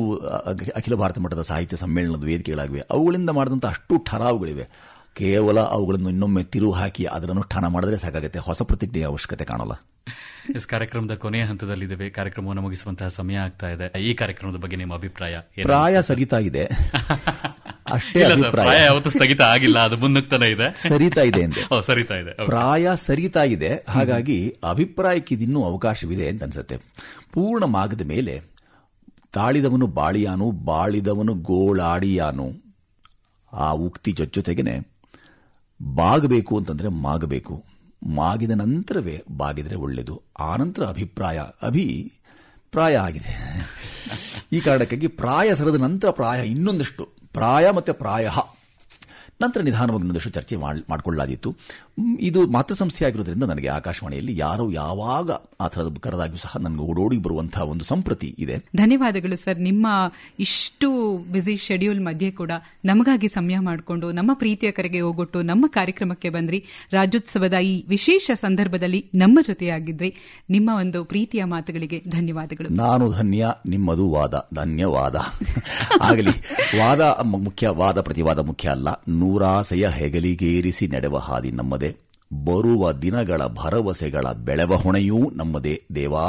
ಅಖಿಲ ಭಾರತ ಮಟ್ಟದ ಸಾಹಿತ್ಯ ಸಮ್ಮೇಳನದ ವೇದಿಕೆಗಳಾಗಿವೆ. ಅವುಗಳಿಂದ ಮಾಡಿದಂಥ ಅಷ್ಟು ಠರಾವುಗಳಿವೆ. ಕೇವಲ ಅವುಗಳನ್ನು ಇನ್ನೊಮ್ಮೆ ತಿರುವು ಹಾಕಿ ಅದರ ಅನುಷ್ಠಾನ ಮಾಡಿದ್ರೆ ಸಾಕಾಗುತ್ತೆ. ಹೊಸ ಪ್ರತಿಜ್ಞೆಯ ಅವಶ್ಯಕತೆ ಕಾಣೋಲ್ಲ. ಕಾರ್ಯಕ್ರಮದ ಕೊನೆಯ ಹಂತದಲ್ಲಿದ್ದೇವೆ. ಕಾರ್ಯಕ್ರಮವನ್ನು ಮುಗಿಸುವಂತಹ ಸಮಯ ಆಗ್ತಾ ಇದೆ. ಈ ಕಾರ್ಯಕ್ರಮದ ಬಗ್ಗೆ ನಿಮ್ಮ ಅಭಿಪ್ರಾಯ? ಪ್ರಾಯ ಸರಿತಾ ಇದೆ ಅಷ್ಟೇ. ಪ್ರಾಯ ಯಾವತ್ತೂ ಸ್ಥಗಿತ ಆಗಿಲ್ಲ, ಅದು ಮುನ್ನುಗ್ತಾನೆ ಇದೆ, ಸರಿತಾ ಇದೆ ಅಂದ್ರೆ ಸರಿತಾ ಇದೆ. ಪ್ರಾಯ ಸರಿತಾ ಇದೆ. ಹಾಗಾಗಿ ಅಭಿಪ್ರಾಯಕ್ಕೆ ಇನ್ನೂ ಅವಕಾಶವಿದೆ ಅಂತ ಅನ್ಸುತ್ತೆ. ಪೂರ್ಣವಾಗದ ಮೇಲೆ ತಾಳಿದವನು ಬಾಳಿಯಾನು, ಬಾಳಿದವನು ಗೋಳಾಡಿಯಾನು ಆ ಉಕ್ತಿ ಜೊತೆಗೇನೆ ಬಾಗಬೇಕು ಅಂತಂದ್ರೆ ಮಾಗಬೇಕು, ಮಾಗಿದ ನಂತರವೇ ಬಾಗಿದ್ರೆ ಒಳ್ಳೆಯದು. ಆನಂತರ ಪ್ರಾಯ ಆಗಿದೆ. ಈ ಕಾರಣಕ್ಕಾಗಿ ಪ್ರಾಯ ಸರದ ನಂತರ ಪ್ರಾಯ ಇನ್ನೊಂದಷ್ಟು ಪ್ರಾಯ ಮತ್ತೆ ಪ್ರಾಯ ನಂತರ ನಿಧಾನವಾಗಿ ಇನ್ನೊಂದಷ್ಟು ಚರ್ಚೆ ಮಾಡಿಕೊಳ್ಳಲಾದಿತ್ತು. ಇದು ಮಾತೃ ಸಂಸ್ಥೆ ಆಗಿರೋದ್ರಿಂದ ನನಗೆ ಆಕಾಶವಾಣಿಯಲ್ಲಿ ಯಾರೋ ಯಾವಾಗ ಆ ಥರದ ಕರೆದಾಗಿಯೂ ಸಹ ನನಗೆ ಓಡೋಡಿ ಬರುವಂತಹ ಒಂದು ಸಂಪ್ರತಿ ಇದೆ. ಧನ್ಯವಾದಗಳು ಸರ್. ನಿಮ್ಮ ಇಷ್ಟು ಬ್ಯುಸಿ ಶೆಡ್ಯೂಲ್ ಮಧ್ಯೆ ಕೂಡ ನಮಗಾಗಿ ಸಮಯ ಮಾಡಿಕೊಂಡು ನಮ್ಮ ಪ್ರೀತಿಯ ಕರೆಗೆ ಹೋಗೊಟ್ಟು ನಮ್ಮ ಕಾರ್ಯಕ್ರಮಕ್ಕೆ ಬಂದ್ರಿ. ರಾಜ್ಯೋತ್ಸವದ ಈ ವಿಶೇಷ ಸಂದರ್ಭದಲ್ಲಿ ನಮ್ಮ ಜೊತೆಯಾಗಿದ್ರಿ. ನಿಮ್ಮ ಒಂದು ಪ್ರೀತಿಯ ಮಾತುಗಳಿಗೆ ಧನ್ಯವಾದಗಳು. ನಾನು ಧನ್ಯ, ನಿಮ್ಮದು ವಾದ. ಧನ್ಯವಾದ. ಆಗಲಿ. ವಾದ ಮುಖ್ಯ, ವಾದ ಪ್ರತಿವಾದ ಮುಖ್ಯ ಅಲ್ಲ. ನೂರಾಸೆಯ ಹೆಗಲಿಗೇರಿಸಿ ನಡೆವ ಹಾದಿ ನಮ್ಮದೇ. ಬರುವ ದಿನಗಳ ಭರವಸೆಗಳ ಬೆಳೆವ ಹೊಣೆಯೂ ನಮ್ಮದೇ. ದೇವಾ,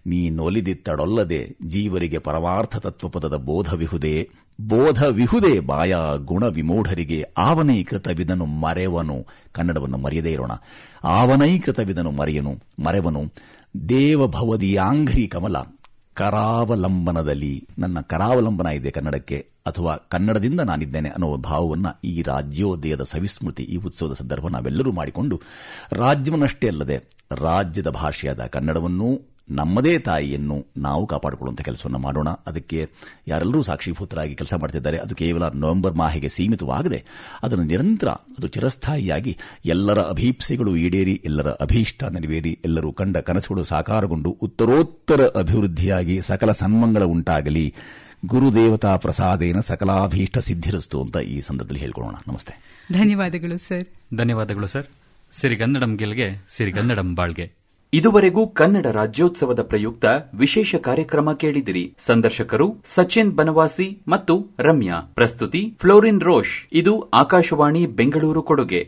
ನೀನೊಲಿದಿತ್ತಡೊಲ್ಲದೆ ಜೀವರಿಗೆ ಪರಮಾರ್ಥ ತತ್ವಪದದ ಬೋಧವಿಹುದೇ ಬಾಯ ಗುಣ ವಿಮೂಢರಿಗೆ ಆವನೈಕೃತವಿದನು ಮರೆವನು. ಕನ್ನಡವನ್ನು ಮರೆಯದೇ ಇರೋಣ. ಆವನೈಕೃತವಿದನು ಮರೆವನು ದೇವಭವದಿಯಾಂಘ್ರಿ ಕಮಲ ಕರಾವಲಂಬನದಲ್ಲಿ. ನನ್ನ ಕರಾವಲಂಬನ ಇದೆ ಕನ್ನಡಕ್ಕೆ, ಅಥವಾ ಕನ್ನಡದಿಂದ ನಾನಿದ್ದೇನೆ ಅನ್ನೋ ಭಾವವನ್ನು ಈ ರಾಜ್ಯೋದಯದ ಸವಿಸ್ಮೃತಿ, ಈ ಉತ್ಸವದ ಸಂದರ್ಭ ನಾವೆಲ್ಲರೂ ಮಾಡಿಕೊಂಡು ರಾಜ್ಯವನ್ನಷ್ಟೇ ಅಲ್ಲದೆ ರಾಜ್ಯದ ಭಾಷೆಯಾದ ಕನ್ನಡವನ್ನೂ ನಮ್ಮದೇ ತಾಯಿಯನ್ನು ನಾವು ಕಾಪಾಡಿಕೊಳ್ಳುವಂಥ ಕೆಲಸವನ್ನು ಮಾಡೋಣ. ಅದಕ್ಕೆ ಯಾರೆಲ್ಲರೂ ಸಾಕ್ಷೀಭೂತರಾಗಿ ಕೆಲಸ ಮಾಡ್ತಿದ್ದಾರೆ. ಅದು ಕೇವಲ ನವೆಂಬರ್ ಮಾಹೆಗೆ ಸೀಮಿತವಾಗದೆ ಅದನ್ನು ನಿರಂತರ, ಅದು ಚಿರಸ್ಥಾಯಿಯಾಗಿ ಎಲ್ಲರ ಅಭೀಪ್ಸೆಗಳು ಈಡೇರಿ, ಎಲ್ಲರ ಅಭೀಷ್ಟ ನೆರವೇರಿ, ಎಲ್ಲರೂ ಕಂಡ ಕನಸುಗಳು ಸಾಕಾರಗೊಂಡು ಉತ್ತರೋತ್ತರ ಅಭಿವೃದ್ಧಿಯಾಗಿ ಸಕಲ ಸನ್ಮಂಗಳ ಉಂಟಾಗಲಿ. ಗುರುದೇವತಾ ಪ್ರಸಾದೇನ ಸಕಲಾಭೀಷ್ಟ ಸಿದ್ಧಿರಸ್ತು ಅಂತ ಈ ಸಂದರ್ಭದಲ್ಲಿ ಹೇಳ್ಕೊಳ್ಳೋಣ. ನಮಸ್ತೆ. ಧನ್ಯವಾದಗಳು ಸರ್. ಧನ್ಯವಾದಗಳು ಸರ್. ಸಿರಿಗನ್ನಡಂ ಗೆಲ್ಗೆ, ಸಿರಿಗನ್ನಡಂ ಬಾಳ್ಗೆ. ಇದುವರೆಗೂ ಕನ್ನಡ ರಾಜ್ಯೋತ್ಸವದ ಪ್ರಯುಕ್ತ ವಿಶೇಷ ಕಾರ್ಯಕ್ರಮ ಕೇಳಿದಿರಿ. ಸಂದರ್ಶಕರು ಸಚಿನ್ ಬನವಾಸಿ ಮತ್ತು ರಮ್ಯಾ. ಪ್ರಸ್ತುತಿ ಫ್ಲೋರಿನ್ ರೋಷ್. ಇದು ಆಕಾಶವಾಣಿ ಬೆಂಗಳೂರು ಕೊಡುಗೆ.